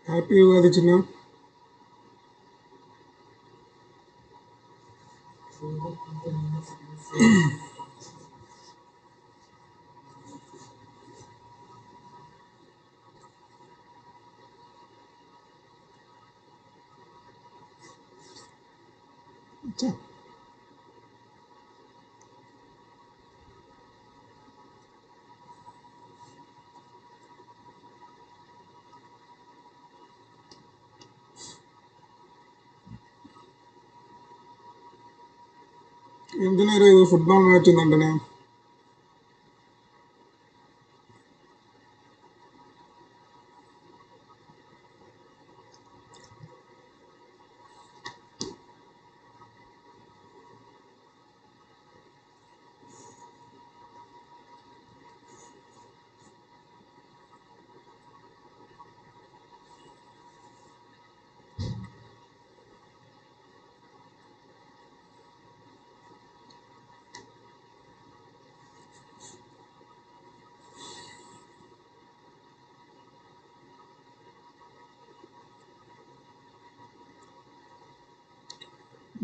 Happy Ugadi చిన్న. ఏంటనే ఈరోజు ఫుట్బాల్ మ్యాచ్ ఉందంటనే.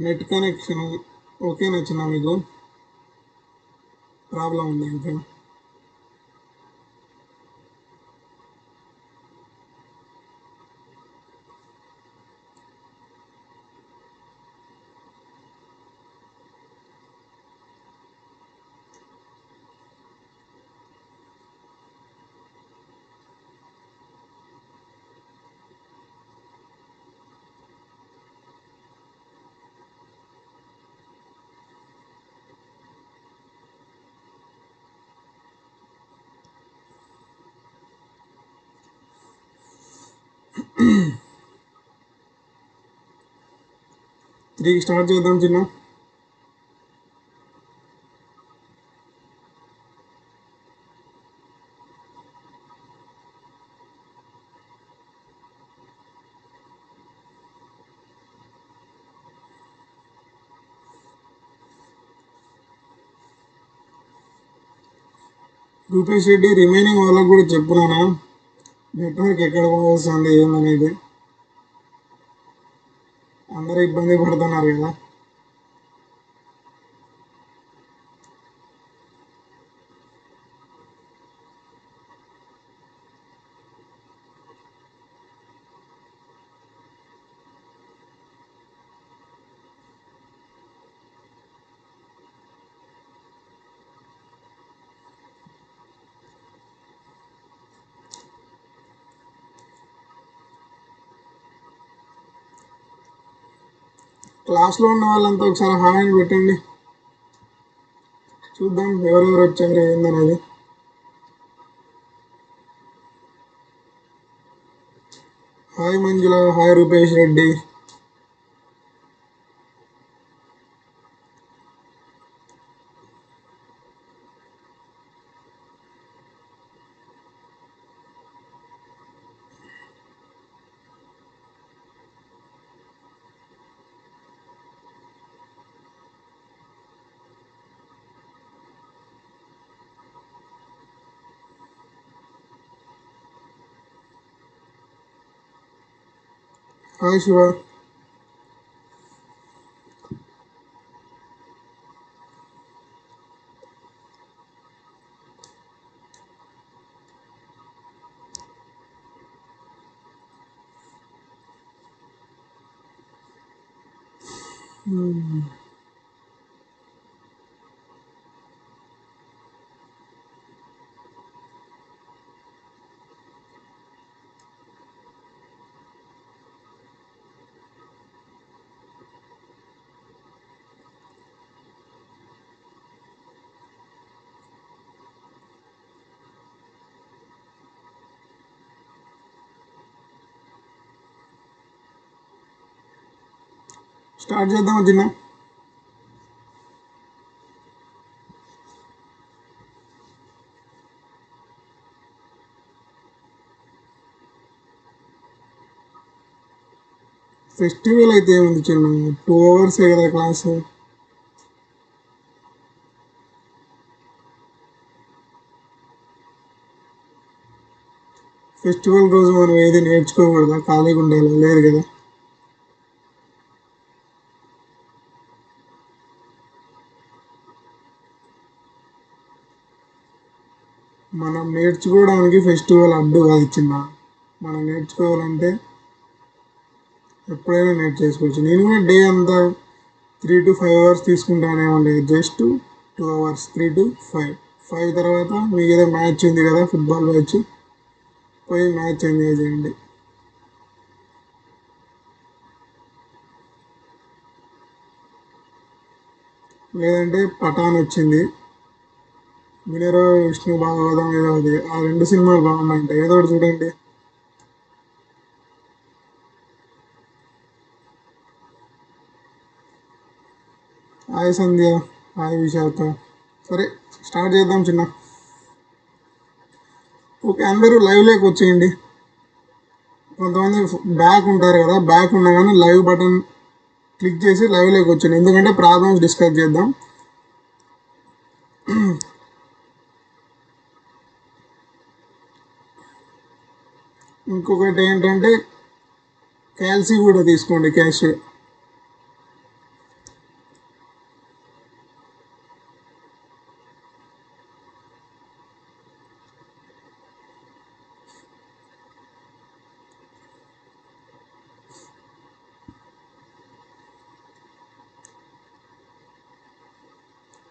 నెట్ కనెక్షన్ ఓకేనా చిన్న? మీకు ప్రాబ్లం ఉంది ఇంకా? త్రీకి స్టార్ట్ చేద్దాం చిన్న. రూపేష్ రెడ్డి రిమైనింగ్ వాళ్ళకు కూడా చెప్పున్నానా నెట్వర్క్ ఎక్కడ వస్తుంది ఏందనేది. అందరూ ఇబ్బంది పడుతున్నారు కదా. క్లాస్లో ఉన్న వాళ్ళంతా ఒకసారి హాయ్ అని పెట్టండి, చూద్దాం ఎవరెవరు వచ్చారు ఏందనేది. Hi Manjula, hi Rupesh Reddy. Hi Shiva. Start చేద్దాం చిన్న. ఫెస్టివల్ అయితే ఏముంది చిన్న, 2 hours కదా క్లాసు. ఫెస్టివల్ రోజు మనం ఏది నేర్చుకోకూడదా, ఖాళీగా ఉండాలి? లేదు కదా. మనం నేర్చుకోవడానికి ఫెస్టివల్ అడ్డు కాదు చిన్న. మనం నేర్చుకోవాలంటే ఎప్పుడైనా నేర్చేసుకోవచ్చు. నేను కూడా డే అంతా 3 to 5 hours తీసుకుంటానేమండి. జస్ట్ 2 hours, 3 to 5 తర్వాత మీకు ఏదో మ్యాచ్ ఉంది కదా, ఫుట్బాల్ మ్యాచ్, పోయి మ్యాచ్ ఎంజాయ్ చేయండి. లేదంటే పఠాన్ వచ్చింది, వినరో విష్ణు భాగవతం ఏదో అది, ఆ 2 సినిమాలు బాగున్నాయంట, ఏదో ఒకటి చూడండి. హాయ్ సంధ్య, హాయ్ విశాఖ. సరే స్టార్ట్ చేద్దాం చిన్న. ఓకే, అందరూ లైవ్లోకి వచ్చేయండి. కొంతమంది బ్యాక్ ఉంటారు కదా, బ్యాక్ ఉన్నా కానీ లైవ్ బటన్ క్లిక్ చేసి లైవ్లోకి వచ్చేయండి. ఎందుకంటే ప్రాబ్లమ్స్ డిస్కస్ చేద్దాం. ఇంకొకటి ఏంటంటే క్యాల్సీ కూడా తీసుకోండి, క్యాష్.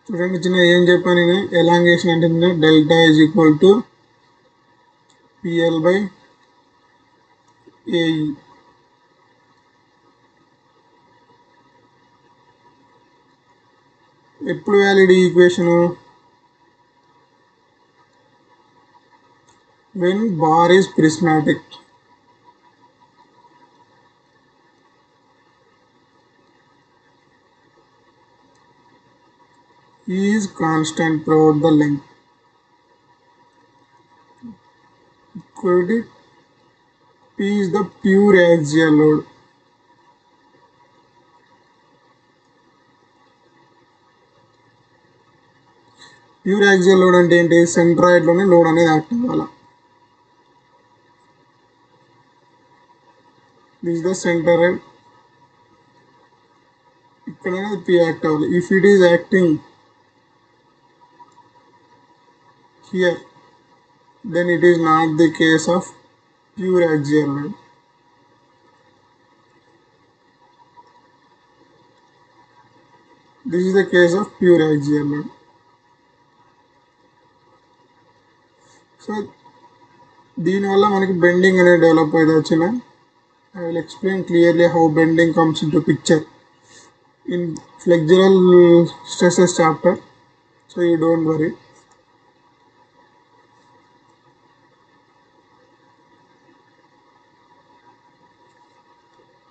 చూడండి చిన్న, ఏం చెప్పాను నేను? ఎలాంగేషన్ అంటే delta is equal to PL by AE. ఎప్పుడు వ్యాలిడ్ ఈ equation? When bar is prismatic. E is constant throughout the length. Equality P is the pure axial load. Pure axial load అంటే ఏంటి? సెంట్రాయిడ్లోనే లోడ్ అనేది act అవ్వాలి. This the centroid, ఇక్కడ అనేది P act అవ్వాలి. If it is acting here, then it is not the case of pure axial load. This is the case of pure axial load. So దీనివల్ల మనకి bending అనేది develop అయితే వచ్చిన. I will explain clearly how bending comes into picture in flexural stresses chapter, so you don't worry.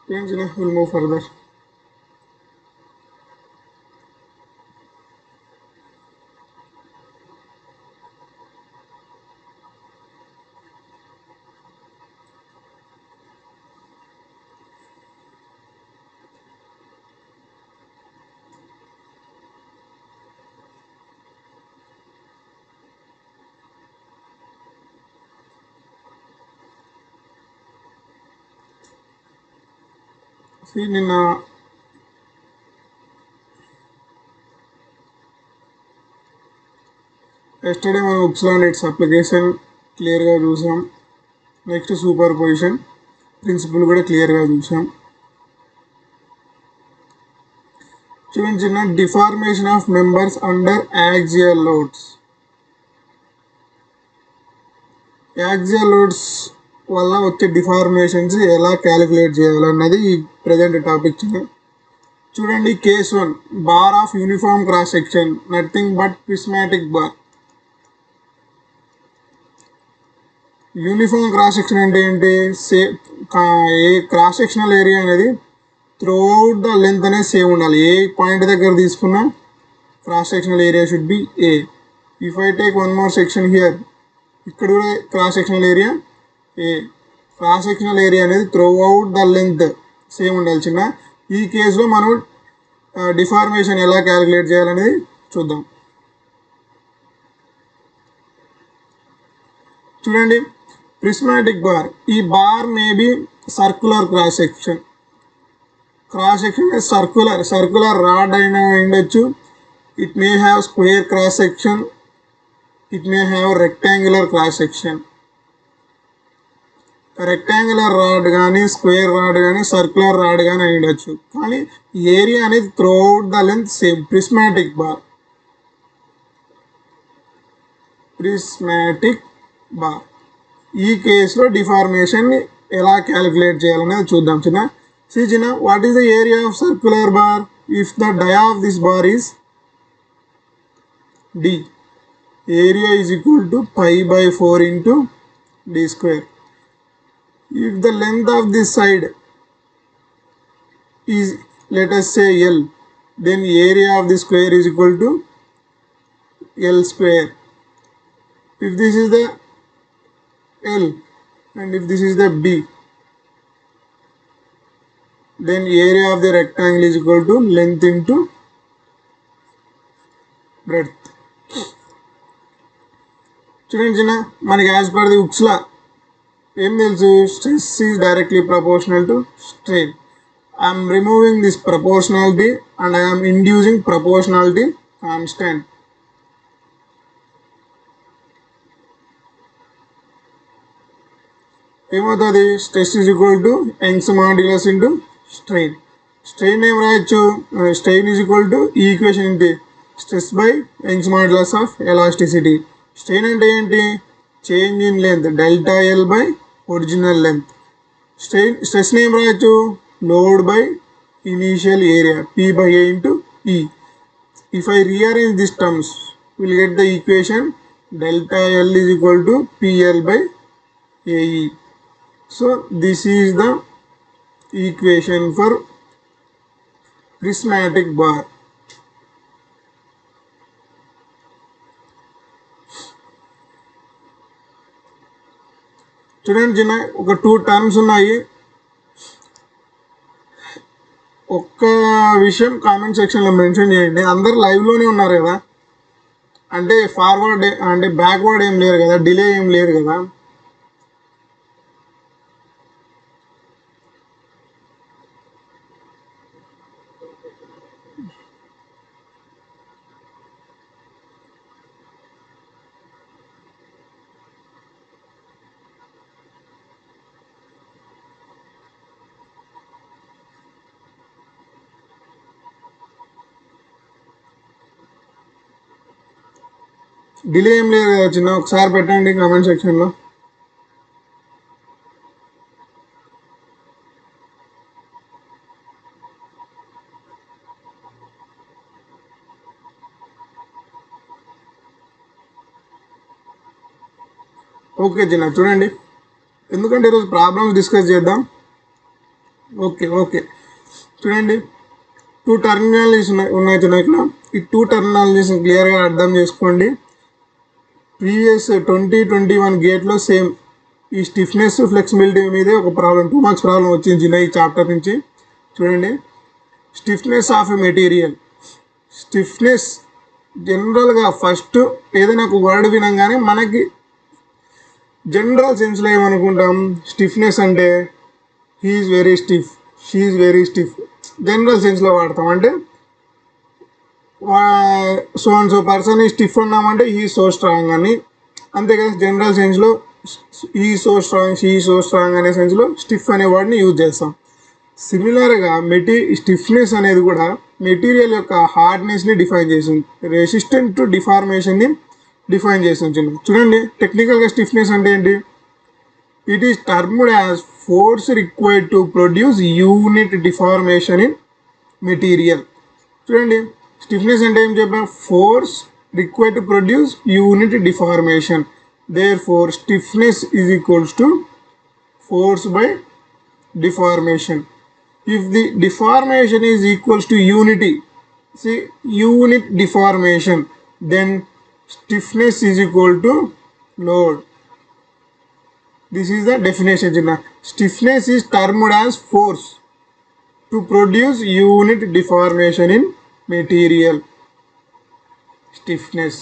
Friends, we'll move further. See, నిన్న yesterday మనం ఉప్సిలాన్ it's application క్లియర్గా చూసాం. Next super position principal కూడా క్లియర్గా చూసాం. చూడండి చిన్న, deformation of members under axial loads. Axial loads వల్ల వచ్చే డిఫార్మేషన్స్ ఎలా క్యాలిక్యులేట్ చేయాలన్నది ఈ ప్రజెంట్ టాపిక్ చిన్న. చూడండి, case 1, bar of uniform cross section, nothing but prismatic bar. Uniform cross section అంటే ఏంటి? ఏ క్రాస్ సెక్షనల్ ఏరియా అనేది త్రూఅవుట్ ద లెంత్ అనేది సేమ్ ఉండాలి. ఏ పాయింట్ దగ్గర తీసుకున్నా cross sectional area should B A. If I take one more section here, ఇక్కడ కూడా cross sectional area ఏ. Cross sectional area అనేది త్రూఅవుట్ ద లెంత్ సేమ్ ఉండాలి చిన్న. ఈ కేసులో మనం డిఫార్మేషన్ ఎలా క్యాలిక్యులేట్ చేయాలనేది చూద్దాం. చూడండి, prismatic bar. ఈ bar may be circular cross section. Cross section circular rod అయినా ఉండొచ్చు. It may have square cross section. It may have rectangular cross section. Rectangular rod కానీ స్క్వేర్ రాడ్ కానీ సర్క్యులర్ రాడ్ కానీ అయి ఉండొచ్చు. కానీ ఏరియా అనేది throughout the length same. Prismatic bar. Prismatic bar. ఈ కేసులో డిఫార్మేషన్ని ఎలా క్యాలిక్యులేట్ చేయాలనేది చూద్దాం చిన్న. చిన్న, what is the area of circular bar if the dia of this bar is d? Area is equal to pi by 4 into d square. If the length of this side is, let us say, L, then area of the square is equal to L square. If this is the L and if this is the B, then area of the rectangle is equal to length into breadth. చూడండి చిన్న, మనకి as per the Hooke's law ఏం తెలుసు? Stress is directly proportional to strain. I'm removing this proportionality and I'm inducing proportionality constant. ఏమవుతుంది? Stress is equal to Young's modulus into strain. Strain ఏం రాయొచ్చు? Strain is equal to ఈ equation ఏంటి? Stress by Young's modulus of elasticity. Strain అంటే ఏంటి? Change in length delta L by original length. స్ట్రెస్ని ఏం రాయొచ్చు? Load by initial area P by A into E. If I rearrange this terms will get the equation delta L is equal to PL by AE. So this is the equation for prismatic bar. చూడండి చిన్న, ఒక 2 terms ఉన్నాయి. ఒక్క విషయం comment సెక్షన్లో mention చేయండి. అందరు లైవ్లోనే ఉన్నారు కదా, అంటే ఫార్వర్డ్ అంటే బ్యాక్వర్డ్ ఏం లేరు కదా, డిలే ఏం లేరు కదా. డిలే ఏం లేదు కదా చిన్న, ఒకసారి పెట్టండి కామెంట్ సెక్షన్లో. ఓకే చిన్న, చూడండి, ఎందుకంటే ఈరోజు ప్రాబ్లమ్స్ డిస్కస్ చేద్దాం. ఓకే చూడండి, 2 టర్మినాలజీస్ ఉన్నాయి చిన్న. ఇక్కడ ఈ 2 టర్మినాలజీస్ క్లియర్గా అర్థం చేసుకోండి. ప్రీవియస్ 2021 గేట్లో సేమ్ ఈ స్టిఫ్నెస్ ఫ్లెక్సిబిలిటీ మీదే ఒక ప్రాబ్లం, 2 మార్క్స్ ప్రాబ్లం వచ్చింది చిన్న ఈ చాప్టర్ నుంచి. చూడండి, stiffness of a material. Stiffness జనరల్గా ఫస్ట్ ఏదైనా ఒక వర్డ్ వినంగానే మనకి జనరల్ సెన్స్లో ఏమనుకుంటాం? స్టిఫ్నెస్ అంటే he is very stiff, she is very stiff, general సెన్స్లో వాడతాం. అంటే సో అండ్ సో పర్సన్ ఈ స్టిఫ్ అన్నామంటే హీ సో స్ట్రాంగ్ అని, అంతే కదా. జనరల్ సెన్స్లో ఈ so strong, she so strong అనే సెన్స్లో స్టిఫ్ అనే వర్డ్ని యూజ్ చేస్తాం. సిమిలర్గా స్టిఫ్నెస్ అనేది కూడా మెటీరియల్ యొక్క హార్డ్నెస్ని డిఫైన్ చేస్తుంది, రెసిస్టెంట్ టు డిఫార్మేషన్ని డిఫైన్ చేస్తుంది. చూడండి, టెక్నికల్గా స్టిఫ్నెస్ అంటే ఏంటి? It is termed as force required to produce unit deformation in material. చూడండి, స్టిఫ్నెస్ అంటే ఏం చెప్పాం? Force required to produce unit deformation. Therefore stiffness is equals to force by deformation. If the deformation is equals to unity, unit deformation, then stiffness is equal to load. This is the definition. Stiffness is termed as force to produce unit deformation in material. Stiffness.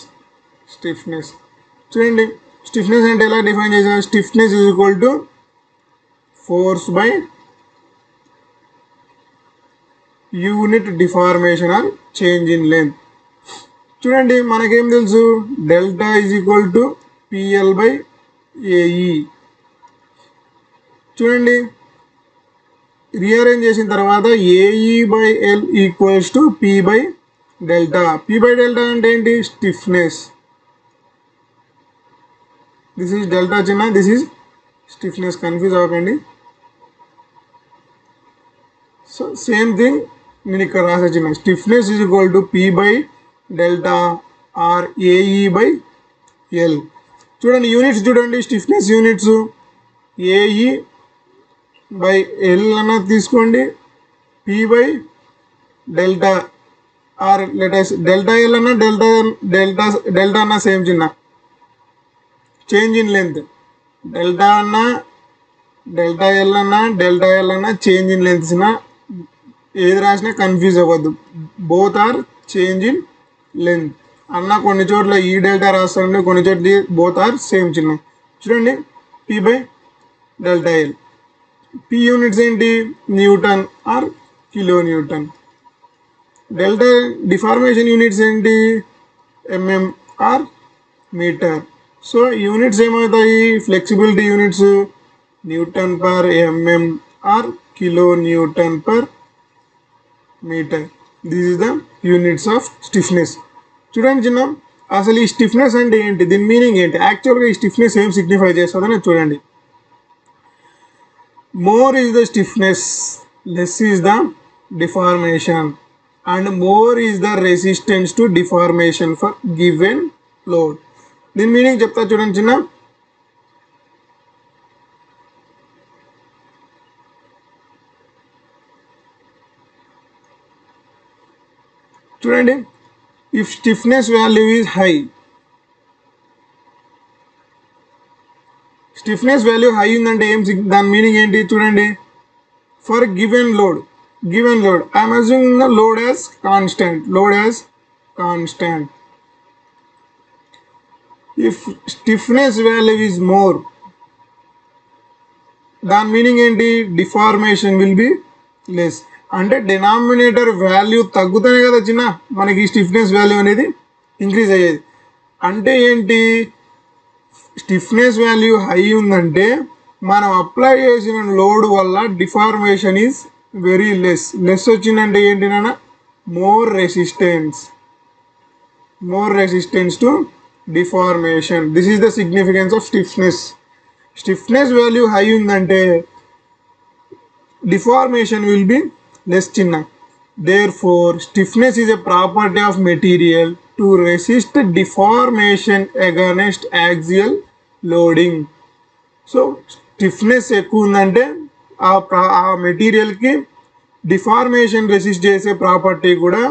చూడండి, stiffness అంటే ఎలా define చేసాం? Stiffness is equal to force by unit deformation or change in length. చూడండి మనకేం తెలుసు, delta is equal to PL by AE. చూడండి rearrange చేసిన తర్వాత AE by L equals to P by delta. P by delta అంటే ఏంటి? Stiffness. This is delta చిన్న, this is stiffness, confuse అవ్వకండి. సో సేమ్ థింగ్ నేను ఇక్కడ రాసే చిన్న, stiffness is equal to P by delta or AE by L. చూడండి units చూడండి, stiffness units AE by L అన్న తీసుకోండి, P by delta or letters delta L అన్న డెల్టా డెల్టా డెల్టా అన్న సేమ్ చిన్న, చేంజ్ ఇన్ లెంత్ డెల్టా అన్న delta L అన్న delta L అన్న చేంజ్ ఇన్ లెంత్ చిన్న, ఏది రాసినా కన్ఫ్యూజ్ అవ్వద్దు, both are change in length అన్న. కొన్ని చోట్ల ఈ డెల్టా రాస్తారండి, కొన్ని చోట్ల బోత్ ఆర్ సేమ్ చిన్న. చూడండి P by delta L. P units ఏంటి? Newton or kilo newton. Delta deformation units ఏంటి? Mm or metre. So units ఏమవుతాయి? Flexibility units newton per mm or kilo newton per metre. This is the units of stiffness. చూడండి చిన్న, అసలు ఈ stiffness అంటే ఏంటి, దీని మీనింగ్ ఏంటి, యాక్చువల్గా ఈ స్టిఫ్నెస్ ఏం సిగ్నిఫై చేస్తుందని చూడండి. More is the stiffness, less is the deformation, and more is the resistance to deformation for given load. దీని మీనింగ్ చెప్తా చూడండి చిన్న. చూడండి, if stiffness value is high, stiffness value high ఉందంటే ఏం దాని మీనింగ్ ఏంటి? చూడండి, for given load I'm assuming the load as constant. If stiffness value is more, దాని మీనింగ్ ఏంటి? Deformation will be less. అంటే డినామినేటర్ వాల్యూ తగ్గుతానే కదా చిన్న మనకి స్టిఫ్నెస్ వాల్యూ అనేది ఇంక్రీజ్ అయ్యేది. అంటే ఏంటి? స్టిఫ్నెస్ వాల్యూ హై ఉందంటే మనం అప్లై చేసిన లోడ్ వల్ల డిఫార్మేషన్ ఈజ్ వెరీ లెస్ వచ్చిందంటే ఏంటి నాన్న? More resistance to deformation. This is the significance of stiffness. Stiffness value high ఉందంటే డిఫార్మేషన్ విల్ బి లెస్ చిన్న. Therefore, stiffness is a property of material to resist deformation against axial loading. So stiffness ఎక్కువ ఉందంటే ఆ మెటీరియల్కి deformation resist చేసే property కూడా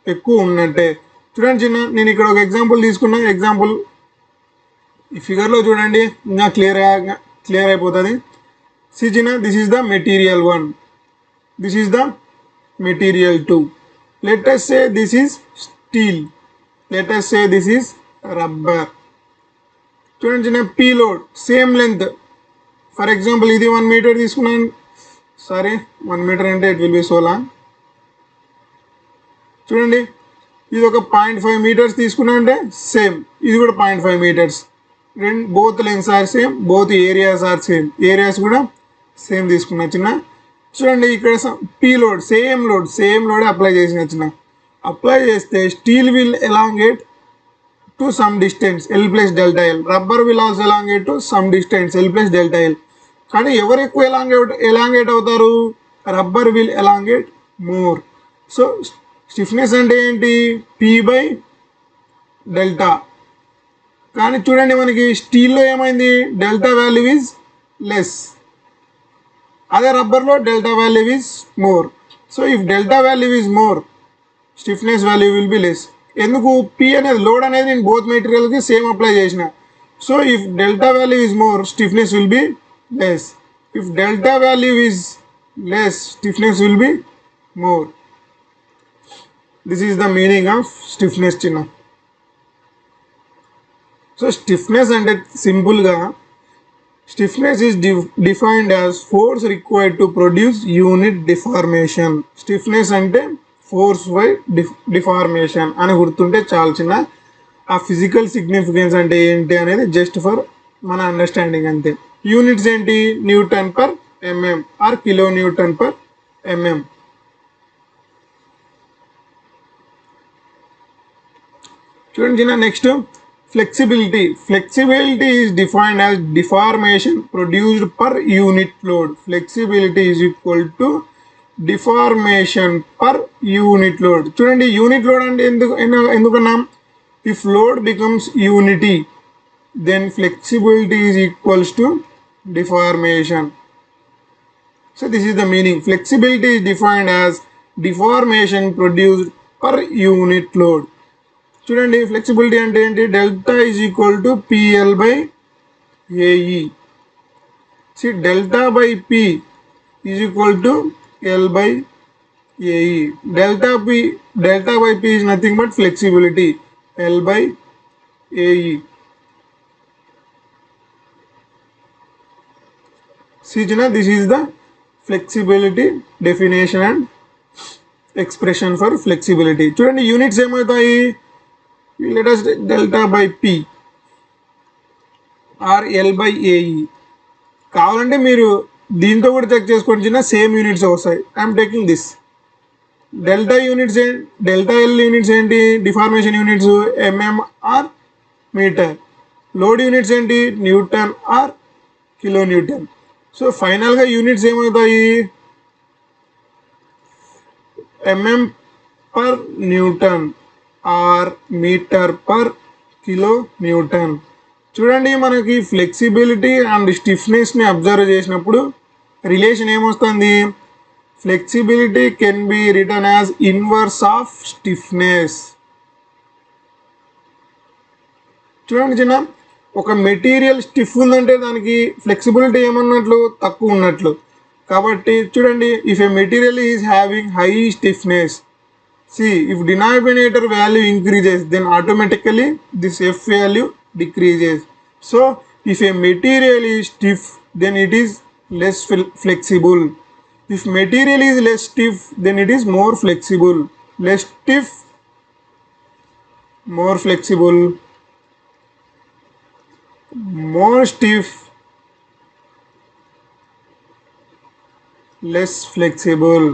ఎక్కువ ఉన్నట్టే. చూడండి చిన్న, నేను ఇక్కడ ఒక ఎగ్జాంపుల్ తీసుకున్నా. ఎగ్జాంపుల్ ఈ ఫిగర్లో చూడండి, ఇంకా క్లియర్ అయిపోతుంది. సి చిన్న, this is the material 1, this is the material 2. Let us say this is steel, let us say this is rubber. చూడండి చిన్న, P load same length. For example ఇది 1 మీటర్ తీసుకున్నాను, సారీ 1 మీటర్ అంటే it will be so long. చూడండి ఇది ఒక 0.5 metres తీసుకున్నా అంటే సేమ్, ఇది కూడా 0.5 metres. Both lengths are same, both areas are same, areas కూడా సేమ్ తీసుకున్నా చిన్న. చూడండి ఇక్కడ P load same load apply చేసిన చిన్న. అప్లై చేస్తే steel will elongate to some distance L plus delta L, rubber will also elongate to some distance L plus delta L. కానీ ఎవరు ఎక్కువ ఎలాంగేట్ అవుతారు? Rubber will elongate more. So stiffness అంటే ఏంటి? P by delta. కానీ చూడండి మనకి స్టీల్లో ఏమైంది? డెల్టా వాల్యూ ఈజ్ లెస్, అదే రబ్బర్లో delta value is more. So if delta value is more, stiffness value will be less. ఎందుకు? పీ అనేది లోడ్ అనేది నేను బోత్ మెటీరియల్కి సేమ్ అప్లై చేసిన. So if delta value is more, stiffness will be less. If delta value is less, stiffness will be more. This is the meaning of stiffness చిన్న. So stiffness అంటే సింపుల్గా stiffness is defined as force required to produce unit deformation. Stiffness అంటే force by deformation అని గుర్తుంటే చాలా చిన్న. ఆ physical significance అంటే ఏంటి అనేది జస్ట్ ఫర్ మన అండర్స్టాండింగ్ అంతే. యూనిట్స్ ఏంటి? Newton per mm or kilo newton per mm. చూడండి చిన్న next flexibility. Flexibility is defined as deformation produced per unit load. Flexibility is equal to deformation per unit load. చూడండి unit load అంటే ఎందుకన్నాం? If load becomes unity then flexibility is equals to deformation. So this is the meaning. Flexibility is defined as deformation produced per unit load. చూడండి flexibility అంటే ఏంటి? Delta is equal to PL by AE. See delta by P is equal to L by AE. Delta by P is nothing but flexibility, L by AE. See Jina, this is the flexibility definition and expression for flexibility. చూడండి units ఏమవుతాయి? let us delta by P or L by AE. కావాలంటే మీరు దీంతో కూడా check చేసుకోండి చిన్న, same units వస్తాయి. I'm taking this. Delta units delta L units ఏంటి? Deformation units mm or metre. Load units ఏంటి? Newton or kilo newton. So ఫైనల్గా యూనిట్స్ ఏమవుతాయి? Mm per newton or metre per kilo newton. చూడండి మనకి flexibility and స్టిఫ్నెస్ని observe చేసినప్పుడు relation ఏమొస్తుంది? Flexibility can B return as inverse of stiffness. చూడండి చిన్న, ఒక మెటీరియల్ స్టిఫ్ ఉందంటే దానికి ఫ్లెక్సిబిలిటీ ఏమన్నట్లు? తక్కువ ఉన్నట్లు. కాబట్టి చూడండి, if a material is having high stiffness, see if denominator value increases then automatically this F value decreases. So if a material is stiff then it is less flexible. If material is less stiff then it is more flexible. Less stiff, more flexible. More stiff, less flexible.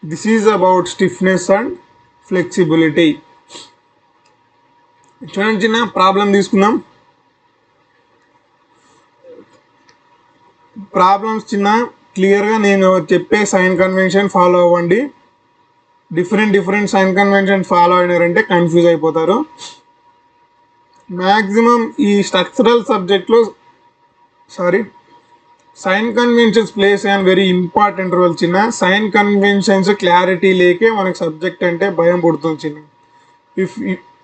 This is about stiffness and flexibility. చూడండి చిన్న problem తీసుకుందాం. Problems చిన్న క్లియర్గా నేను చెప్పే sign convention follow అవ్వండి. Different sign convention follow అయినారంటే confuse అయిపోతారు. మ్యాక్సిమం ఈ స్ట్రక్చరల్ సబ్జెక్ట్లో sign conventions plays and very important role చిన్న. సైన్ కన్వెన్షన్స్ క్లారిటీ లేకే మనకు సబ్జెక్ట్ అంటే భయం పుడుతుంది చిన్న.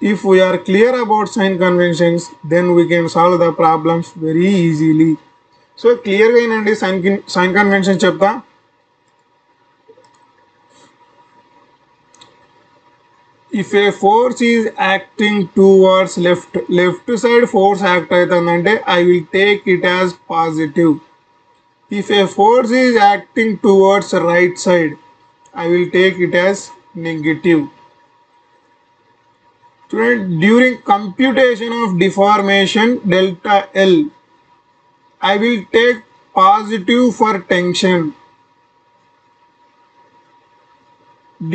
If we are clear about sign conventions then we can solve the problems very easily. So clear ga inandi sign convention chepta. If a force is acting towards left side force act aitandante I will take it as positive. If a force is acting towards right side I will take it as negative. During computation of deformation delta L, I will take positive for tension.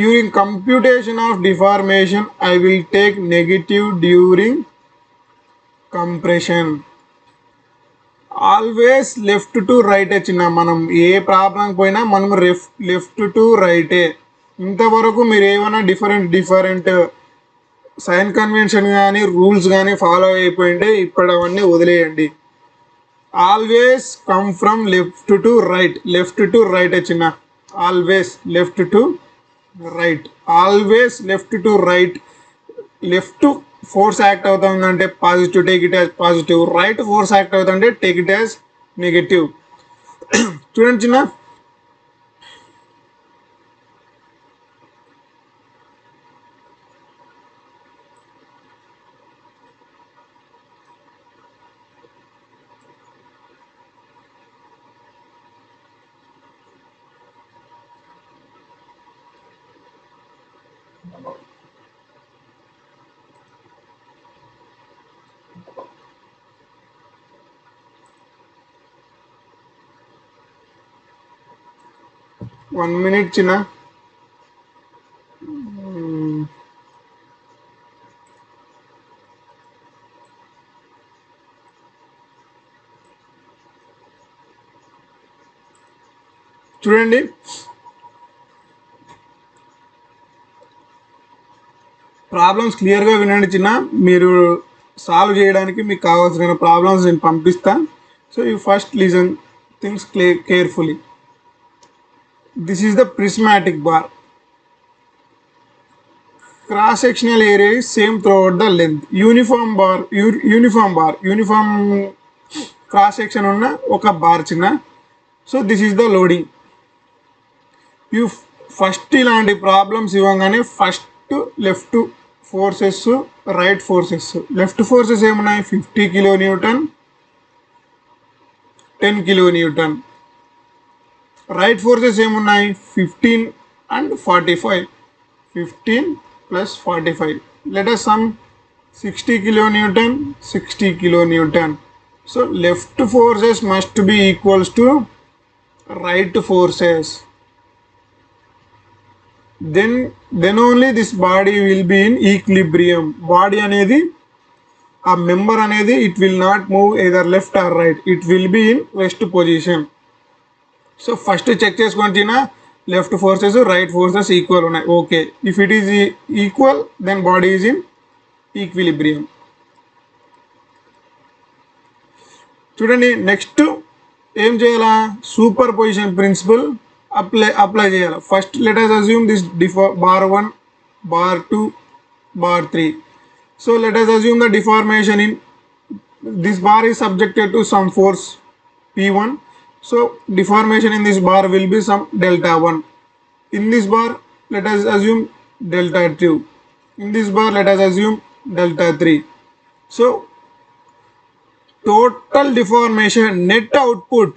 During computation of deformation, I will take negative during compression. Always left to right చిన్న. మనం ఏ problem పోయినా మనం left to రైటే. ఇంతవరకు మీరు ఏమైనా different sign convention కానీ rules కానీ ఫాలో అయిపోయింటే ఇప్పుడు అవన్నీ వదిలేయండి. Always come from left to right చిన్న. Always left to right. Left force act అవుతుందంటే positive, take it as positive. Right force act అవుతుందంటే టేక్ ఇట్ యాజ్ నెగటివ్. చూడండి చిన్న, 1 minute చిన్న. చూడండి, ప్రాబ్లమ్స్ క్లియర్గా వినండి చిన్న. మీరు సాల్వ్ చేయడానికి మీకు కావాల్సిన ప్రాబ్లమ్స్ నేను పంపిస్తాను. So you first listen things carefully. This is the prismatic bar. Cross sectional area is same throughout the length. Uniform cross section ఉన్న ఒక బార్ చిన్న. So this is the loading. You first ఇలాంటి problems ఇవ్వగానే first left forces, right forces. Left forces ఏమున్నాయి? 50 kilo Newton, 10 kilo Newton. Right forces ఏమున్నాయి? 15 and 45. 15 plus 45. Let us sum 60 kilonewton, 60 kilonewton. So left forces must be equals to right forces. Then only this body will be in equilibrium. Body అనేది, ఆ member అనేది, it will not move either left or right. It will be in rest position. So first check చేసుకోండి, left forces, right forces equal ఉన్నాయి. Okay, if it is equal then body is in equilibrium. చూడండి, next ఏం చేయాలా? Superposition principle apply చేయాలి. First let us assume this bar 1, bar 2, bar 3. So let us assume the deformation in this bar is subjected to some force P1. So deformation in this bar will be some delta 1. In this bar let us assume delta 2. In this bar let us assume delta 3. So total deformation net output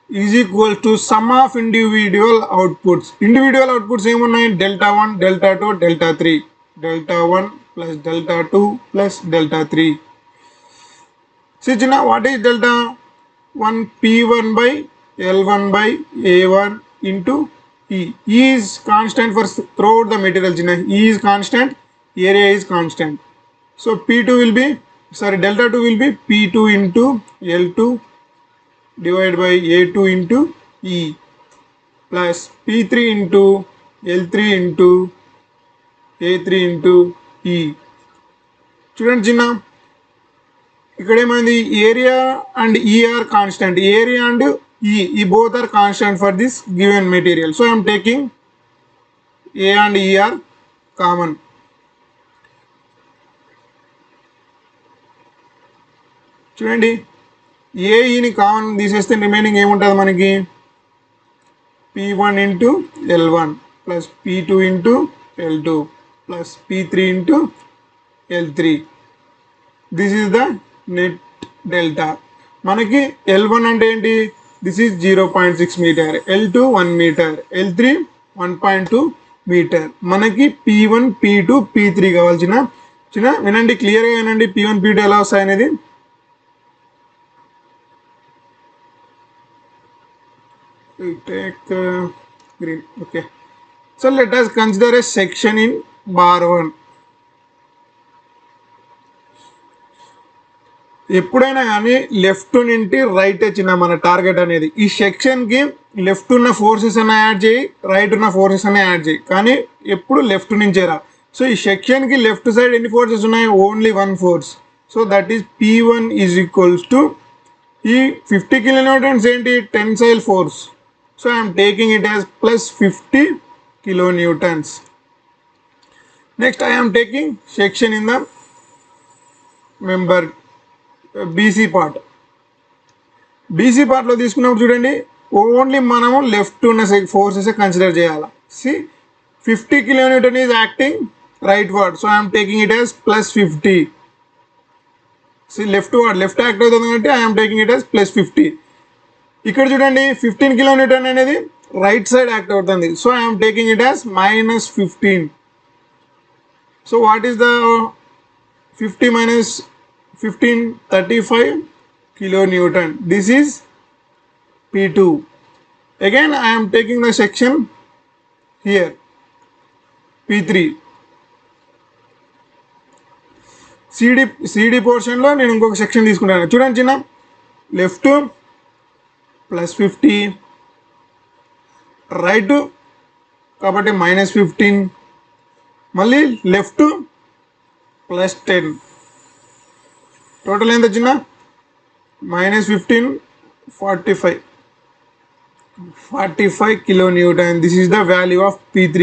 is equal to sum of individual outputs. Individual outputs ఏమున్నాయి? delta 1, delta 2, delta 3. delta 1 plus delta 2 plus delta 3. See China, what is delta 1? P1 by L1 by A1 into E. E is constant for throughout the material. E is constant, area is constant. So P2 will be, delta 2 will be P2 into L2 divided by A2 into E plus P3 into L3 into A3 into E. చూడండి చిన్న, ఇక్కడ ఏమైంది? Area and ఈ are constant. Area and ఈ both are constant for this given material. So I am taking A and E are common. చూడండి, ఏఈని common తీసేస్తే remaining ఏముంటుంది మనకి? P1 into L1 plus P2 into L2 plus P3 into L3. This is the net delta. మనకి L1 అంటే ఏంటి? This is 0.6 metre, L2 1 metre, L3 1.2 metre. మనకి P1, P2, P3 కావాల్సిన వినండి, క్లియర్గా వినండి. P1, P2 ఎలా వస్తాయి అనేది. Take green. Okay. So let us consider a section in bar 1. ఎప్పుడైనా కానీ లెఫ్ట్ నుండి రైట్ వచ్చిన మన టార్గెట్ అనేది, ఈ సెక్షన్కి లెఫ్ట్ ఉన్న ఫోర్సెస్ అన్న యాడ్ చేయి, రైట్ ఉన్న ఫోర్సెస్ అన్న యాడ్ చేయి, కానీ ఎప్పుడు లెఫ్ట్ నుంచేరా. సో ఈ సెక్షన్కి లెఫ్ట్ సైడ్ ఎన్ని ఫోర్సెస్ ఉన్నాయి? Only 1 force. So that is P1 is equals to ఈ 50 కిలోన్యూటన్స్ ఏంటి? Tensile force. So I'm taking it as plus 50 kilonewtons. Next I'm taking section in the member BC part. BC పార్ట్లో తీసుకున్నప్పుడు చూడండి, only మనము left ఉన్న forces consider చేయాలి. See 50 kilonewton is acting rightward. So I'm taking it as plus 50. See left word left act అవుతుంది కాబట్టి I'm taking it as plus 50. ఇక్కడ చూడండి 15 కిలోన్యూటన్ అనేది రైట్ సైడ్ యాక్ట్ అవుతుంది. So I'm taking it as -15. So what is the 50 minus 15? 35 kilonewton. This is P2. Again I am taking the section here P3. CD పోర్షన్లో నేను ఇంకొక section తీసుకుంటాను. చూడండి చిన్న, left +50, right కాబట్టి -15, మళ్ళీ లెఫ్ట్ +10. టోటల్ ఎంత చిన్న? -15, 45 kilonewton. This is the value of P3.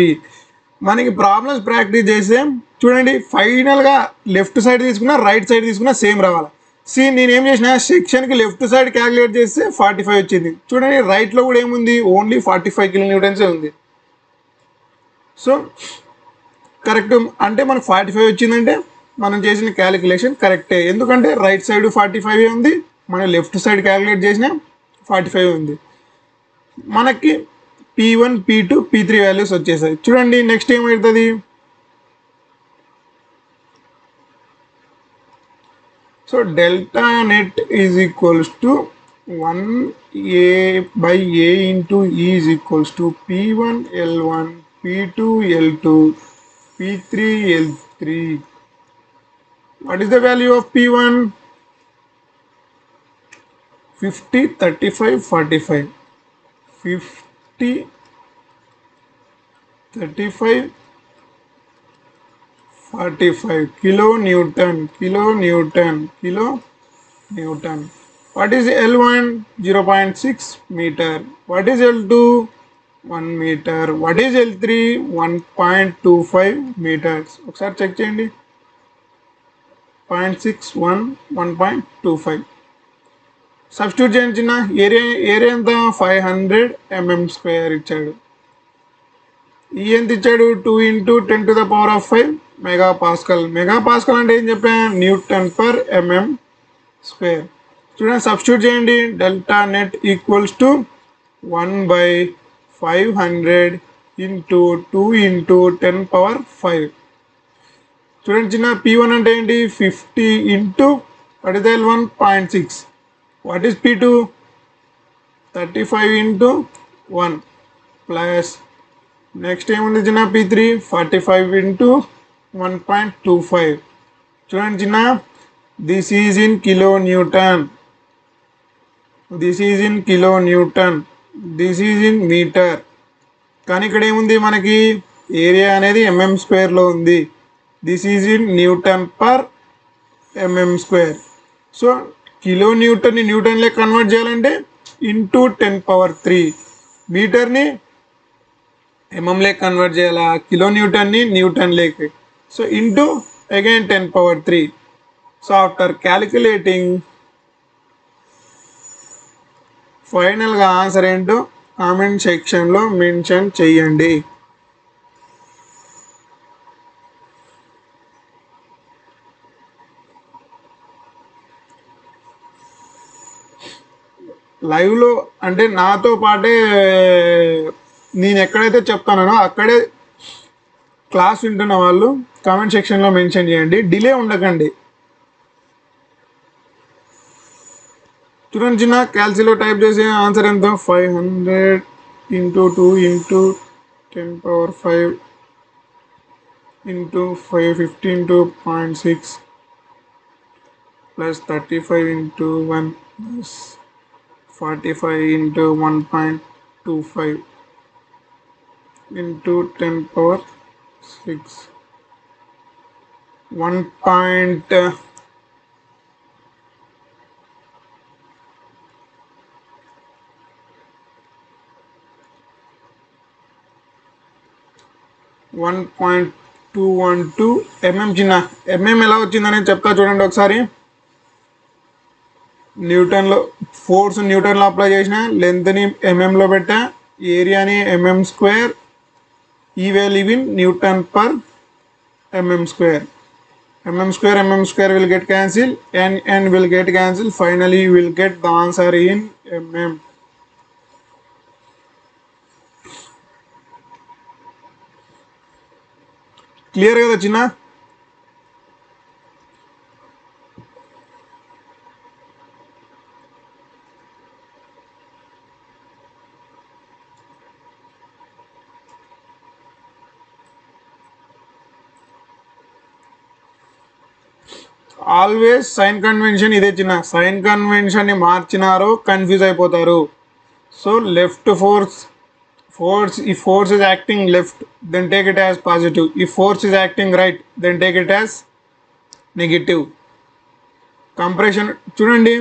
మనకి ప్రాబ్లమ్స్ ప్రాక్టీస్ చేస్తే చూడండి, ఫైనల్గా లెఫ్ట్ సైడ్ తీసుకున్నా రైట్ సైడ్ తీసుకున్నా సేమ్ రావాలి. నేను ఏం చేసిన, సెక్షన్కి లెఫ్ట్ సైడ్ క్యాలిక్యులేట్ చేస్తే 45 వచ్చింది. చూడండి రైట్లో కూడా ఏముంది, ఓన్లీ 45 kilonewtons ఉంది. సో కరెక్ట్ అంటే మనకు 45 వచ్చిందంటే మనం చేసిన క్యాలిక్యులేషన్ కరెక్టే. ఎందుకంటే రైట్ సైడ్ 45 ఉంది, మనం లెఫ్ట్ సైడ్ క్యాలిక్యులేట్ చేసిన 45 ఉంది. మనకి P1, P2, P3 వాల్యూస్ వచ్చేసాయి. చూడండి నెక్స్ట్ ఏమవుతుంది, so delta net is equals to 1A/A into E is equals to P1 L1, P2 L2, P3 L3. What is the value of P1? 50, 35, 45. 50, 35, 45 kilonewton. What is L1? 0.6 meter. What is L2? 1 meter. What is L3? 1.25 meters. ఒకసారి check చేయండి. 0.61, 1.25. Substitute చేయండి చిన్న. Area ఎంత? 500 mm² ఇచ్చాడు. ఈ ఎంత ఇచ్చాడు? 2 × 10⁵ మెగాపాస్కల్. మెగాపాస్కల్ అంటే ఏం చెప్పాను? Nm². చూడండి సబ్స్టిట్యూట్ చేయండి. Delta net equals to 1/500 × 2 × 10⁵. చూడండి చిన్న, P1 అంటే ఏంటి? 50 × what is the L1? 0.6. What is P2? 35 × 1 plus next ఏముంది చిన్న? P3 45 × 1.25. చూడండి చిన్న, this is in kilonewton, this is in kilonewton, this is in metre. కానీ ఇక్కడ ఏముంది మనకి? ఏరియా అనేది mm²లో ఉంది. This is in Nm/mm². So కిలోన్యూటన్ని న్యూటన్లే కన్వర్ట్ చేయాలంటే ఇంటూ 10⁻3. మీటర్ని ఎంఎంలే కన్వర్ట్ చేయాలా, కిలోన్యూటన్ని న్యూటన్లేకి. So into again 10⁻3. So after calculating ఫైనల్గా ఆన్సర్ ఏంటో కామెంట్ సెక్షన్లో మెన్షన్ చేయండి. లైవ్లో అంటే నాతో పాటే నేను ఎక్కడైతే చెప్తానో అక్కడే క్లాస్ వింటున్న వాళ్ళు కామెంట్ సెక్షన్లో మెన్షన్ చేయండి. డిలే ఉండకండి. చూడండి చిన్న, క్యాల్సిలో టైప్ చేసే ఆన్సర్ ఎంత? 500 × 2 × 10⁵ × 550 × 0.6 ప్లస్ 35 × 1 ప్లస్ 45 × 1.25 × 10⁻6 1.212 mm చిన్న. ఎంఎం ఎలా వచ్చిందని చెప్తా చూడండి ఒకసారి. న్యూటన్లో ఫోర్స్ న్యూటన్లో అప్లై చేసిన, లెంత్ని ఎంఎంలో పెట్టా, ఏరియాని mm², ఈ value in Nm/mm². mm² will get cancelled, n will get cancelled. Finally you will get the answer in mm. Clear కదా చిన్న? ఆల్వేస్ సైన్ కన్వెన్షన్ ఇదే చిన్న, సైన్ కన్వెన్షన్ని మార్చినారో కన్ఫ్యూజ్ అయిపోతారు. So left force if force is acting left then take it as positive, if force is acting right then take it as negative. Compression చూడండి,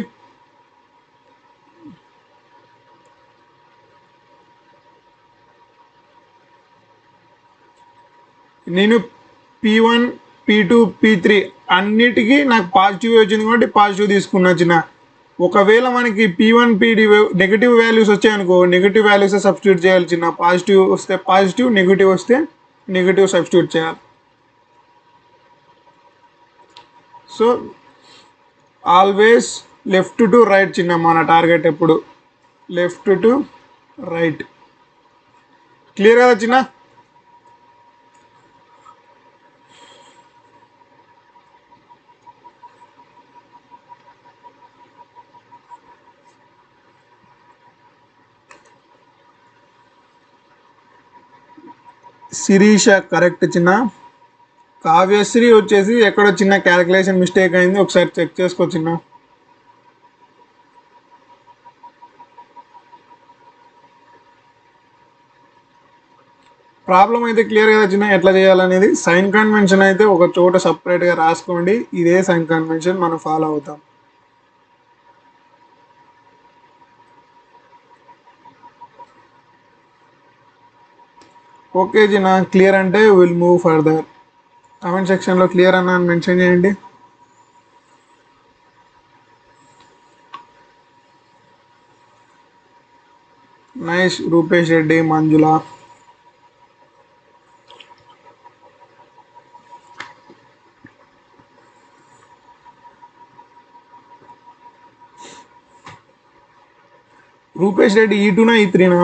నేను P1 P2 P3 అన్నిటికీ నాకు positive వచ్చింది కాబట్టి positive తీసుకున్నా చిన్న. ఒకవేళ మనకి P1 PD నెగిటివ్ వాల్యూస్ వచ్చాయనుకో నెగిటివ్ వాల్యూస్ సబ్స్టిట్యూట్ చేయాలి చిన్న, పాజిటివ్ వస్తే పాజిటివ్, నెగిటివ్ వస్తే నెగిటివ్ సబ్స్టిట్యూట్ చేయాలి. So always left to right చిన్న, మన టార్గెట్ ఎప్పుడు లెఫ్ట్ టు రైట్. క్లియర్ కదా చిన్న? శిరీష కరెక్ట్ చిన్న. కావ్యశ్రీ వచ్చేసి ఎక్కడో చిన్న క్యాలిక్యులేషన్ మిస్టేక్ అయింది, ఒకసారి చెక్ చేసుకో చిన్న. ప్రాబ్లం అయితే క్లియర్ కదా చిన్న, ఎట్లా చేయాలనేది. సైన్ కన్వెన్షన్ అయితే ఒక చోట సపరేట్గా రాసుకోండి, ఇదే సైన్ కన్వెన్షన్ మనం ఫాలో అవుతాం. ఓకే జినా, క్లియర్ అంటే విల్ మూవ్ ఫర్దర్. కామెంట్ సెక్షన్లో క్లియర్ అన్న అని మెన్షన్ చేయండి. నైస్ రూపేష్ రెడ్డి, మంజుల. రూపేష్ రెడ్డి E2నా E3నా?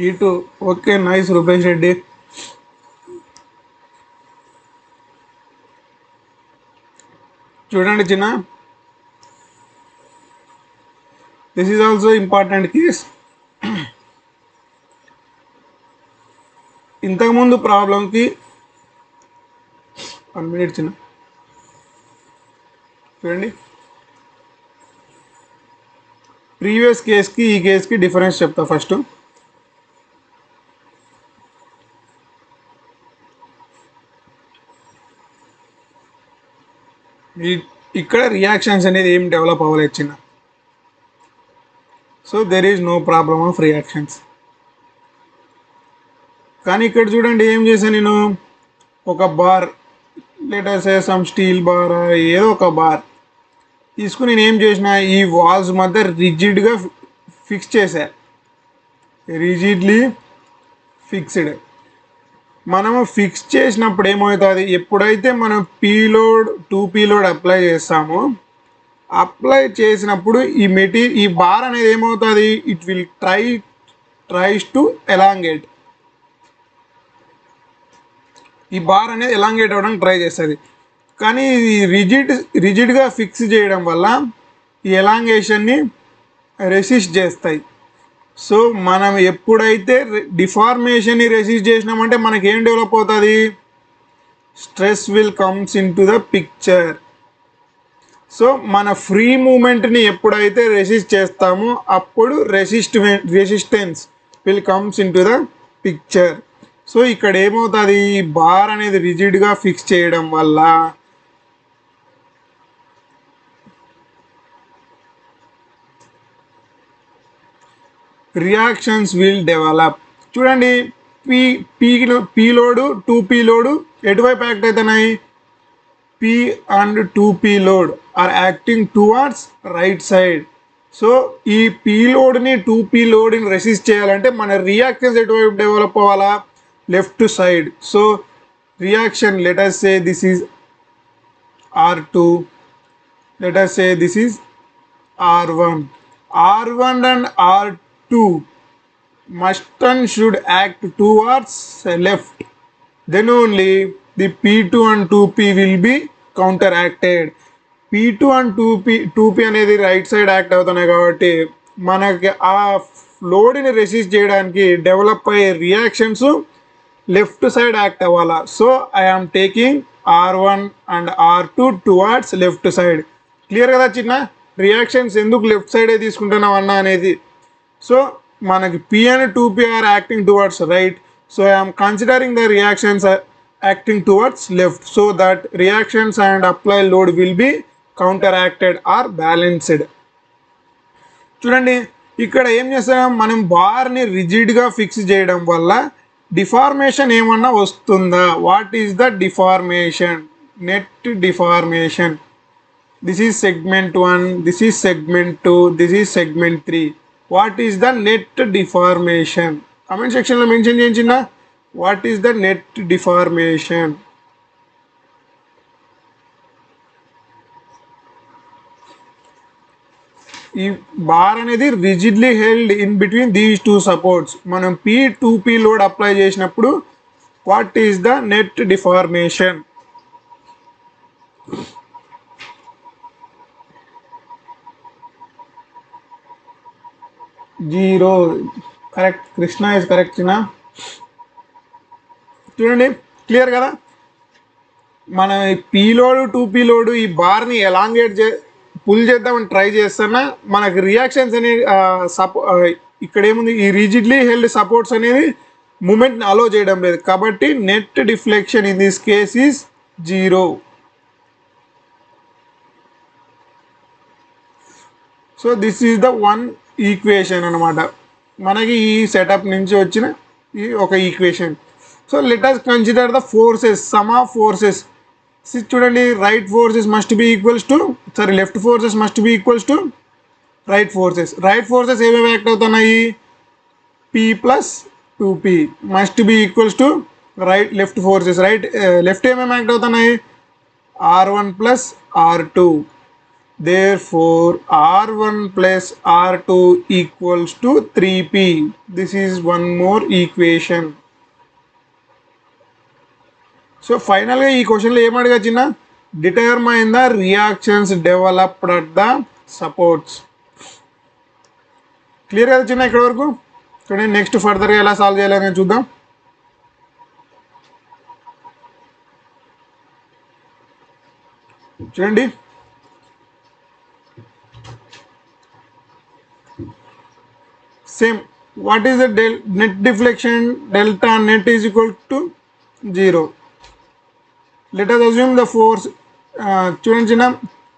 E2. Okay nice Rupesh Reddy. చూడండి చిన్న, this is also important case. ఇంతకుముందు ప్రాబ్లంకి 1 minute చిన్న, చూడండి ప్రీవియస్ కేస్కి ఈ కేస్కి డిఫరెన్స్ చెప్తా ఫస్ట్. ఇక్కడ రియాక్షన్స్ అనేది ఏం డెవలప్ అవ్వలేదు చిన్న. So there is no problem of reactions. కానీ ఇక్కడ చూడండి ఏం చేశాను నేను, ఒక bar letters some steel bar ఏదో ఒక బార్ తీసుకుని నేను ఏం చేసిన, ఈ వాల్స్ మధ్య రిజిడ్గా ఫిక్స్ చేశా, రిజిడ్లీ ఫిక్స్డ్. మనము ఫిక్స్ చేసినప్పుడు ఏమవుతుంది, ఎప్పుడైతే మనం పీలోడ్ 2P లోడ్ అప్లై చేస్తామో, అప్లై చేసినప్పుడు ఈ బార్ అనేది ఏమవుతుంది, it will tries to elongate. ఈ బార్ అనేది ఎలాంగేట్ అవ్వడానికి ట్రై చేస్తుంది. కానీ రిజిడ్గా ఫిక్స్ చేయడం వల్ల ఈ ఎలాంగేషన్ని రెసిస్ట్ చేస్తాయి. సో మనం ఎప్పుడైతే డిఫార్మేషన్ని రెసిస్ట్ చేసినామంటే మనకి ఏం డెవలప్ అవుతుంది, stress will comes in to the picture. So మన ఫ్రీ మూమెంట్ని ఎప్పుడైతే రెసిస్ట్ చేస్తామో అప్పుడు resistance will comes in to the picture. So ఇక్కడ ఏమవుతుంది, ఈ బార్ అనేది రిజిడ్గా ఫిక్స్ చేయడం వల్ల రియాక్షన్స్ విల్ డెవలప్. చూడండి పీ లోడు 2P లోడు ఎటువైపు యాక్ట్ అవుతున్నాయి, P and 2P load are acting towards right side. So ఈ P లోడ్ని 2P లోడ్ని రెసిస్ట్ చేయాలంటే మన రియాక్షన్స్ ఎటువైపు డెవలప్ అవ్వాలా, left side. So reaction let us say this is R2, let us say this is R1. R1 and R2 must and should act towards left. Then only the P2 and 2P will be counteracted. P2 and 2P అనేది right side act అవుతున్నాయి కాబట్టి మనకి ఆ లోడ్ని resist చేయడానికి develop అయ్యే reactions left side act అవ్వాలా. So I am taking R1 and R2 towards left side. Clear కదా చిన్న, రియాక్షన్స్ ఎందుకు లెఫ్ట్ సైడే తీసుకుంటున్నాం అన్న అనేది. సో మనకి P and 2P are acting towards right. So I am considering the reactions acting towards left so that reactions and applied load will be counteracted or balanced. చూడండి ఇక్కడ ఏం చేస్తాం, మనం బార్ని రిజిడ్గా ఫిక్స్ చేయడం వల్ల డిఫార్మేషన్ ఏమన్నా వస్తుందా? What is the deformation? Net deformation. This is segment 1, this is segment 2, this is segment 3. What is the net deformation? Comment సెక్షన్లో మెన్షన్ చేయించిన what is the net deformation. ఈ బార్ అనేది rigidly held in between these two supports. మనం P2P load apply చేసినప్పుడు what is the net deformation? Zero. Correct, Krishna is correct చిన్న. చూడండి clear కదా, మన P లోడ్ 2P లోడ్ ఈ బార్ని ఎలాంగేట్ పుల్ చేద్దామని ట్రై చేస్తున్నా మనకి రియాక్షన్స్ అనేది ఇక్కడ ఏముంది, ఈ రిజిడ్లీ హెల్డ్ సపోర్ట్స్ అనేది మూమెంట్ని అలో చేయడం లేదు కాబట్టి net deflection in this case is zero. So this is the one equation అనమాట, మనకి ఈ సెటప్ నుంచి వచ్చిన ఈ ఒక equation. So let us consider the forces, sum of forces. చూడండి right forces must be equals to left forces must be equals to right forces. Right forces ఏమేమి act అవుతున్నాయి? P plus 2P must be equals to left forces. Left ఏమేమి act అవుతున్నాయి? R1 plus R2. Therefore R1 plus R2 equals to 3P. This is one more equation. So finally ఈ క్వశ్చన్లో ఏం అడిగచ్చిన, determine the reactions developed at the supports. Clear కదా చిన్న ఇక్కడ వరకు? చూడండి నెక్స్ట్ ఫర్దర్గా ఎలా సాల్వ్ చేయాలని చూద్దాం. చూడండి same, what is the net deflection? Delta net is equal to 0. Let us assume the force, చూడండి చిన్న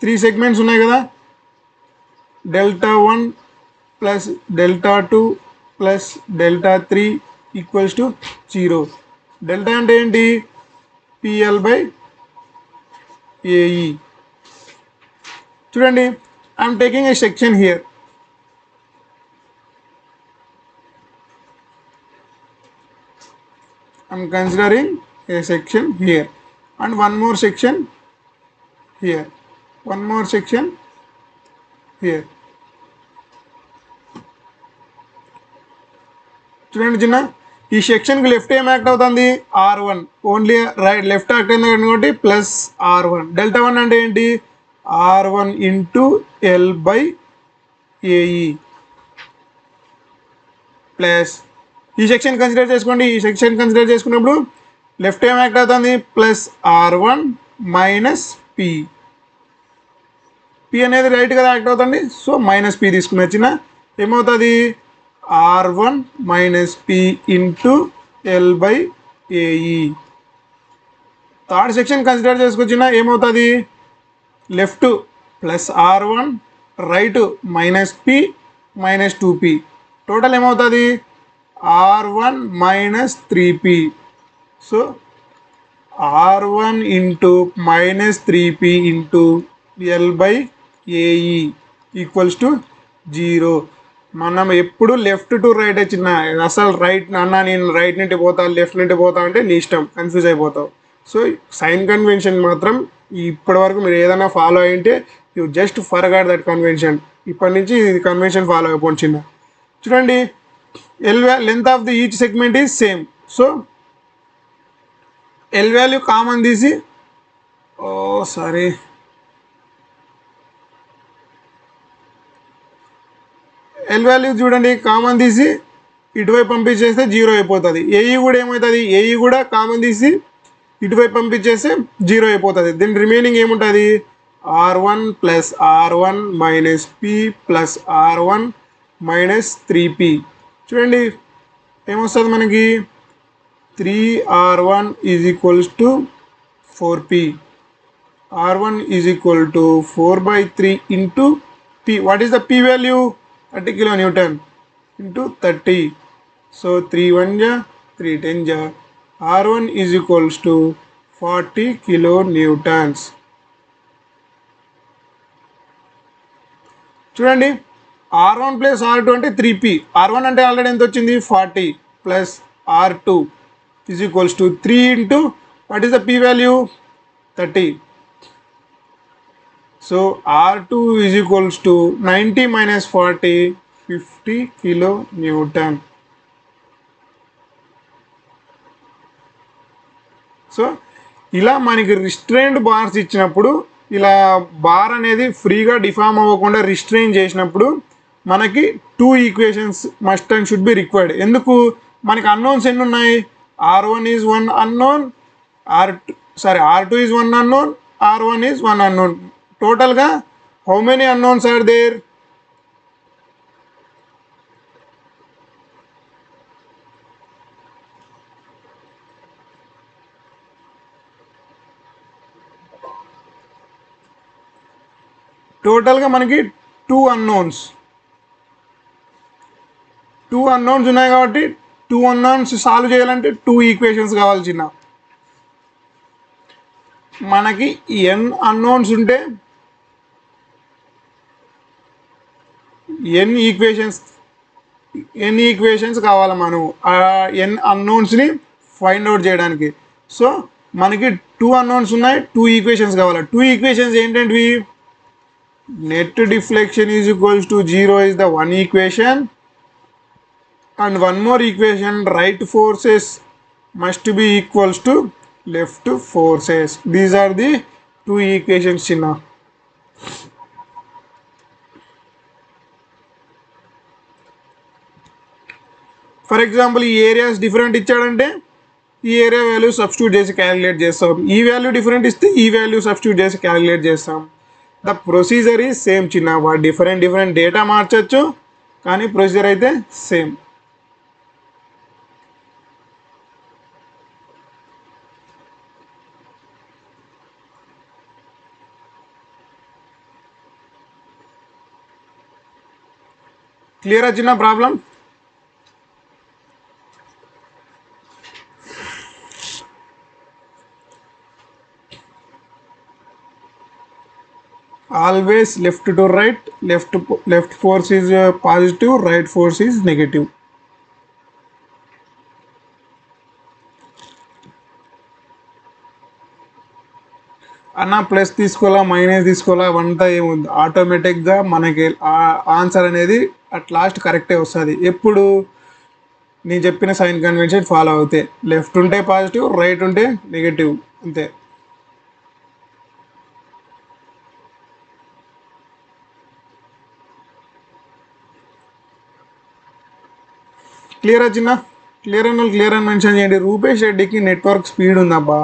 3 segments ఉన్నాయి కదా, delta 1 plus delta 2 plus delta 3 equals to 0. delta అంటే ఏంటి? PL by AE. చూడండి I am taking a section here. I am considering a section here and one more section here, one more section here. చూడండి చిన్న ఈ సెక్షన్కి left ఏం act అవుతుంది? R1. Only right left act అయింది కాబట్టి plus R1. Delta 1 అంటే ఏంటి? R1 into L by AE plus ఈ సెక్షన్ కన్సిడర్ చేసుకోండి. ఈ సెక్షన్ కన్సిడర్ చేసుకున్నప్పుడు లెఫ్ట్ ఏం యాక్ట్ అవుతుంది? Plus R1 minus P. P అనేది రైట్ కదా యాక్ట్ అవుతుంది, సో మైనస్ P తీసుకుని వచ్చిన ఏమవుతుంది? R1 minus P into L by AE. Third section consider చేసుకొచ్చిన ఏమవుతుంది? Left plus R1, right minus P minus 2P. Total ఏమవుతుంది? R1 minus 3P. So R1 into minus 3P into L by AE equals to 0. మనం ఎప్పుడు left to right వచ్చిన అసలు right అన్న నేను right నుండి పోతా లెఫ్ట్ నుండి పోతా అంటే నీ ఇష్టం, కన్ఫ్యూజ్ అయిపోతావు. సో సైన్ కన్వెన్షన్ మాత్రం ఇప్పటి వరకు మీరు ఏదైనా ఫాలో అయ్యింటే you just forgot that convention. ఇప్పటి నుంచి ఇది కన్వెన్షన్ ఫాలో అయిపోండి చిన్న. చూడండి, length of the each segment is same. So L value common తీసి, సారీ, ఎల్ వాల్యూ చూడండి కామన్ తీసి ఇటువైపు పంపించేస్తే 0 అయిపోతుంది. ఏఈ కూడా ఏమవుతుంది, ఏఈ కూడా కామన్ తీసి ఇటువైపు పంపించేస్తే 0 అయిపోతుంది. దెన్ రిమైనింగ్ ఏముంటుంది, R1 plus R1 minus P plus R1 minus 3p. చూడండి ఏమొస్తుంది మనకి, 3R1 is equals to 4p. R1 is equal to 4/3 into p. What is the p value, 30 kN into 30. So 3 1 జా 3 10 జా, R1 is equals to 40 kN. చూడండి, R1 plus R2 అంటే 3p. R1 అంటే already ఎంత వచ్చింది, 40 plus R2 is equals to 3 into what is the p value, 30. So R2 is equals to 90 minus 40, 50 kN. So ఇలా మనకి restrained bars ఇచ్చినప్పుడు, ఇలా bar అనేది ఫ్రీగా డిఫార్మ్ అవ్వకుండా రిస్ట్రైన్ చేసినప్పుడు మనకి 2 equations must and should be required. ఎందుకు, మనకి అన్నోన్స్ ఎన్ని ఉన్నాయి, R1 is 1 unknown, R2 is 1 unknown, R1 is 1 unknown. టోటల్గా how many unknowns are there, టోటల్గా మనకి 2 అన్నోన్స్ ఉన్నాయి. కాబట్టి 2 అన్నోన్స్ సాల్వ్ చేయాలంటే 2 ఈక్వేషన్స్ కావాలి చిన్న. మనకి n అన్నోన్స్ ఉంటే n ఈక్వేషన్స్ కావాలి మనం n అన్నోన్స్ని ఫైండ్ అవుట్ చేయడానికి. సో మనకి 2 అన్నోన్స్ ఉన్నాయి, 2 ఈక్వేషన్స్ కావాలి. 2 ఈక్వేషన్స్ ఏంటంటే, net deflection is equals to 0 is the one equation, and one more equation, right forces must be equals to left forces. These are the 2 equations chinna. For example ఈ areas different ఇచ్చాడంటే ఈ area value substitute చేసి calculate చేస్తాం. ఈ value different ఇస్తే ఈ value substitute చేసి calculate చేస్తాం. ద ప్రొసీజర్ ఈజ్ సేమ్ చిన్న. వాడు డిఫరెంట్ డేటా మార్చచ్చు, కానీ ప్రొసీజర్ అయితే సేమ్. క్లియరా చిన్న problem? Always left to right, left force is positive, right force is negative. అన్న ప్లస్ తీసుకోవాలా మైనస్ తీసుకోవాలా అవంతా ఏముంది, ఆటోమేటిక్గా మనకి ఆన్సర్ అనేది అట్ లాస్ట్ కరెక్టే వస్తుంది. ఎప్పుడు నేను చెప్పిన సైన్ కన్వెన్షన్ ఫాలో అవుతే, లెఫ్ట్ ఉంటే పాజిటివ్, రైట్ ఉంటే నెగటివ్, అంతే. క్లియర్ చిన్న? క్లియర్ అని మెన్షన్ చేయండి. రూపేష్ రెడ్డికి నెట్వర్క్ స్పీడ్ ఉందబ్బా.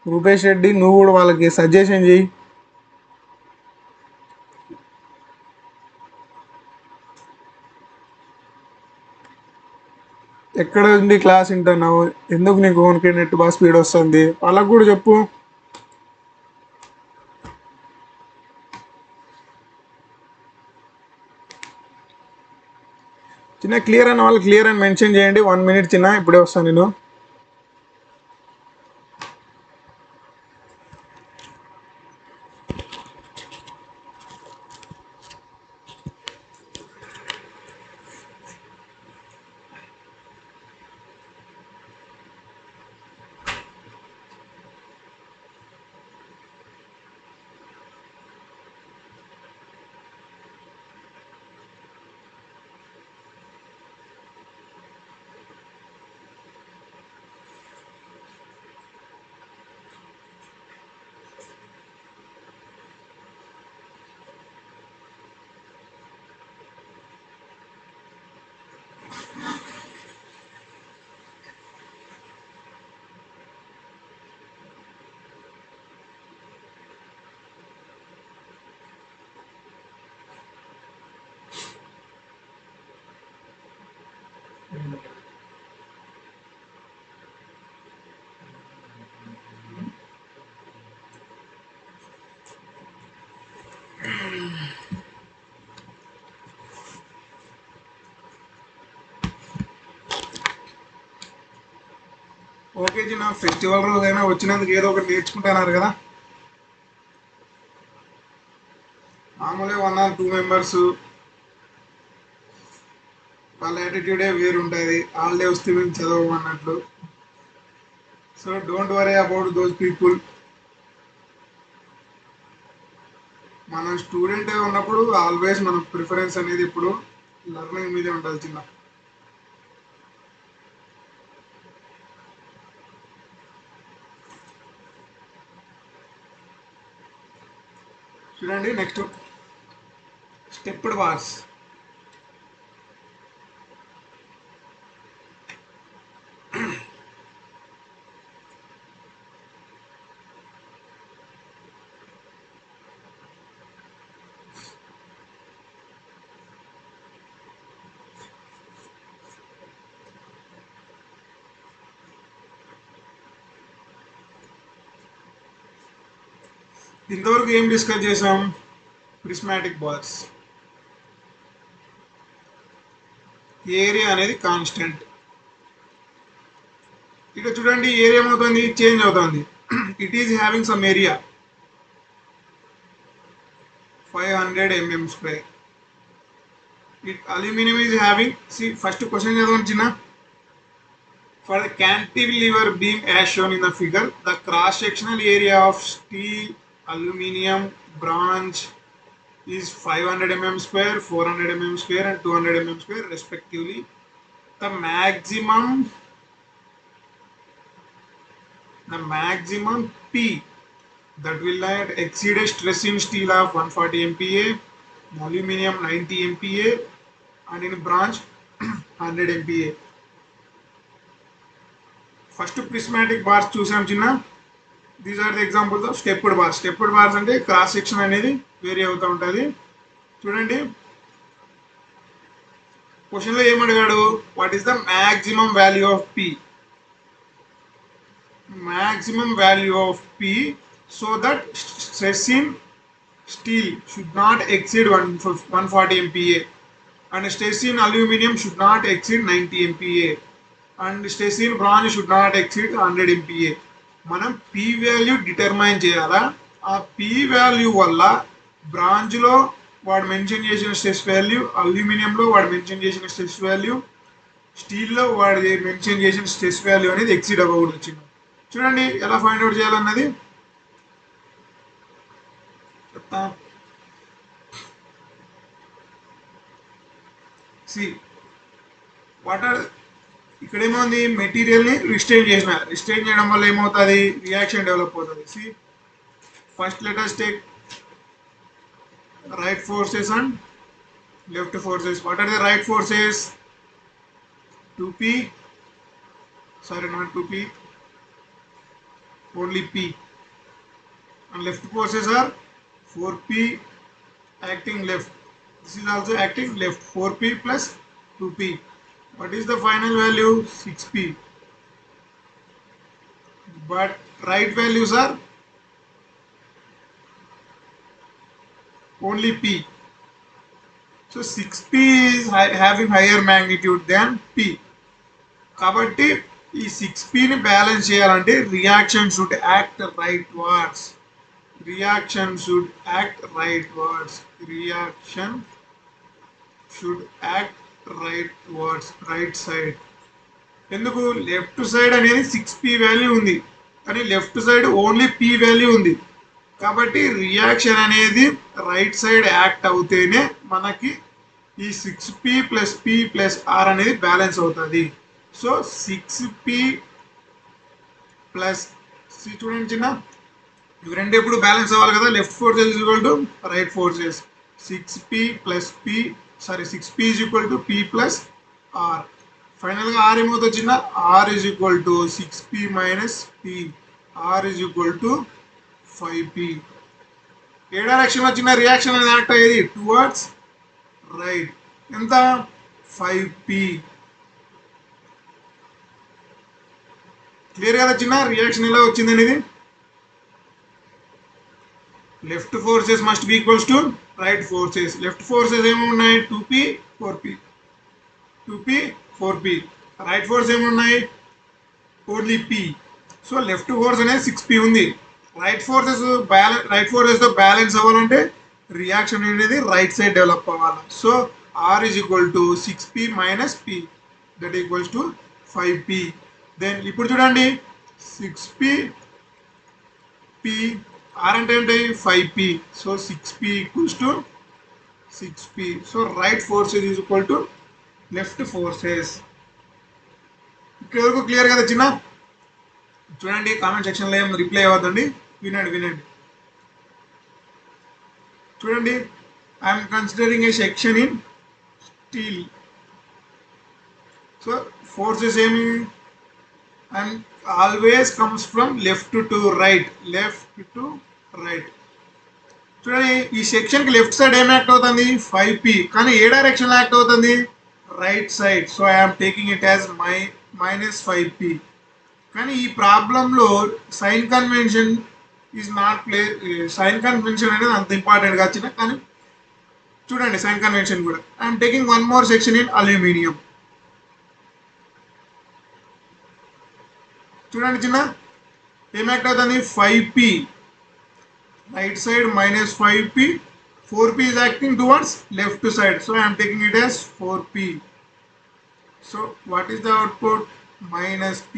రూపేష్ రెడ్డి నువ్వు కూడా వాళ్ళకి సజెషన్ చేయి. ఎక్కడ ఉంది క్లాస్ వింటున్నావు, ఎందుకు నీకు ఓన్కి నెట్ బాగా స్పీడ్ వస్తుంది, వాళ్ళకు కూడా చెప్పు. చిన్న క్లియర్ అన్న వాళ్ళు క్లియర్ అని మెన్షన్ చేయండి. 1 minute చిన్న, ఇప్పుడే వస్తాను నేను. ఓకే జీ, నా ఫెస్టివల్ రోజైనా వచ్చినందుకు ఏదో ఒకటి నేర్చుకుంటున్నారు కదా. మామూలుగా 1 or 2 members వాళ్ళ యాటిట్యూడే వేరుంటుంది, హాలిడే వస్తే మేము చదవమన్నట్లు. So don't worry about those people. మనం స్టూడెంట్ ఉన్నప్పుడు ఆల్వేస్ మన ప్రిఫరెన్స్ అనేది ఇప్పుడు లెర్నింగ్ మీదే ఉంటుంది చిన్న. చూడండి నెక్స్ట్ స్టెప్డ్ బార్స్. ఇంతవరకు ఏం డిస్కస్ చేసాం? Prismatic bars. ఏరియా అనేది కాన్స్టెంట్. ఇక చూడండి ఏరియా ఏమవుతుంది, చేంజ్ అవుతుంది. It is having some area 500 mm². Aluminum is having, see first question చదవండి చిన్న. For the cantilever beam as shown in the figure, the cross-sectional area of steel, aluminium, bronze is 500 mm², 400 mm², and 200 mm² respectively. The maximum P that will not exceed a stress in steel of 140 MPa, in aluminium 90 MPa, and in bronze 100 MPa. First prismatic bars చూసాం చిన్న. These are the examples of stepped bars. Stepped bars అంటే cross section అనేది vary అవుతూ ఉంటుంది. చూడండి క్వశ్చన్లో ఏమడిగాడు, what is the maximum value of P. Maximum value of P so that stress in steel should not exceed 140 MPa, and stress in aluminium should not exceed 90 MPa, and stress in bronze should not exceed 100 MPa. మనం P value determine చేయాలా. ఆ P value వల్ల బ్రాంజ్లో వాడు mention చేసిన stress value, అల్యూమినియంలో వాడు mention చేసిన stress value, స్టీల్లో వాడు mention చేసిన స్ట్రెస్ వాల్యూ అనేది ఎక్సీడ్ అవ్వకూడదు వచ్చింది. చూడండి ఎలా ఫైండ్ అవుట్ చేయాలన్నది చెప్తా. సి వాట్ ఆర్, ఇక్కడ ఏమవుతుంది, మెటీరియల్ని రిస్ట్రెయిన్ చేయడం వల్ల ఏమవుతుంది, రియాక్షన్ డెవలప్ అవుతుంది. See first let us take right forces and left forces. What are the right forces? 2p, sorry not 2p, only p. And left forces are 4p acting left. This is also acting left. 4p plus 2p. What is the final value? 6p. But right values are only p. So 6p is having higher magnitude than p. కాబట్టి ఈ 6pని balance చేయాలంటే reaction should act right words. Reaction should act right words. Reaction should act right words, right side. ఎందుకు, left side అనేది 6p value ఉంది, కానీ left side only p value ఉంది. కాబట్టి reaction అనేది రైట్ సైడ్ యాక్ట్ అవుతేనే మనకి ఈ 6p + p + r అనేది బ్యాలెన్స్ అవుతుంది. సో 6p ప్లస్, చూడండి చిన్న, ఇవి రెండు ఎప్పుడు బ్యాలెన్స్ అవ్వాలి కదా. Left forces equal to right forces. 6p = p + r. ఫైనల్గా r ఏమవుతుంది చిన్న, r = 6p - p. r = 5p. ఏ డైరెక్షన్ వచ్చిన రియాక్షన్ అనేది యాక్ట్ అయ్యేది, టువర్డ్స్ రైట్. ఎంత, 5p. క్లియర్ కదా చిన్న రియాక్షన్ ఎలా వచ్చింది అనేది. Left forces must be equals to right forces. Left forces ఏమున్నాయి 2p 4p 2p 4p. Right force ఏమున్నాయి only p. So left force అనేది 6p ఉంది. రైట్ ఫోర్సెస్ తో బ్యాలెన్స్ అవ్వాలంటే రియాక్షన్ అనేది రైట్ సైడ్ డెవలప్ అవ్వాలి. So r is equal to 6p minus p that equals to 5p. Then ఇప్పుడు చూడండి 6p p r అంటే ఏంటి 5p. So 6p equals to 6p. So right forces is equal to left forces. ఇక్కడ వరకు clear కదా చిన్న. చూడండి comment సెక్షన్లో ఏం రిప్లై అవ్వద్దండి, వినండి. చూడండి I'm considering a section in steel. So forces ఏమి and always comes from left to right. చూడండి ఈ సెక్షన్ కి లెఫ్ట్ సైడ్ ఏం యాక్ట్ అవుతుంది 5p, కానీ ఏ డైరెక్షన్ యాక్ట్ అవుతుంది right side. So I'm taking it as -5p. కానీ ఈ ప్రాబ్లంలో సైన్ కన్వెన్షన్ అనేది అంత ఇంపార్టెంట్ గా వచ్చిన, కానీ చూడండి సైన్ కన్వెన్షన్ కూడా. I'm taking one more section in aluminium. చూడండి చిన్న ఏం యాక్ట్ అవుతుంది 5p right side -5p, 4p is acting towards left side. So I am taking it as 4p. So what is the output -p.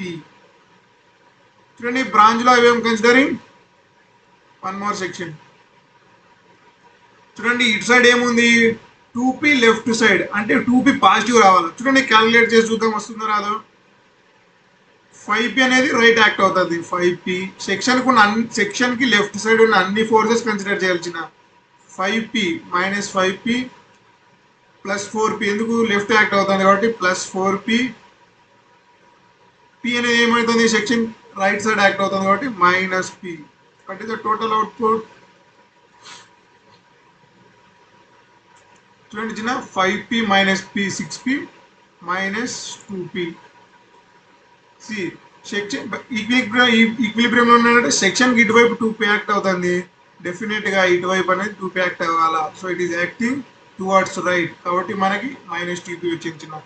చూడండి branch లో I am considering one more section. చూడండి ఇటు side ఏముంది 2p left side, అంటే 2p positive రావాలి. చూడండి calculate చేసి చూద్దాం వస్తుందో రాదో. 5p అనేది రైట్ యాక్ట్ అవుతుంది. 5p సెక్షన్ కి లెఫ్ట్ సైడ్ ఉన్న అన్ని ఫోర్సెస్ కన్సిడర్ చేయాల్సిన 5p -5p ప్లస్ 4p, ఎందుకు లెఫ్ట్ యాక్ట్ అవుతుంది కాబట్టి +4p. p అనేది ఏమవుతుంది సెక్షన్ రైట్ సైడ్ యాక్ట్ అవుతుంది కాబట్టి -p. What is the total output. చూడండి చిన్న 5p - p 6p -2p. Section ఈక్విలిబ్రియంలో ఉన్నట్టు సెక్షన్ కి ఇటువైపు 2p యాక్ట్ అవుతుంది, డెఫినెట్ గా ఇటువైపు అనేది 2p యాక్ట్ అవ్వాలా. So it is acting towards right కాబట్టి మనకి -2p వచ్చింది.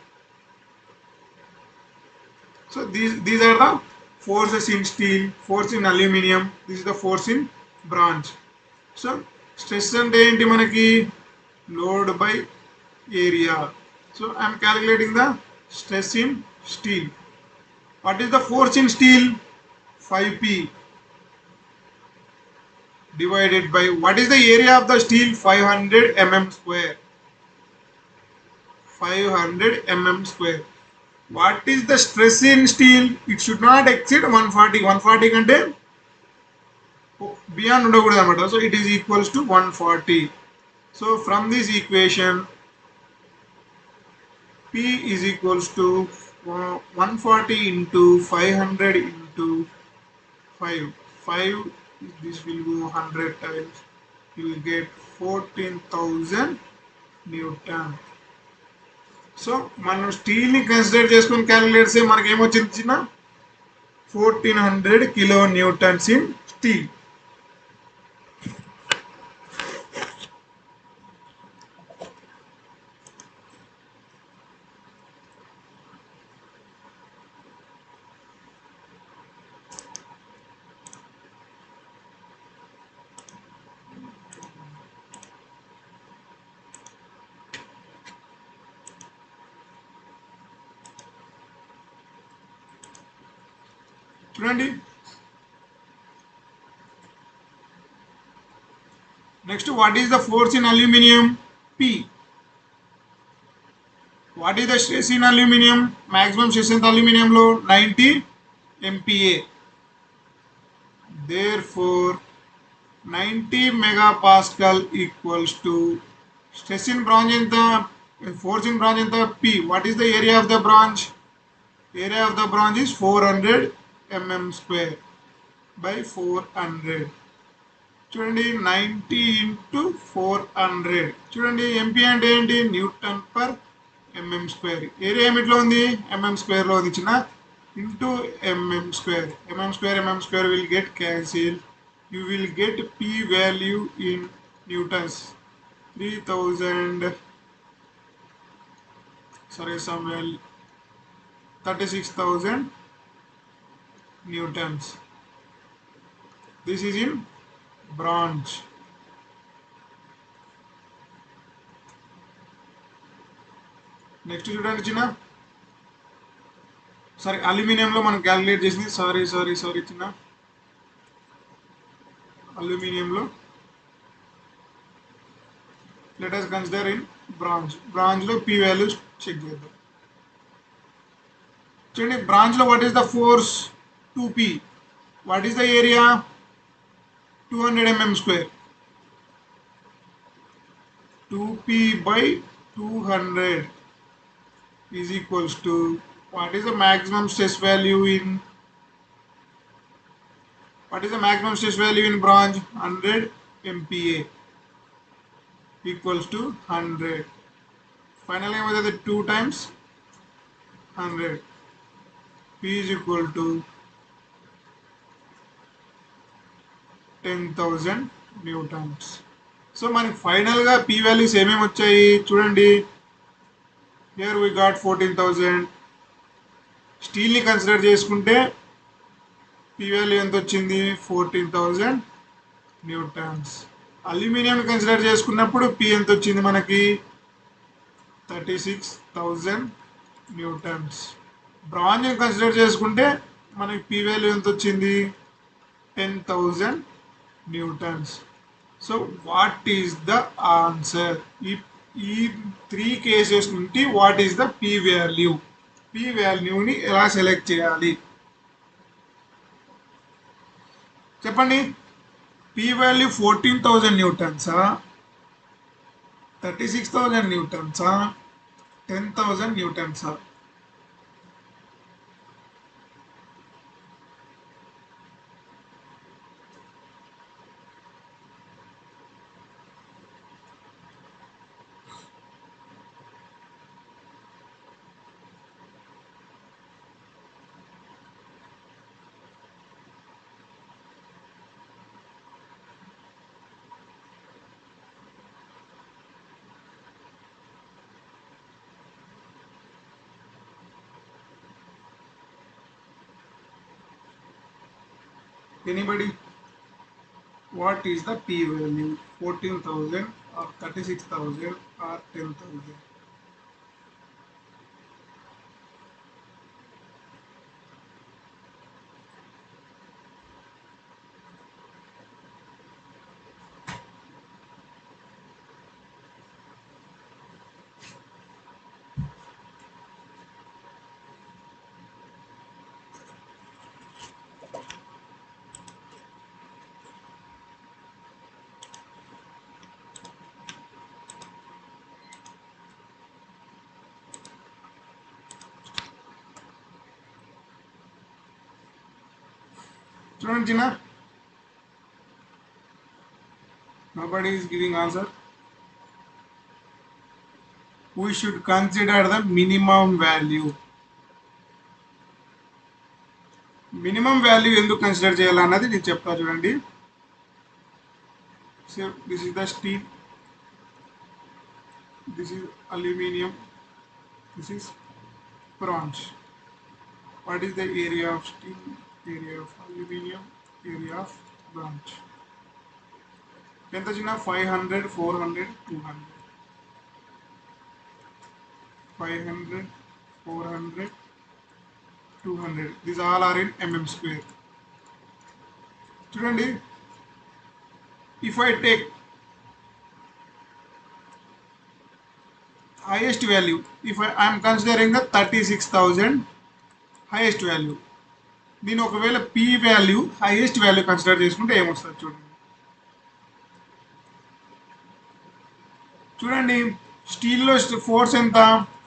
So these are the forces in steel, force in aluminium, this is the force in branch. So stress అంటే ఏంటి మనకి load by area. So I'm calculating the stress in steel. What is the force in steel 5p divided by what is the area of the steel 500 mm square. 500 mm square. What is the stress in steel? It should not exceed 140. 140 కంటే beyond ఉండకూడదు అన్నమాట. So it is equals to 140. So from this equation p is equals to 140 into 500 into 5. This will go 100 times. You will get 14,000 Newton. So మనం steel ని consider చేసుకొని calculate చేస్తే మనకి ఏమొచ్చింది చిన్న 1400 కిలో న్యూటన్స్ ఇన్ స్టీల్. చూడండి next what is the force in aluminium p. What is the stress in aluminium, maximum stress ఎంత అల్యూమినియంలో 90 MPa. therefore 90 megapascal equals to stress in branch ఎంత, force in branch ఎంత p. what is the area of the branch? area of the branch is 400 mm square by 400. చూడండి 90 into 400. చూడండి MP అంటే ఏంటి newton per mm square. Area ఏమిట్లో ఉంది mm square లో ఉంది చిన్న. into mm square will get cancelled. You will get P value in newtons. 3000, sorry, somewhere 36,000 newtons. This is in bronze. Next చూడండి చిన్న, సారీ అల్యూమినియంలో మనం క్యాలిక్యులేట్ చేసింది, సారీ చిన్న, అల్యూమినియంలో లెట్ us కన్సిడర్ ఇన్ బ్రాంజ్లో పి వాల్యూస్ చెక్ చేద్దాం. చూడండి బ్రాంజ్లో what is the force 2p, what is the area 200 mm square, 2p by 200 is equals to what is the maximum stress value in bronze? 100 MPa equals to 100. Finally what is the 2 times 100, P is equal to 10,000 newtons. సో మనకి final గా P values ఏమేమి వచ్చాయి చూడండి. Here we got 14,000. Steel ని consider చేసుకుంటే P value ఎంత వచ్చింది 14,000 న్యూటన్స్. అల్యూమినియం కన్సిడర్ చేసుకున్నప్పుడు P ఎంత వచ్చింది మనకి 36,000 న్యూటన్స్. బ్రాంజ్ కన్సిడర్ చేసుకుంటే మనకి P వాల్యూ ఎంత వచ్చింది 10,000 newtons. So what is the answer? ఈ 3 కేసెస్ నుండి what is the P value? P వాల్యూని ఎలా సెలెక్ట్ చేయాలి చెప్పండి. P వాల్యూ 14,000 న్యూటన్సా, 36,000 న్యూటన్సా, 10,000 న్యూటన్సా? Anybody? What is the P value? 14,000 or 36,000 or 10,000? చూడండి చిన్న, nobody is giving answer. We should consider the minimum value. Minimum value ఎందుకు కన్సిడర్ చేయాలన్నది నేను చెప్తా చూడండి. So this is the steel, this is aluminium, this is bronze. What is the area of steel, area of aluminum, area of bronze? ఎంత చిన్న 500, 400, 200, 500, 400, 200. These all are in mm square. చూడండి, if I take highest value, if I am considering the 36,000 highest value, నేను ఒకవేళ P value highest value consider చేసుకుంటే ఏమొస్తుంది చూడండి. చూడండి స్టీల్లో force ఎంత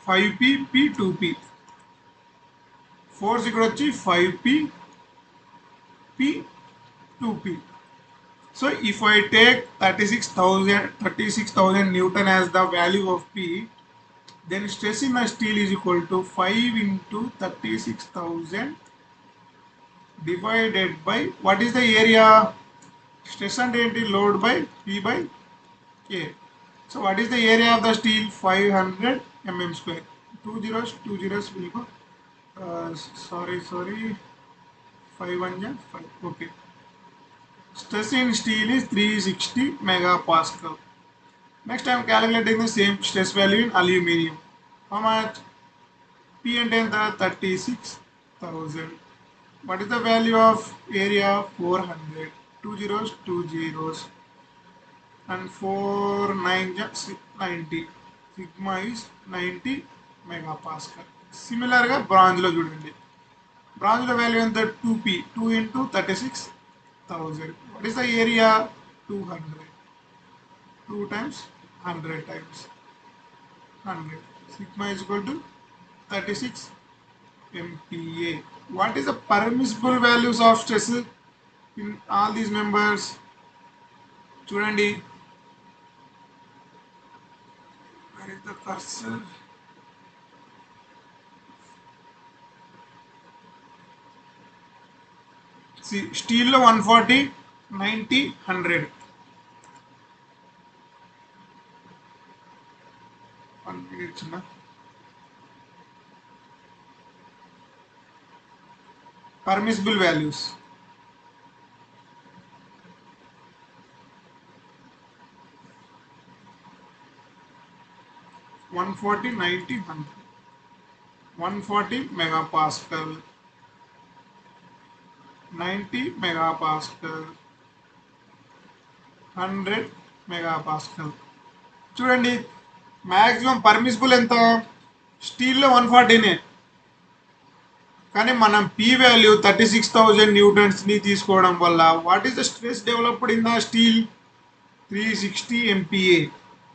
5p, P 2p. ఫోర్స్ ఇక్కడ వచ్చి 5p, P 2p. So if I take 36,000 Newton as the value of P, then stress in the steel is equal to 5 into 36,000 divided by what is the area? Stress and load by P by K. So what is the area of the steel? 500 mm square. Two zeros will go. Sorry. 5 Okay. Stress in steel is 360 megapascal. Next I am calculating the same stress value in aluminium. How much? P and N the 36,000. What is the value of area? 400. Two zeros. And 4 9 90. Sigma is 90 megapascal. Similar ga bronze lo chudandi. Bronze lo value enta 2p. 2 into 36,000. What is the area? 200. 2 times 100 times 100. Sigma is equal to 36 MPa. What is the permissible values of stress in all these members? చూడండి, where is the cursor? See, steel లో 140, 90, 100. 1 minute చిన్న. Permissible values. One 40, 90, 100. 140 megapascal, 90 megapascal, 100 megapascal. చూడండి, maximum permissible ఎంత? స్టీల్లో 140నే, కానీ మనం P value 36,000 న్యూటన్స్ని తీసుకోవడం వల్ల what is the stress developed in the steel? 360 MPa.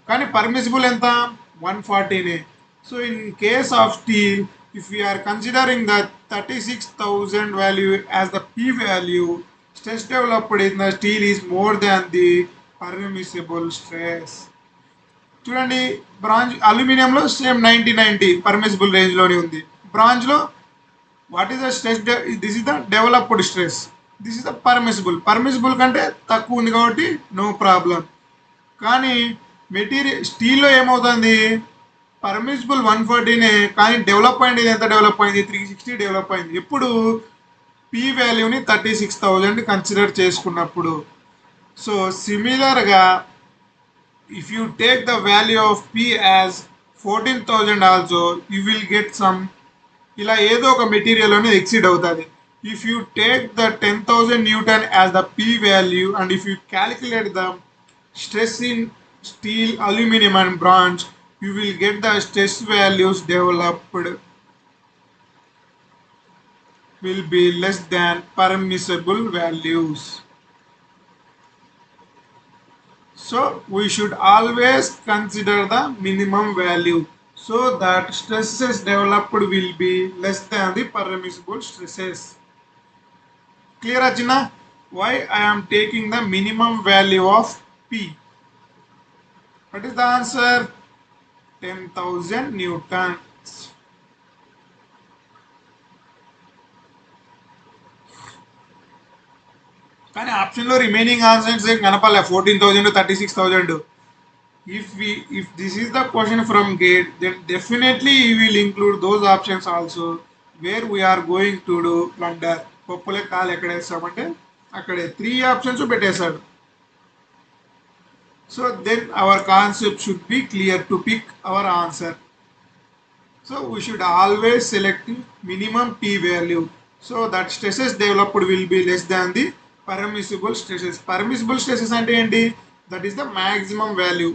కానీ పర్మిసిబుల్ ఎంత? 140నే. So in case of steel, if we are considering the 36,000 value as the P value, stress developed in the steel is more than the permissible stress. చూడండి, bronze అల్యూమినియంలో same 90 permissible రేంజ్లోనే ఉంది. బ్రాంజ్లో what is the stress? This is the developed stress, this is the permissible కంటే తక్కువ ఉంది కాబట్టి no problem. కానీ మెటీరియల్ స్టీల్లో ఏమవుతుంది? పర్మిసిబుల్ 140నే, కానీ డెవలప్ అయింది ఎంత? డెవలప్ అయింది 360 డెవలప్ అయింది. ఎప్పుడు? పీ వాల్యూని 36,000 కన్సిడర్ చేసుకున్నప్పుడు. సో సిమిలర్గా if you take the value of P as 14,000 also, you will get some, ఇలా ఏదో ఒక మెటీరియల్ అనేది ఎక్సీడ్ అవుతుంది. If you take the 10,000 Newton as the P value and if you calculate the stress in steel, aluminum and bronze, you will get the stress values developed will be less than permissible values. So we should always consider the minimum value so that stresses developed will be less than the permissible stresses. Clear Achina? Why I am taking the minimum value of P? What is the answer? 10,000 newtons. కానీ ఆప్షన్లో remaining answers ఏం కనపాలే, 14,000 36,000. If this is the question from gate, then definitely you will include those options also where we are going to do blunder. పప్పులే కాలు ఎక్కడ వేస్తామంటే అక్కడే 3 options పెట్టేశాడు. So then our concept should be clear to pick our answer. So we should always select minimum P value so that stresses developed will be less than the permissible stresses. Permissible stresses అంటే ఏంటి? That is the maximum value.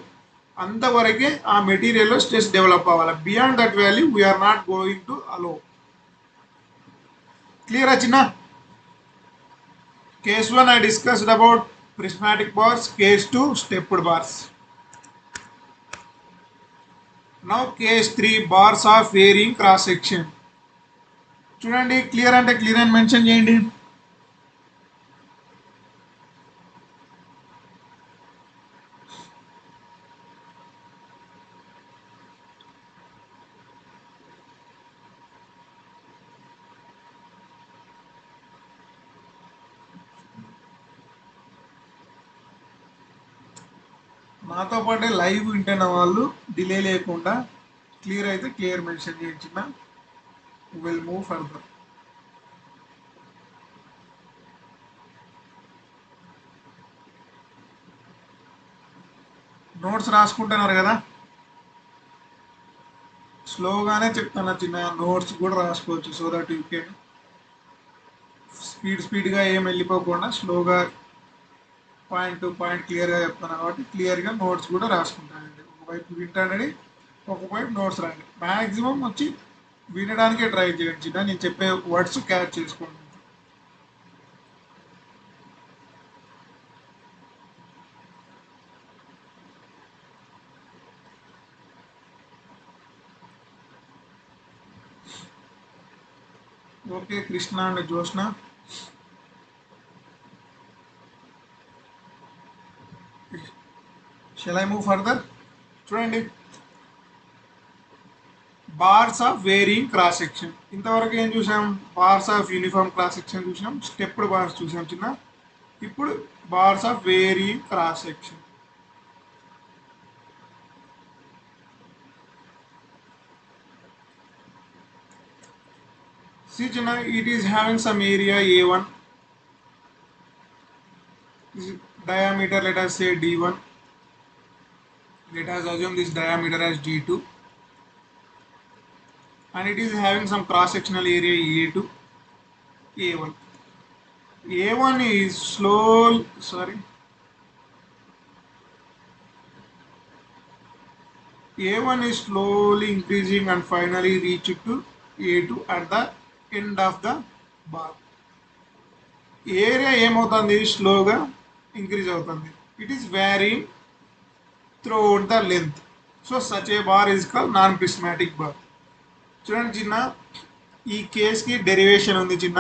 అంతవరకే ఆ మెటీరియల్లో stress develop అవ్వాలి. Beyond that value we're not going to allow. Clear చిన్న? Case 1 I discussed about prismatic bars, case 2 stepped bars. Now case 3 bars of varying cross section. చూడండి, clear అంటే clear అని mention చేయండి. నాతో పాటే లైవ్ వింటున్న వాళ్ళు డిలే లేకుండా క్లియర్ అయితే క్లియర్ మెన్షన్ చేయించిన విల్ మూవ్ ఫర్దర్. నోట్స్ రాసుకుంటున్నారు కదా, స్లోగానే చెప్తాను చిన్న, నోట్స్ కూడా రాసుకోవచ్చు. సో దట్ యూ కెన్ స్పీడ్గా ఏం వెళ్ళిపోకుండా స్లోగా పాయింట్ టు పాయింట్ క్లియర్గా చెప్తాను కాబట్టి క్లియర్గా నోట్స్ కూడా రాసుకుంటానండి. ఒకవైపు వింటానని ఒకవైపు నోట్స్ రాయండి. మ్యాక్సిమం వచ్చి వినడానికే ట్రై చేయండి చిన్న, నేను చెప్పే వర్డ్స్ క్యాచ్ చేసుకోండి. Okay Krishna and Joshna, shall I move further? చూడండి, bars of varying cross section. ఇంతవరకు ఏం చూసాం? Bars of uniform cross section చూసాం, స్టెప్డ్ బార్స్ చూసాం చిన్న. ఇప్పుడు bars of varying cross section. See చిన్న, it is having some area A1. This is diameter, let us say D1. Let us assume this diameter as D2. And it is having some cross sectional area A2, A1. A1 is A1 is slowly increasing and finally reach to A2 at the end of the bar. Area ఏమవుతుంది? స్లోగా increase అవుతుంది. It is varying throughout the length. So such a bar is called non prismatic bar. చూడండి చిన్న, ఈ కేస్కి derivation ఉంది చిన్న.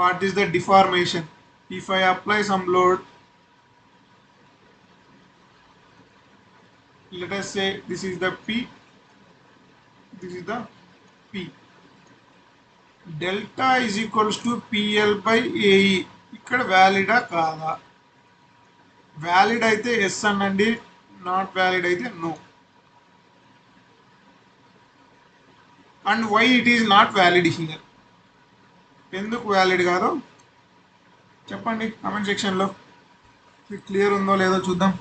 What is the deformation? If I apply some load, let us say this is the P, this is the P. Delta is equals to PL by AE. ఇక్కడ వ్యాలిడా కాదా? Valid అయితే yes అనండి, not valid అయితే no. And why it is not valid here? ఎందుకు valid కాదో చెప్పండి comment సెక్షన్లో. Clear ఉందో లేదో చూద్దాం.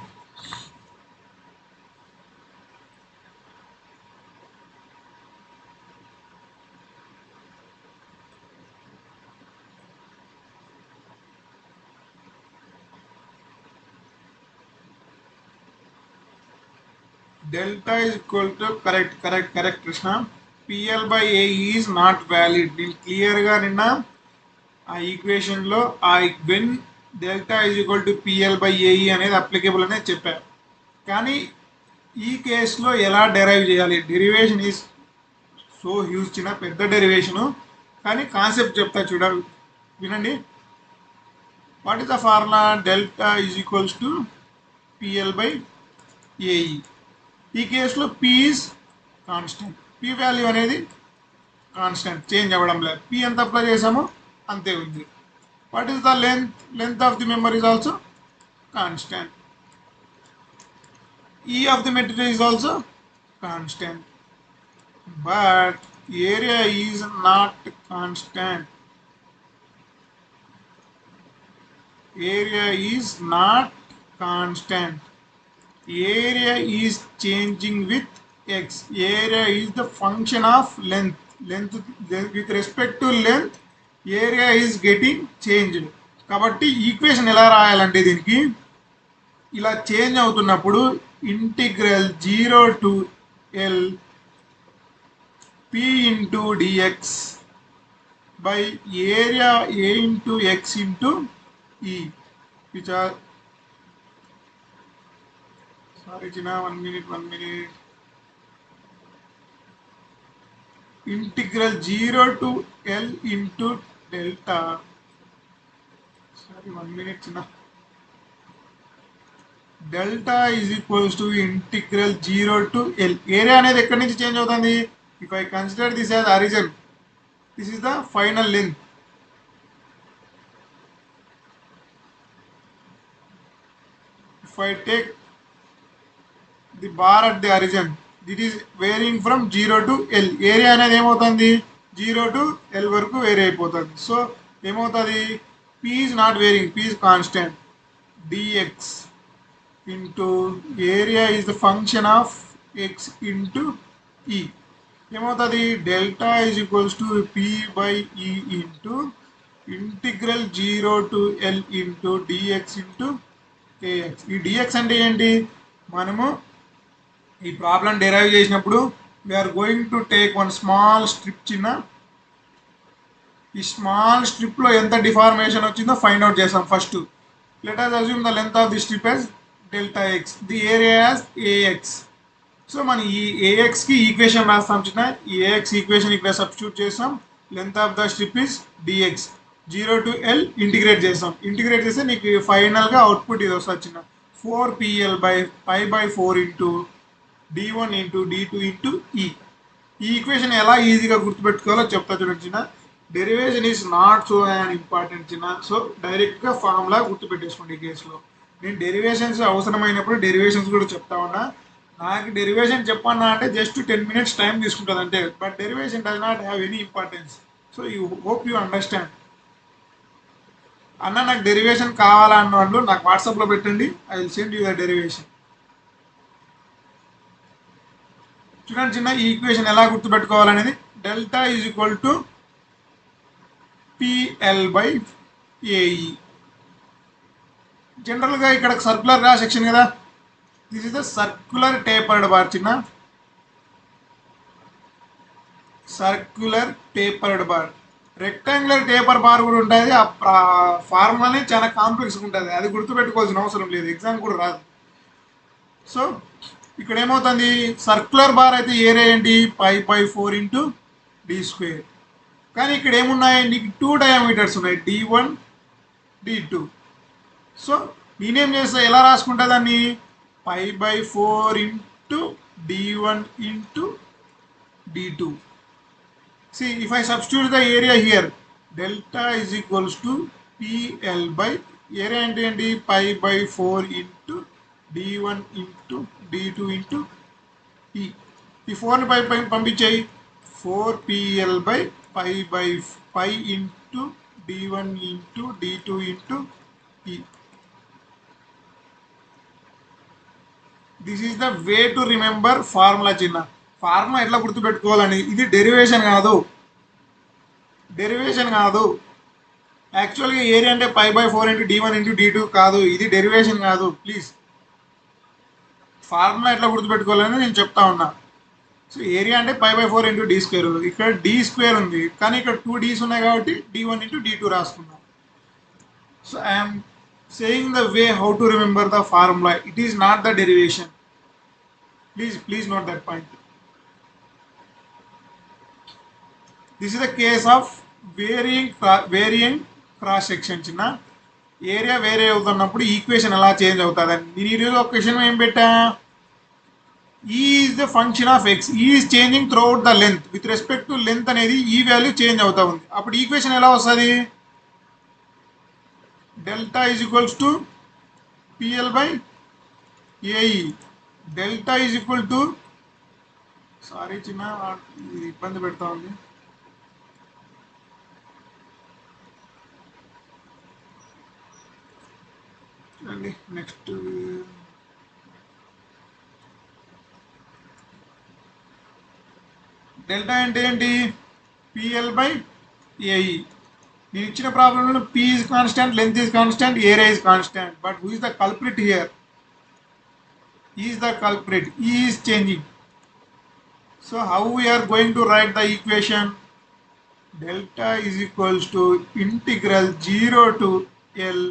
Delta is equal to correct Krishna. PL by AE is not valid. నేను క్లియర్గా నిన్న ఆ ఈక్వేషన్లో when delta is equal to PL by AE అనేది అప్లికేబుల్ అనేది చెప్పారు. కానీ ఈ కేసులో ఎలా డెరైవ్ చేయాలి? డెరివేషన్ ఈజ్ సో హ్యూజ్ చిన్న, పెద్ద డెరివేషను. కానీ కాన్సెప్ట్ చెప్తా చూడాలి, వినండి. What is the formula? Delta is equals to PL by AE. ఈ కేసులో P is constant, P value అనేది కాన్స్టెంట్, చేంజ్ అవ్వడం లేదు. పి ఎంత అప్లై చేసామో అంతే ఉంది. What is the length of the member is also constant. E of the material is also constant, but area is not constant. Area is not constant. Area is changing with x. Area is the function of length. Length with respect to length, area is getting changed. కాబట్టి equation ఎలా రాయాలంటే దీనికి ఇలా change అవుతున్నప్పుడు integral 0 to L P into dx by area A into x into E, which are, sorry China, 1 minute. Integral 0 to L into delta, sorry 1 minute China. Delta is equals to integral 0 to L. Area అనేది ఎక్కడి నుంచి change అవుతుంది? If I consider this as origin, this is the final length. If I take the bar at the origin, it is varying from 0 to L. Area అనేది ఏమవుతుంది 0 to L వరకు vary అయిపోతుంది. So ఏమవుతుంది P is not varying, P is constant. dx into area is the function of x into E. ఏమవుతుంది delta is equals to P by E into integral 0 to L into dx into kx. ఈ dx అంటే ఏంటి మనము ఈ problem derive చేసినప్పుడు we're going to take one small strip చిన్న ఈ small స్ట్రిప్లో ఎంత డిఫార్మేషన్ వచ్చిందో ఫైండ్ అవుట్ చేస్తాం first. Let us assume the length of the strip as delta x, the area as ax. So మనం ఈ ఏఎక్స్కి ఈక్వేషన్ రాస్తాం చిన్న, ఈ ఏఎక్స్ ఈక్వేషన్ ఇక్కడ సబ్స్టిట్యూట్ చేస్తాం. Length of the strip is DX, 0 to L integrate చేస్తాం. ఇంటిగ్రేట్ చేస్తే నీకు ఫైనల్గా అవుట్పుట్ ఇది వస్తుంది చిన్న 4PL by pi by 4 into d1 into d2 into E. ఈ ఈక్వేషన్ ఎలా ఈజీగా గుర్తుపెట్టుకోవాలో చెప్తా చూడండి చిన్న. Derivation is not so and important చిన్న. సో డైరెక్ట్గా ఫార్ములా గుర్తుపెట్టేసుకోండి. ఈ కేసులో నేను డెరివేషన్స్ అవసరమైనప్పుడు డెరివేషన్స్ కూడా చెప్తా ఉన్నా. నాకు డెరివేషన్ చెప్పన్నా అంటే జస్ట్ 10 minutes టైం తీసుకుంటుంది అంతే. But derivation does not have any importance. So you hope you understand. అన్న నాకు డెరివేషన్ కావాలన్న వాళ్ళు నాకు వాట్సాప్లో పెట్టండి, I will send you the derivation. చూడండి చిన్న ఈ ఈక్వేషన్ ఎలా గుర్తుపెట్టుకోవాలనేది. Delta is equal to PL by AE. జనరల్గా ఇక్కడ సర్క్యులర్ క్రాస్ సెక్షన్ కదా, this is the circular tapered bar చిన్న, circular tapered bar. Rectangular taper bar కూడా ఉంటుంది. ఆ ఫార్ములానే చాలా కాంప్లెక్స్గా ఉంటుంది, అది గుర్తుపెట్టుకోవాల్సిన అవసరం లేదు, ఎగ్జామ్ కూడా రాదు. సో ఇక్కడ ఏమవుతుంది సర్క్యులర్ బార్ అయితే ఏరియా ఏంటి π/4 ఇంటూ d². కానీ ఇక్కడ ఏమున్నాయి నీకు 2 డయామీటర్స్ ఉన్నాయి, d1 d2. సో నేనేం చేస్తా ఎలా రాసుకుంటా దాన్ని π/4 into d1 into d2. See, if I substitute the area here, delta is equals to PL by area అంటే ఏంటి π/4 into d1 into d2 into E. ఈ 4ని పై పంపించేయి 4PL by π into d1 into d2 into E. This is the way to remember formula చిన్న. Formula ఎట్లా గుర్తుపెట్టుకోవాలని. ఇది డెరివేషన్ కాదు, డెరివేషన్ కాదు. యాక్చువల్గా ఏరియా అంటే π/4 ఇంటూ d1 ఇంటూ d2 కాదు, ఇది డెరివేషన్ కాదు. ప్లీజ్ ఫార్ములా ఎట్లా గుర్తుపెట్టుకోవాలని నేను చెప్తా ఉన్నా. సో ఏరియా అంటే π/4 ఇంటూ d², ఇక్కడ d² ఉంది కానీ ఇక్కడ 2 D's ఉన్నాయి కాబట్టి d1 ఇంటూ d2 రాసుకున్నాం. So I'm saying the way how to remember the formula, it is not the derivation. Please note that point. This is the case of varying cross section చిన్న. Area వేరే అవుతున్నప్పుడు equation ఎలా change అవుతుందని నేను ఈరోజు ఒక question ఏం పెట్టా, E is the function of x, E is changing throughout the length. with respect to length అనేది ఈ వాల్యూ చేంజ్ అవుతా ఉంది. అప్పుడు ఈక్వేషన్ ఎలా వస్తుంది delta is equals to PL by AE. delta is equal to sorry చిన్న ఇబ్బంది పెడతా ఉంది. చూడండి నెక్స్ట్ డెల్టా అంటే ఏంటి PL by AE. నేను ఇచ్చిన ప్రాబ్లంలో P is constant, length is constant, area is constant. But who is the culprit here? E is the culprit. E is changing. So how we are going to write the equation? Delta is equals to integral 0 to L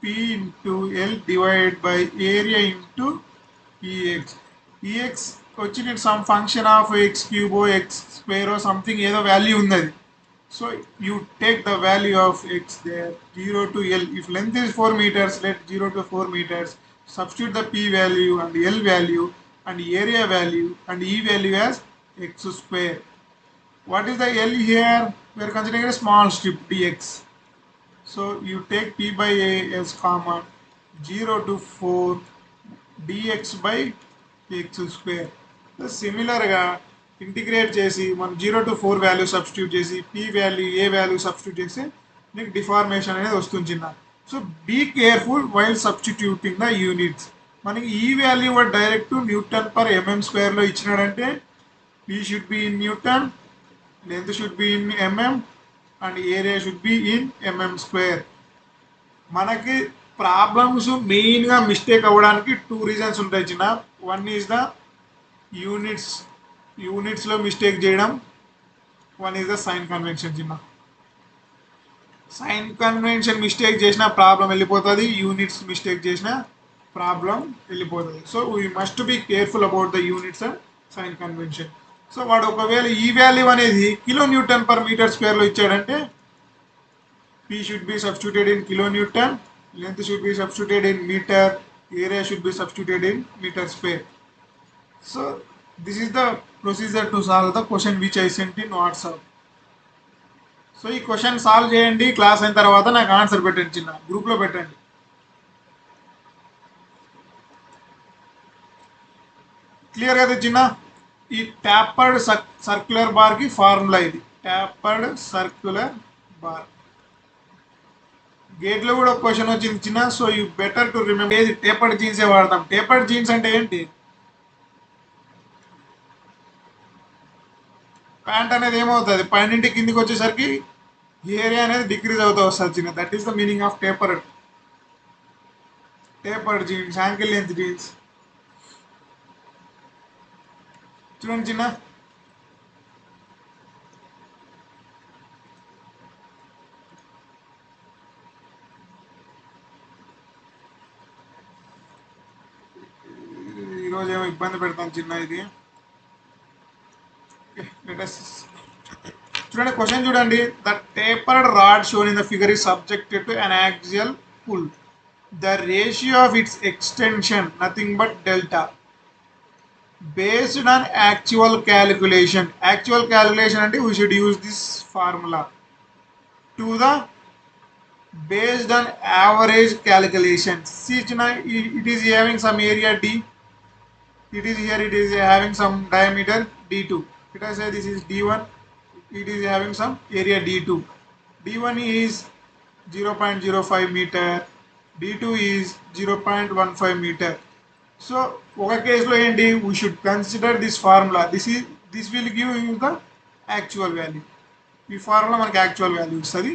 P into L divided by area into EX. EX వచ్చిన some function of x cube or x square or something ఏదో value ఉన్నది. So you take the value of x there 0 to L. If length is 4 meters, let 0 to 4 meters. Substitute the P value and L value and area value and E value as x square. What is the L here? We are considering a small strip dx. So you take P by A as common, 0 to 4 dx by x square. సిమిలర్గా integrate చేసి మనం 0 to 4 value substitute చేసి P value A value substitute చేస్తే మీకు deformation అనేది వస్తుంది చిన్న. So be careful while substituting the units. మనకి ఈ value direct newton per mm స్క్వేర్లో ఇచ్చినాడంటే P should be in newton, length should be in mm and area should be in mm square. మనకి ప్రాబ్లమ్స్ మెయిన్గా mistake అవ్వడానికి 2 reasons ఉంటాయి చిన్న. One is the యూనిట్స్లో మిస్టేక్ చేయడం, one is the sign convention చిన్న. సైన్ కన్వెన్షన్ మిస్టేక్ చేసిన problem వెళ్ళిపోతుంది, యూనిట్స్ మిస్టేక్ చేసిన ప్రాబ్లం వెళ్ళిపోతుంది. So we must be careful about the units and sign convention. సో వాడు ఒకవేళ ఈ వాల్యూ అనేది కిలో న్యూటన్ పర్ మీటర్ స్క్వేర్లో ఇచ్చాడంటే P should be substituted in kilo newton, length should be substituted in metre, area should be substituted in metre square. So this is the procedure to solve the question which I sent in WhatsApp. సో ఈ question solve చేయండి, class అయిన తర్వాత నాకు answer పెట్టండి చిన్న, గ్రూప్లో పెట్టండి. క్లియర్గా తెచ్చిన. ఈ ట్యాపర్డ్ సర్క్యులర్ బార్కి ఫార్ములా ఇది, ట్యాపర్డ్ సర్క్యులర్ బార్. గేట్లో కూడా ఒక క్వశ్చన్ వచ్చింది చిన్న. So you better to remember ఏది టేపర్డ్ జీన్సే వాడతాం. టేపర్డ్ జీన్స్ అంటే ఏంటి? ప్యాంట్ అనేది ఏమవుతుంది, పైనుంటి కిందికి వచ్చేసరికి ఏరియా అనేది డిక్రీజ్ అవుతూ వస్తుంది చిన్న. That is the meaning of tapered jeans, ankle length jeans. చూడండి చిన్న, ఈరోజు ఏమో ఇబ్బంది పెడతాను చిన్న. ఇది చూడండి క్వశ్చన్ చూడండి. The tapered rod shown in the figure is subjected to an axial pull. The ratio of its extension nothing but delta based on actual calculation. Actual calculation అంటే we should use this formula to the based on average calculation. See it is having some area D, it is here, it is having some diameter D2. Let us say this is D1, it is having some area D2. D1 is 0.05 meter, D2 is 0.15 meter. సో ఒక కేసులో ఏంటి, we should consider this formula. This will give you the actual value. ఈ formula మనకి actual value ఇస్తుంది.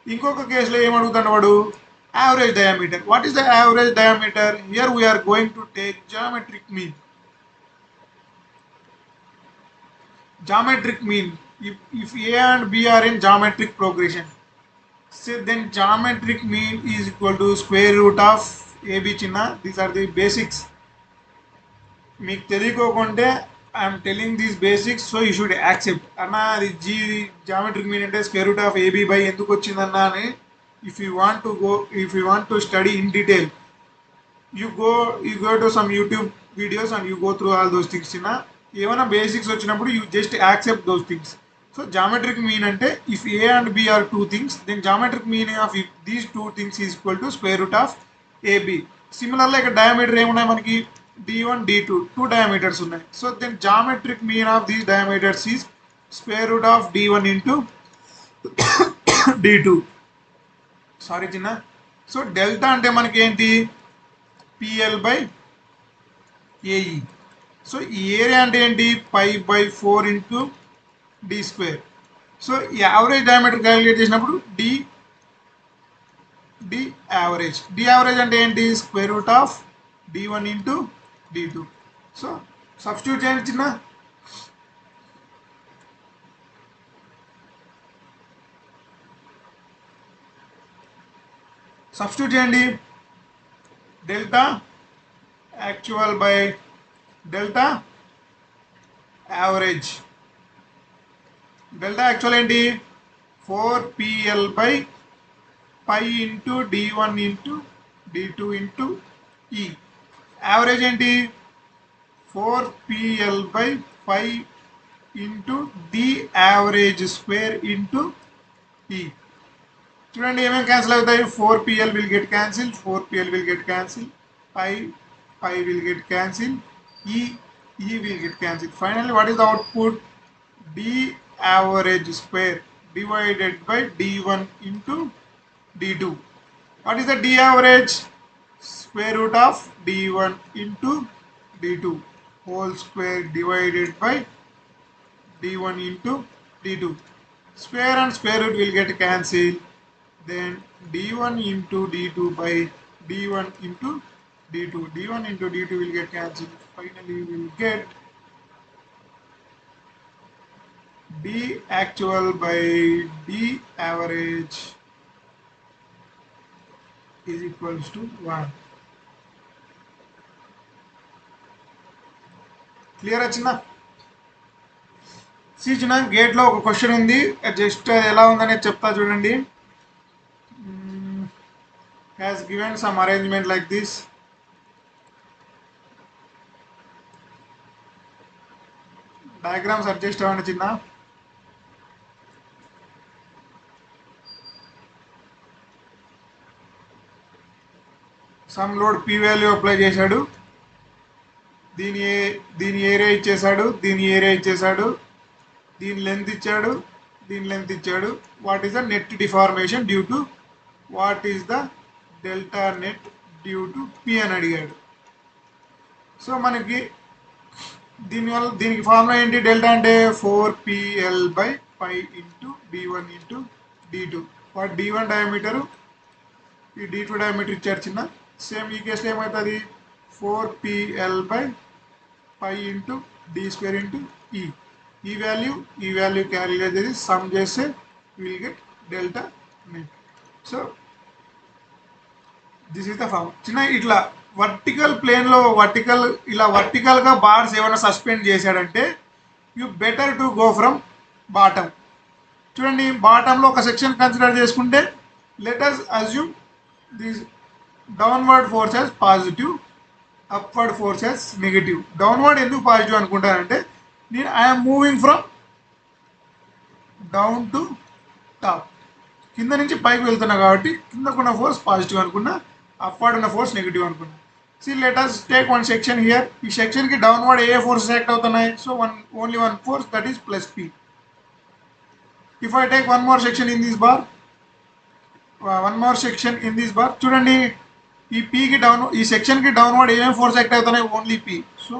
ఇంకొక కేసులో ఏమడుగుతాడు వాడు, average diameter. What is the average diameter? Here we're going to take geometric mean. Geometric mean, if A and B are in geometric progression, so then geometric mean is equal to square root of AB చిన్న. These are the basics. మీకు తెలియకోకుంటే I'm telling these basics, so you should accept. అన్న అది geometric mean అంటే square root of AB by ఎందుకు వచ్చిందన్నా అని. If you want to study in detail, you go to some YouTube videos and you go through all those things చిన్న. ఏమైనా basics వచ్చినప్పుడు you just accept those things. So geometric mean అంటే if A and B are two things, then geometric meaning of these two things is equal to square root of AB. సిమిలర్గా ఇక్కడ diameter ఏమున్నాయి మనకి, D1 D2 two diameters ఉన్నాయి. So then geometric mean of these diameters is square root of D1 into D2. Sorry చిన్న. So delta అంటే మనకి ఏంటి, PL by AE. So ఈ ఏరియా అంటే ఏంటి, π/4 ఇంటూ D స్క్వేర్. సో ఈ యావరేజ్ డయామీటర్ క్యాలిక్యులేట్ చేసినప్పుడు డి యావరేజ్ అంటే ఏంటి, square root of D1 into D2. So substitute చేయండి చిన్న. సబ్స్టిట్యూట్ చేయండి. Delta actual by delta average. Delta actual ఏంటి, 4PL by π into D1 into D2 into E. Average ఏంటి, 4PL by π into the average square into E. చూడండి ఏమేమి cancel అవుతాయి, 4PL will get cancel, 4PL will get cancel, π will get cancel, E will get cancelled. Finally, what is the output? D average square divided by D1 into D2. What is the D average? Square root of D1 into D2 whole square divided by D1 into D2. Square and square root will get cancelled. Then D1 into D2 by D1 into D2. D1 into D2 will get cancelled. Finally, we will get D actual by D average is equals to 1. Clear వచ్చిందా? చిన్న గేట్లో ఒక question ఉంది, just అది ఎలా ఉందనేది చెప్తా చూడండి. Has given some arrangement like this. Diagrams adjust అవ్వండి చిన్న. Some load P value apply చేశాడు, దీని ఏరియా ఇచ్చేసాడు, దీని ఏరియా ఇచ్చేసాడు, దీని లెంత్ ఇచ్చాడు, దీని లెంత్ ఇచ్చాడు. What is the net deformation due to, what is the delta net due to P అని అడిగాడు. సో మనకి దీనివల్ల దీనికి ఫార్ములా ఏంటి? డెల్టా అంటే 4PL by pi into D1 into D2. What D1 diameter, ఈ D2 డయామీటర్ ఇచ్చారు చిన్న. సేమ్ ఈ కేసులో ఏమవుతుంది? 4PL by pi into D² into ఈ వాల్యూ క్యాలిక్యులేట్ చేసి సమ్ చేస్తే will get delta net. So this is the form చిన్న. ఇట్లా వర్టికల్ ప్లేన్లో ఇలా వర్టికల్గా బార్స్ ఏమైనా సస్పెండ్ చేశాడంటే you better to go from bottom. చూడండి, బాటంలో ఒక సెక్షన్ కన్సిడర్ చేసుకుంటే let us assume this downward force as positive, upward force as negative. Downward ఎందుకు పాజిటివ్ అనుకుంటానంటే నేను I'm moving from down to top, కింద నుంచి పైకి వెళ్తున్నా కాబట్టి కిందకున్న ఫోర్స్ పాజిటివ్ అనుకున్నా, అప్వర్డ్ ఉన్న ఫోర్స్ నెగిటివ్ అనుకున్నా. See let us take one section here. ఈ సెక్షన్కి డౌన్వర్డ్ ఏ ఫోర్సెస్ యాక్ట్ అవుతున్నాయి? So only one force, that is plus P. If I take one more section in this bar, చూడండి ఈ పీకి ఈ సెక్షన్కి డౌన్వర్డ్ ఏమేమి ఫోర్స్ యాక్ట్ అవుతున్నాయి? Only P. So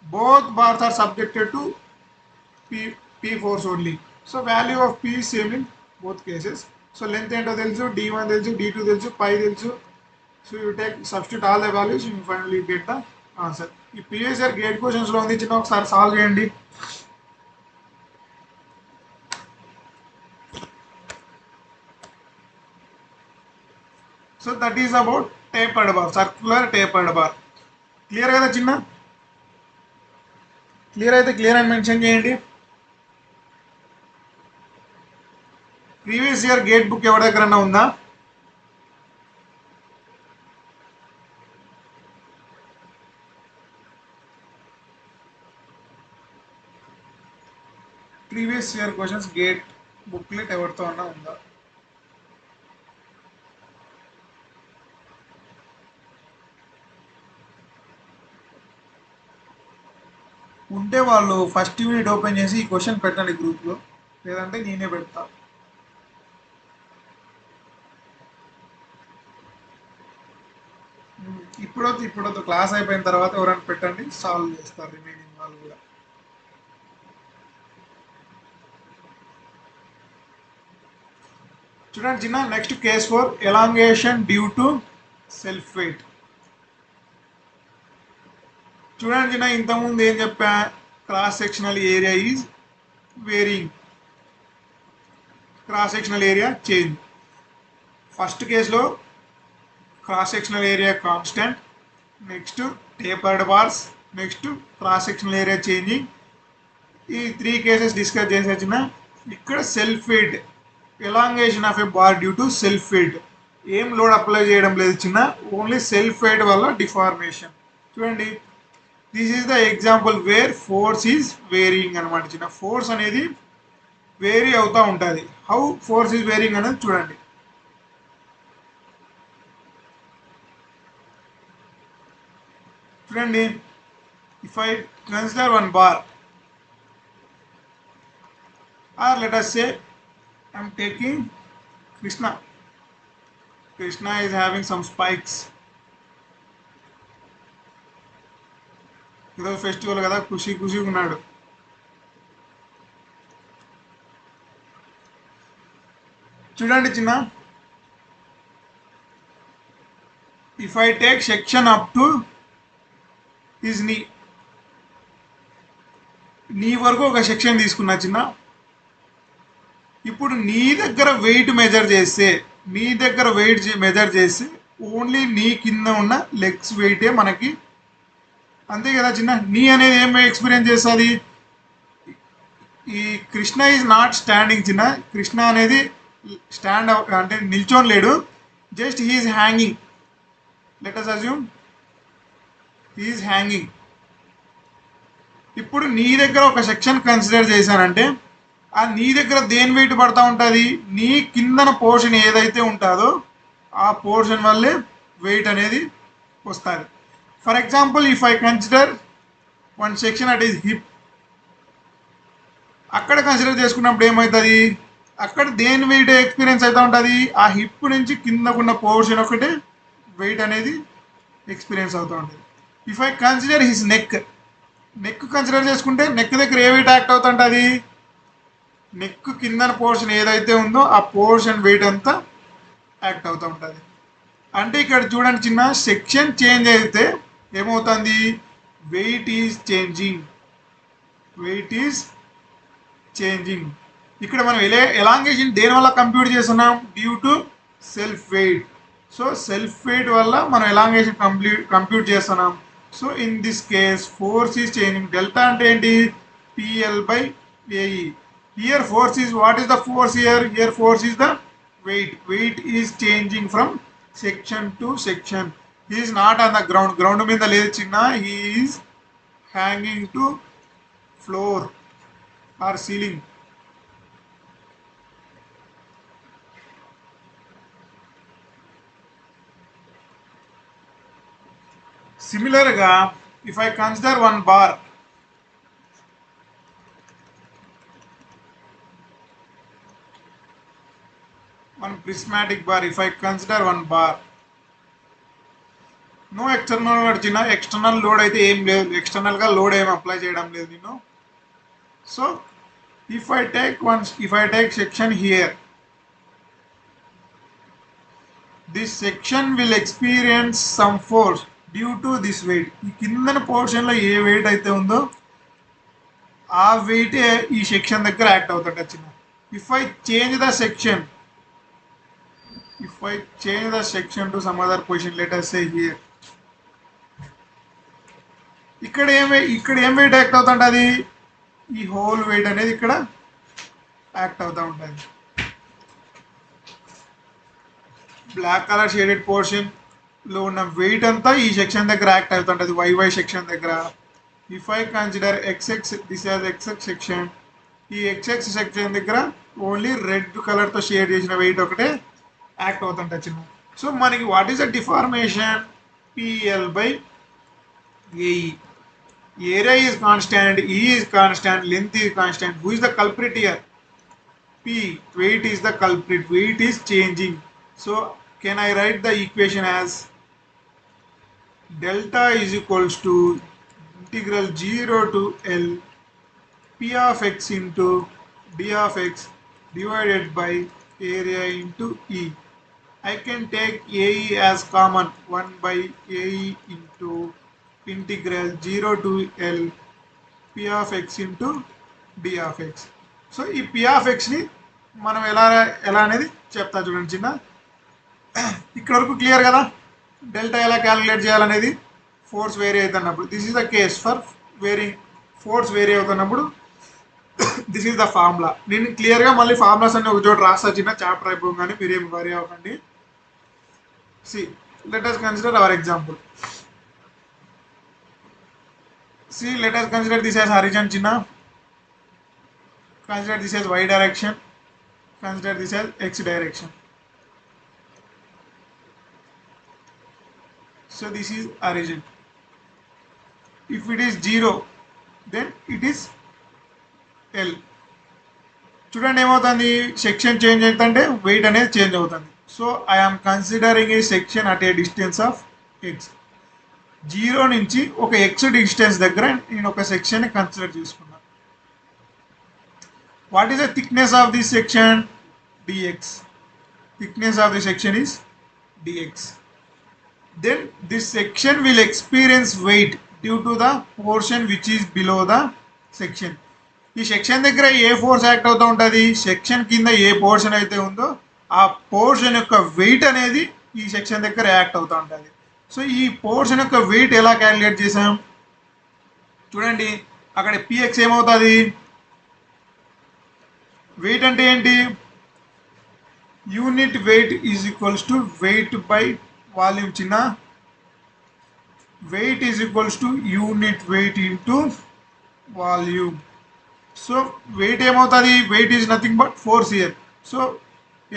both bars are subjected to P force only. So value of P is same in both cases. So length ento telusu, D1 telusu, D2 telusu, pi telusu. So you substitute all the values, you finally get the answer. ఈ previous year gate questions లో ఉంది చిన్న, ఒకసారి solve చేయండి. So that is about tapered bar, circular tapered bar. Clear కదా చిన్న? Clear అయితే clear అని మెన్షన్ చేయండి. ప్రీవియస్ ఇయర్ గేట్ బుక్ ఎవరి దగ్గరన్నా ఉందా? Previous year questions gate booklet ఎవరితో అన్నా ఉందా? ఉంటే వాళ్ళు ఫస్ట్ యూనిట్ ఓపెన్ చేసి ఈ క్వశ్చన్ పెట్టండి గ్రూప్లో, లేదంటే నేనే పెడతా. ఇప్పుడొద్దు క్లాస్ అయిపోయిన తర్వాత ఎవరైనా పెట్టండి, సాల్వ్ చేస్తారు రిమైనింగ్ వాళ్ళు కూడా. చూడండి చిన్న, next case 4 elongation due to self weight. చూడండి చిన్న, ఇంతకుముందు ఏం చెప్పా? Cross sectional area is varying, cross sectional area change. First కేసులో cross sectional area constant, next tapered bars, next cross sectional area changing. ఈ 3 కేసెస్ డిస్కస్ చేసిన. ఇక్కడ self weight, elongation of a bar due to self weight. ఏం load apply చేయడం లేదు చిన్న, only self weight వల్ల deformation. చూడండి, this is the example wear force is varying అనమాట చిన్న. ఫోర్స్ అనేది వేరీ అవుతూ ఉంటుంది. హౌ ఫోర్స్ ఈజ్ వేరియింగ్ అనేది చూడండి. చూడండి, if I consider one bar, or let us say I'm taking Krishna. Krishna is having some spikes. ఈరోజు festival కదా, ఖుషిగా ఉన్నాడు. చూడండి చిన్న, if I take section up to his నీ వరకు ఒక సెక్షన్ తీసుకున్నా చిన్న. ఇప్పుడు నీ దగ్గర వెయిట్ మెజర్ చేస్తే ఓన్లీ నీ కింద ఉన్న లెగ్స్ వెయిటే మనకి, అంతే కదా చిన్న. నీ అనేది ఏం ఎక్స్పీరియన్స్ చేస్తుంది? ఈ కృష్ణ ఈజ్ నాట్ స్టాండింగ్ చిన్న. కృష్ణ అనేది స్టాండ్ అంటే నిల్చొని లేడు, just he is hanging. Let us assume he is hanging. ఇప్పుడు నీ దగ్గర ఒక సెక్షన్ కన్సిడర్ చేశానంటే ఆ నీ దగ్గర దేని వెయిట్ పడతా ఉంటుంది? నీ కిందన పోర్షన్ ఏదైతే ఉంటుందో ఆ పోర్షన్ వల్లే వెయిట్ అనేది వస్తుంది. For example, if I consider one section at is hip, అక్కడ కన్సిడర్ చేసుకున్నప్పుడు ఏమవుతుంది? అక్కడ దేని వెయిట్ ఎక్స్పీరియన్స్ అవుతూ ఉంటుంది? ఆ హిప్ నుంచి కిందకున్న పోర్షన్ ఒకటే వెయిట్ అనేది ఎక్స్పీరియన్స్ అవుతూ ఉంటుంది. If I consider his neck consider చేసుకుంటే నెక్ దగ్గర ఏ వెయిట్ యాక్ట్ అవుతుంటుంది? నెక్ కిందన పోర్షన్ ఏదైతే ఉందో ఆ పోర్షన్ వెయిట్ అంతా యాక్ట్ అవుతూ ఉంటుంది. అంటే ఇక్కడ చూడండి చిన్న, సెక్షన్ చేంజ్ అయితే ఏమవుతుంది? Weight is changing. ఇక్కడ మనం ఎలాంగేషన్ దేని వల్ల కంప్యూట్ చేస్తున్నాం? Due to self weight. So self weight వల్ల మనం ఎలాంగేషన్ కంప్యూట్ చేస్తున్నాం. So in this case force is changing. Delta అంటే ఏంటి? PL/AE. Here force is, what is the force here? Here force is the weight is changing from section to section. He is not on the ground మీద లేదు చిన్న, he is hanging to floor or ceiling. సిమిలర్గా if I consider one bar, one prismatic bar, if I consider one bar, no external load చిన్న. External load అయితే ఏం లేదు, ఎక్స్టర్నల్గా load ఏం apply చేయడం లేదు నేను. So if I take section here, this section will experience some force due to this weight. ఈ కిందన పోర్షన్లో ఏ వెయిట్ అయితే ఉందో ఆ వెయిటే ఈ సెక్షన్ దగ్గర యాక్ట్ అవుతుంట చిన్న. If I change the section to some other position, let us say here, ఇక్కడ ఏం వెయిట్ యాక్ట్ అవుతుంటుంది? ఈ హోల్ వెయిట్ అనేది ఇక్కడ యాక్ట్ అవుతూ ఉంటుంది. బ్లాక్ కలర్ షేడెడ్ పోర్షన్లో ఉన్న వెయిట్ అంతా ఈ సెక్షన్ దగ్గర యాక్ట్ అవుతుంటుంది, YY సెక్షన్ దగ్గర. If I consider XX, this as XX section, ఈ XX సెక్షన్ దగ్గర ఓన్లీ రెడ్ కలర్తో షేడ్ చేసిన వెయిట్ ఒకటే యాక్ట్ అవుతుంట చిన్న. సో మనకి what is the deformation? PL/AE. Area is constant, E is constant, length is constant. Who is the culprit here? P. Weight is the culprit. Weight is changing. So can I write the equation as delta is equals to integral 0 to L P of x into D of x divided by area into E. I can take AE as common, 1 by AE into integral 0 to L P of x into D of x. So ఈ P of xని మనం ఎలా అనేది చెప్తా చూడండి చిన్న. ఇక్కడ వరకు క్లియర్ కదా? డెల్టా ఎలా క్యాలిక్యులేట్ చేయాలనేది ఫోర్స్ వేరీ అవుతున్నప్పుడు. This is the case for force vary అవుతున్నప్పుడు దిస్ ఈజ్ ద ఫార్ములా. నేను క్లియర్గా మళ్ళీ ఫార్ములాస్ అన్ని ఒక చోట రాస్తా చిన్న, చాప్టర్ అయిపోగానే మీరేం వరీ అవ్వకండి. See, let us consider our example. See, let us consider this as horizon chinna. Consider this as y direction. Consider this as x direction. So this is origin. if it is 0 then it is L. చూడండి ఏమవుతుంది, section change అవుతుంటే wait అనేది change అవుతుంది. So I'm considering a section at a distance of X. 0 నుంచి ఒక X distance దగ్గర నేను ఒక సెక్షన్ కన్సిడర్ చేసుకున్నాను. What is the thickness of this section? dx. Thickness of the section is dx. Then this section will experience weight due to the portion which is below the section. ఈ section దగ్గర ఏ force act అవుతూ ఉంటుంది, section కింద ఏ portion అయితే ఉందో ఆ portion యొక్క wait అనేది ఈ సెక్షన్ దగ్గర యాక్ట్ అవుతూ ఉంటుంది. సో ఈ పోర్షన్ యొక్క వెయిట్ ఎలా క్యాలిక్యులేట్ చేసాం చూడండి, అక్కడ పిఎక్స్ ఏమవుతుంది, వెయిట్ అంటే ఏంటి, unit weight is equals to weight by volume. చిన్న weight is equals to unit weight into volume. So weight ఏమవుతుంది, weight is nothing but force here. So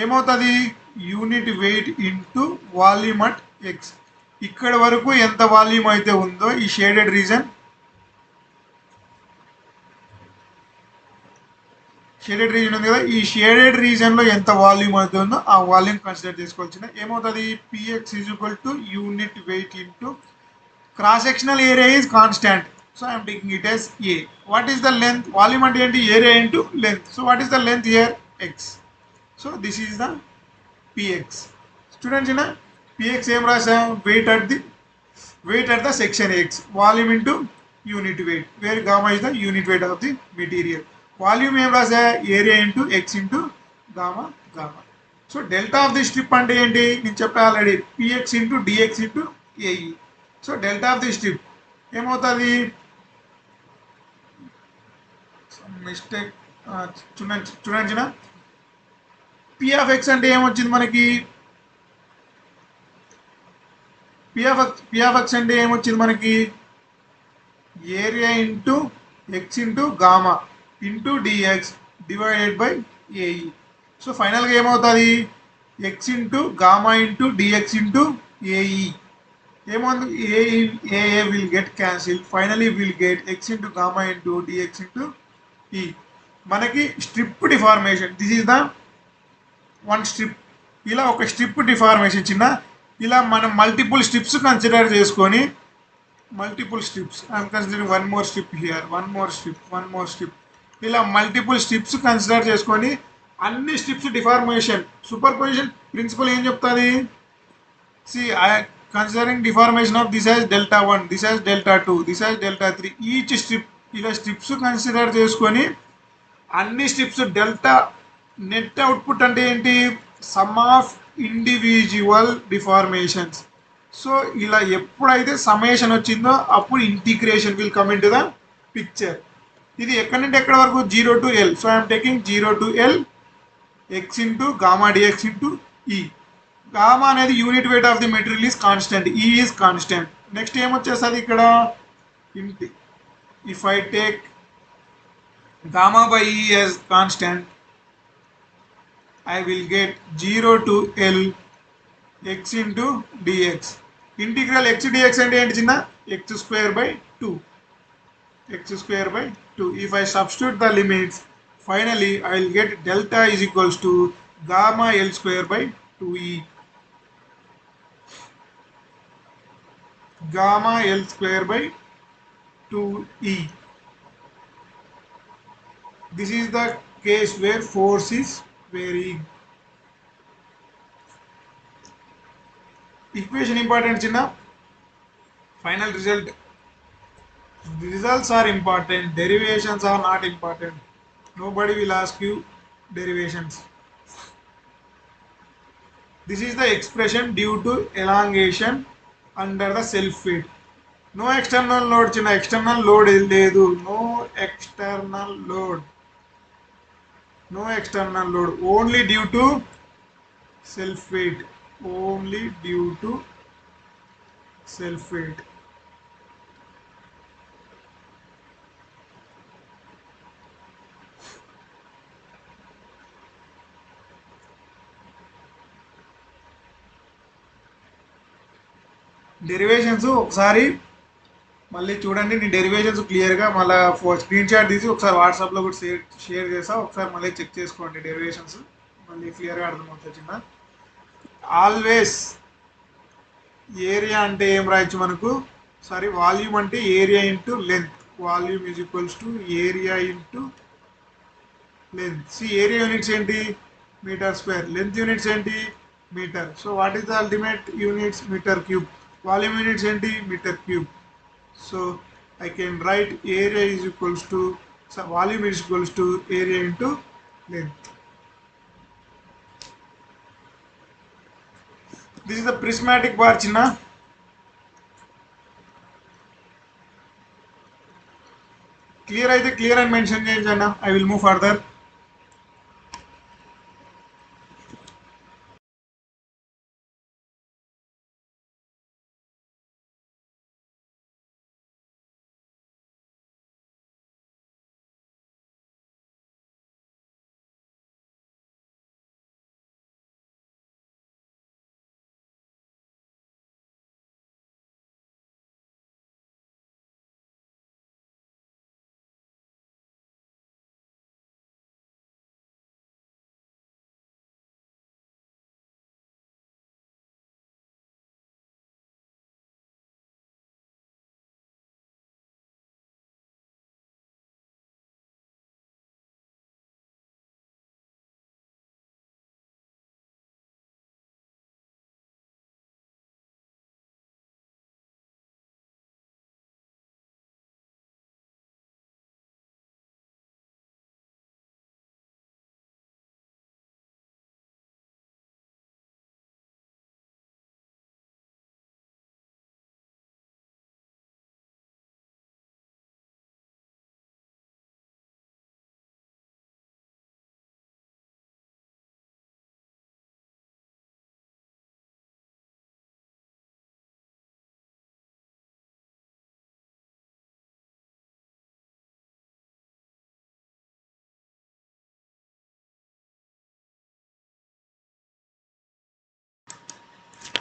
ఏమవుతుంది, unit weight into volume at x. ఇక్కడ వరకు ఎంత volume అయితే ఉందో ఈ shaded reason, shaded reason ఉంది కదా, ఈ షేడెడ్ రీజన్లో ఎంత వాల్యూమ్ అయితే ఉందో ఆ వాల్యూమ్ కన్సిడర్ చేసుకోవాల్సిన. ఏమవుతుంది, PX is equal to unit weight into cross sectional area is constant. So I'm taking it as A. What is the length, volume అంటే ఏంటి, area into length. So what is the length here, X. So this is the PX. Students in PX ఏం రాసాం, weight at the section X, volume into unit weight, where gamma is the unit weight of the material. Volume ఏం రాసా, area into X into gamma. So delta of the strip అంటే ఏంటి, నేను చెప్పా already, PX into DX into AE. So delta of the strip ఏమవుతుంది, mistake చూడండి, P of X అంటే ఏమొచ్చింది మనకి, పి ఆఫ్ ఎక్స్ అంటే ఏమొచ్చింది మనకి, area into X into gamma into DX divided by AE. So ఫైనల్గా ఏమవుతుంది, X into gamma into DX into AE. ఏమవుతుంది, AA will get cancel, finally will get X into gamma into DX into E. మనకి strip deformation, this is the one strip. ఇలా ఒక strip deformation చిన్న, ఇలా మనం multiple strips consider చేసుకొని, multiple strips I'm considering one more strip here, one more strip, ఇలా multiple strips consider చేసుకొని అన్ని strips deformation, superposition principle ఏం చెప్తుంది, see I considering deformation of this as delta 1, this as delta 2, this as delta 3, each strip ఇలా strips consider చేసుకొని అన్ని strips delta net output అంటే ఏంటి, sum of individual deformations. So ఇలా ఎప్పుడైతే summation వచ్చిందో అప్పుడు integration will come in to the picture. ఇది ఎక్కడి నుండి ఎక్కడి వరకు, 0 to L. So I'm taking 0 to L X into gamma DX into E. Gamma అనేది unit weight of the material is constant, E is constant. Next ఏమొచ్చేస్తుంది ఇక్కడ, if I take gamma by E as constant, I will get 0 to L x into dx. Integral x dx అంటే ఏంటి చిన్న, x square by 2, x square by 2. If I substitute the limits, finally I will get delta is equals to gamma L square by 2e. Gamma L square by 2e. This is the case where force is varying. Equation important chinna, final result. The results are important, derivations are not important. Nobody will ask you derivations. This is the expression due to elongation under the self weight. No external load చిన్న, external load లేదు, no external load, only due to self weight, derivations ఒకసారి మళ్ళీ చూడండి, నీ derivations క్లియర్గా మళ్ళీ screen shot తీసి ఒకసారి వాట్సాప్లో కూడా షేర్ చేసా, ఒకసారి మళ్ళీ చెక్ చేసుకోండి డెరివేషన్స్, మళ్ళీ క్లియర్గా అర్థమవుతుంది చిన్న. ఆల్వేస్ ఏరియా అంటే ఏం రాయొచ్చు మనకు, సారీ వాల్యూమ్ అంటే area into length, volume is equals to area into length. See area units ఏంటి, మీటర్ స్క్వేర్, లెంత్ యూనిట్స్ ఏంటి, metre. So what is the ultimate units, metre cube. Volume units ఏంటి, metre cube. So I can write area is equals to, so volume is equals to area into length. This is the prismatic bar chinna. Clear aithe clear and mention cheyandi anna. I will move further.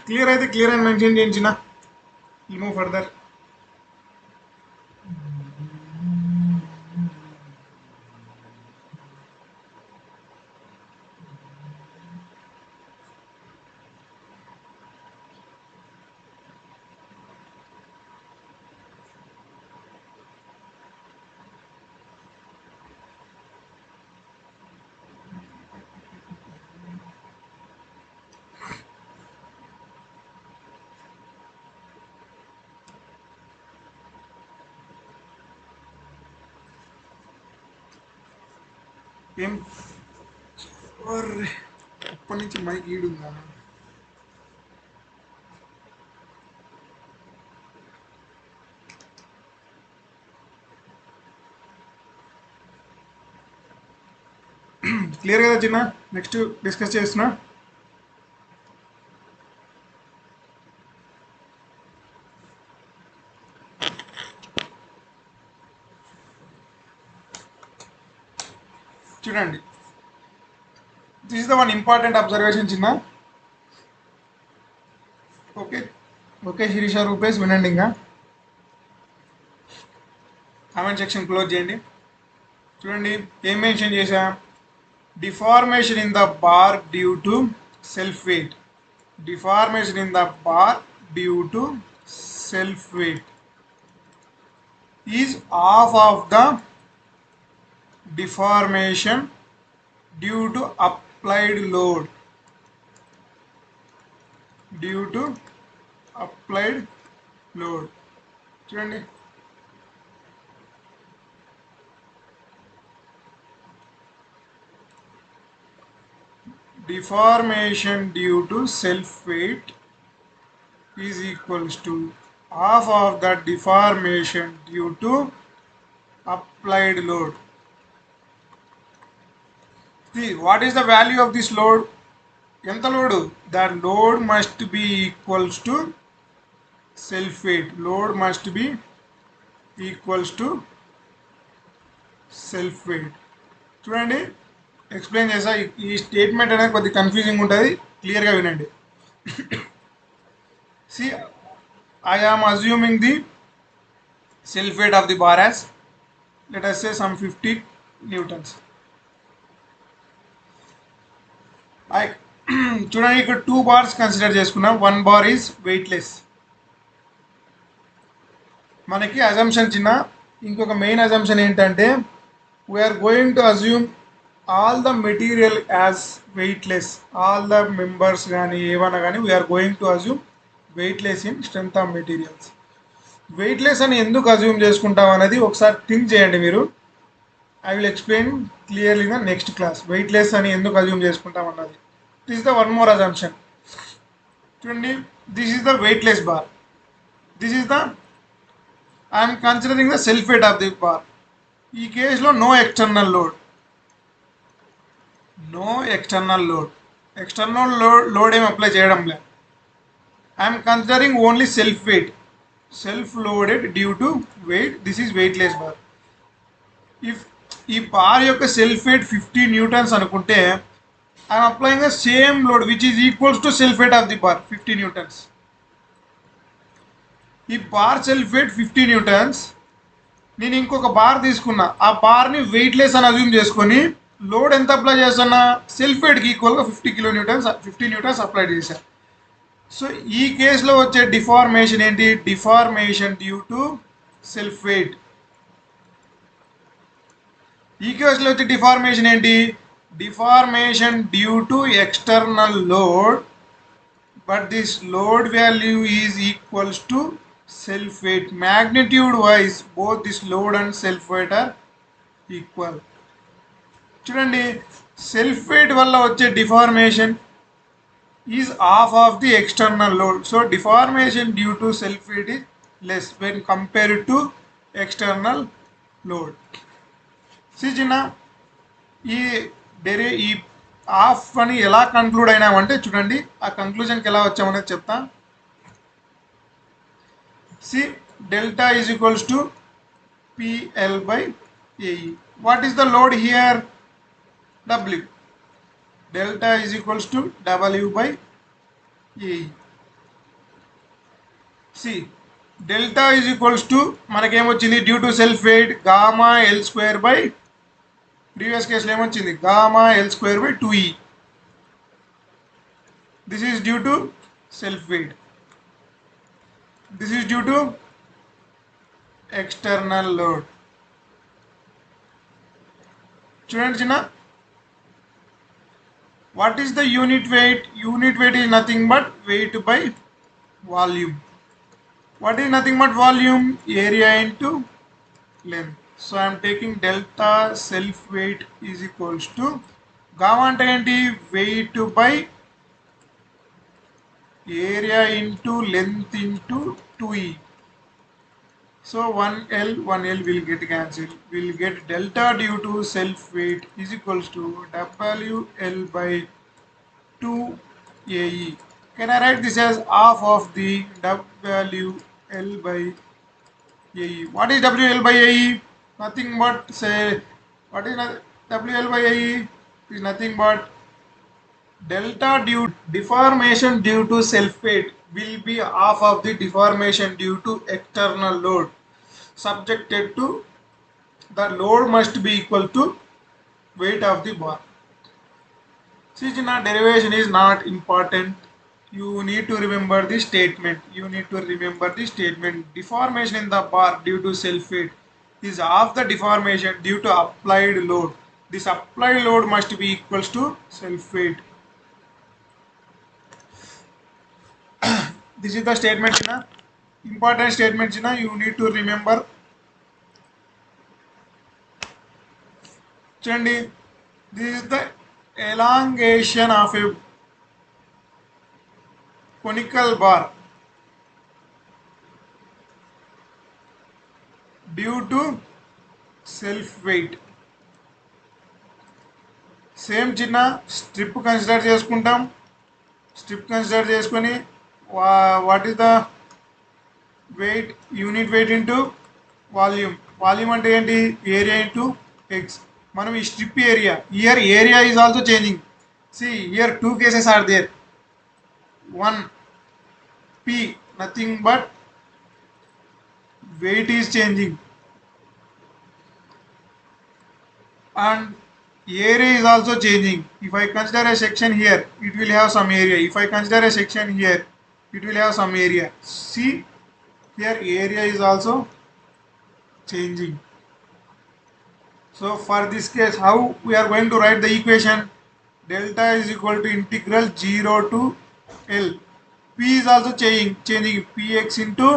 Clear aithe clear and mention cheyandi chinna. We'll move further. ఏం అప్పటి నుంచి mic ఈడుందా. Clear కదా చిన్న, next discuss చేస్తున్నా. చూడండి, this is the one important observation చిన్న. Okay okay Sirisha, Rupesh వినండి, ఇంకా కామెంట్ సెక్షన్ క్లోజ్ చేయండి. చూడండి ఏం మెన్షన్ చేశా, deformation in the bar due to self wait. Deformation in the bar due to self wait is half of the deformation due to applied load. Due to applied load. చూడండి, deformation due to self weight is equals to half of the deformation due to applied load. See, what is the value of this load? ఎంత load? That load must be equals to self weight. Load must be equals to self weight. చూడండి, explain చేసా. ఈ statement అనేది కొద్దిగా confusing ఉంటుంది, క్లియర్గా వినండి. See, I am assuming the self weight of the bar as, let us say, some 50 newtons. Like చూడండి, ఇక్కడ 2 bars కన్సిడర్ చేసుకున్నాం. 1 bar is weightless. మనకి అజంప్షన్ చిన్న ఇంకొక మెయిన్ అజంప్షన్ ఏంటంటే, we're going to assume all the material as weightless. All the members కానీ ఏమన్నా కానీ we're going to assume weightless in strength of materials. Weightless అని ఎందుకు అజ్యూమ్ చేసుకుంటాం అనేది ఒకసారి థింక్ చేయండి మీరు. I will explain clearly the next class. Weightless అని ఎందుకు అజ్యూమ్ చేసుకుంటాం అన్నది. This is the one more assumption. చూడండి, this is the weightless bar. This is the I'm considering the self weight of the bar. ఈ కేసులో no external load. No external load. External load ఏం apply చేయడం లేదు. I'm considering only self weight. Self loaded due to weight. This is weightless bar. If ఈ bar యొక్క self weight 50 newtons అనుకుంటే, I'm applying the same load which is equals to self weight of the bar 50 newtons. ఈ bar self weight 50 newtons. నేను ఇంకొక bar తీసుకున్నా, ఆ బార్ని weightless అని assume చేసుకొని లోడ్ ఎంత అప్లై చేస్తున్నా, సెల్ఫ్ వెయిట్కి ఈక్వల్గా 50 న్యూటన్స్ అప్లై చేశాను. సో ఈ కేసులో వచ్చే డిఫార్మేషన్ ఏంటి? Deformation due to self wait. ఈ కేసులో వచ్చే డిఫార్మేషన్ ఏంటి? Deformation due to external load, but this load value is equals to self weight. Magnitude wise both this load and self weight are equal. చూడండి, self weight వల్ల వచ్చే deformation is half of the external load. So deformation due to self wait is less when compared to external load. చిన్న ఈ half అని ఎలా conclude అయినామంటే, చూడండి ఆ కంక్లూజన్కి ఎలా వచ్చామనేది చెప్తా. See, delta is equals to PL by AE. What is the load here? W. Delta is equals to W by AE. See, delta is equals to మనకేం వచ్చింది? Due to self wait gamma L square by, previous కేసులో ఏమొచ్చింది? Gamma L square by 2E. This is due to self wait. This is due to external load. Students, what is the unit weight? Unit weight is nothing but weight by volume. What is nothing but volume? Area into length. So I am taking delta self weight is equals to gamma ante enti weight by area into length into 2E. So 1L will get cancelled. We'll get delta due to self weight is equals to WL by 2AE. Can I write this as half of the WL by AE? What is WL by AE? Nothing but, say, what is WL by AE? Is nothing but delta due deformation due to self weight will be half of the deformation due to external load subjected to the load must be equal to weight of the bar. See, derivation is not important. You need to remember the statement. Deformation in the bar due to self weight is half the deformation due to applied load. This applied load must be equals to self weight. This is the statement, important statement, you need to remember. Chandi, this is the elongation of a conical bar due to self weight. Same చిన్న strip consider చేసుకుంటాం. Strip consider చేసుకొని what is the weight? Unit weight into volume. Volume ante enti? Area into x. Manam ee strip area, here area is also changing. See, here two cases are there. One P, nothing but weight is changing, and area is also changing. If I consider a section here, it will have some area. If I consider a section here, it will have some area. See, here area is also changing. So for this case, how we are going to write the equation? Delta is equal to integral 0 to L. P is also changing px into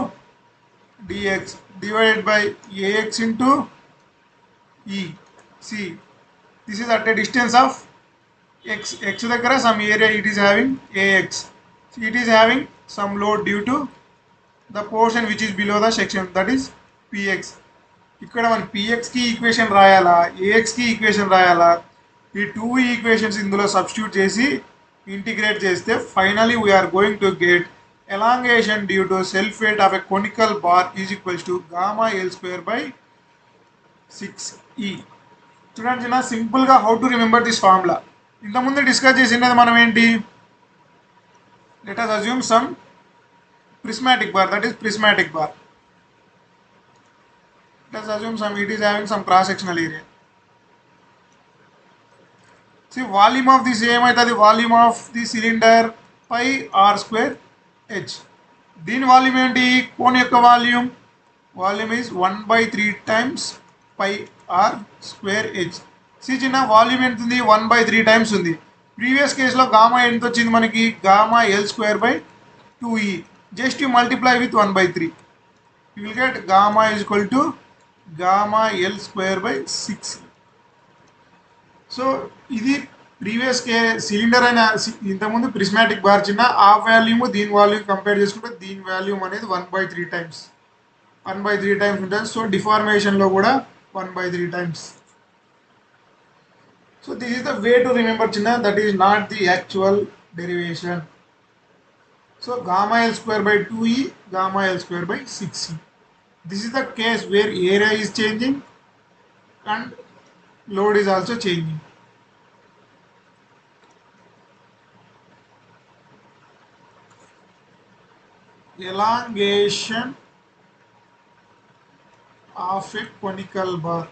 dx divided by ax into e. See, this is at a distance of x దగ్గర some area it is having ax. So it is having some load due to the portion which is below the section, that is px. ఇక్కడ మన px కి equation రాయాలా, ax కి equation రాయాలా, ఈ two equations ఇందులో substitute చేసి integrate చేస్తే finally we're going to get elongation due to self weight of a conical bar is equals to gamma L square by 6e. చూడండి చిన్న సింపుల్గా how to remember this formula. ఇంతకుముందు discuss చేసినది మనం ఏంటి, let us assume some prismatic bar, that is prismatic bar. Let us assume it is having some cross sectional area. See, volume of this ఏమైతుంది, volume of the cylinder pi r square h. దీని volume ఏంటి, cone యొక్క volume is 1/3 times pi r square h. See చిన్న volume ఎంత ఉంది, 1/3 times ఉంది. Previous కేసులో gamma ఎంత వచ్చింది మనకి, gamma L square by 2e. Just you multiply with 1/3, you will get gamma is equal to gamma L square by 6. So ఇది previous cylinder అయిన ఇంతకుముందు ప్రిస్మాటిక్ బార్ చిన్న ఆ వాల్యూమ్ దీని వాల్యూమ్ కంపేర్ చేసుకుంటే దీని వాల్యూమ్ అనేది 1/3 టైమ్స్ ఉంటుంది. సో డిఫార్మేషన్లో కూడా 1/3 times. So this is the way to remember చిన్న, that is not the actual derivation. So gamma L square by 2e, gamma L square by 6e. This is the case where area is changing and load is also changing. Elongation of a conical bar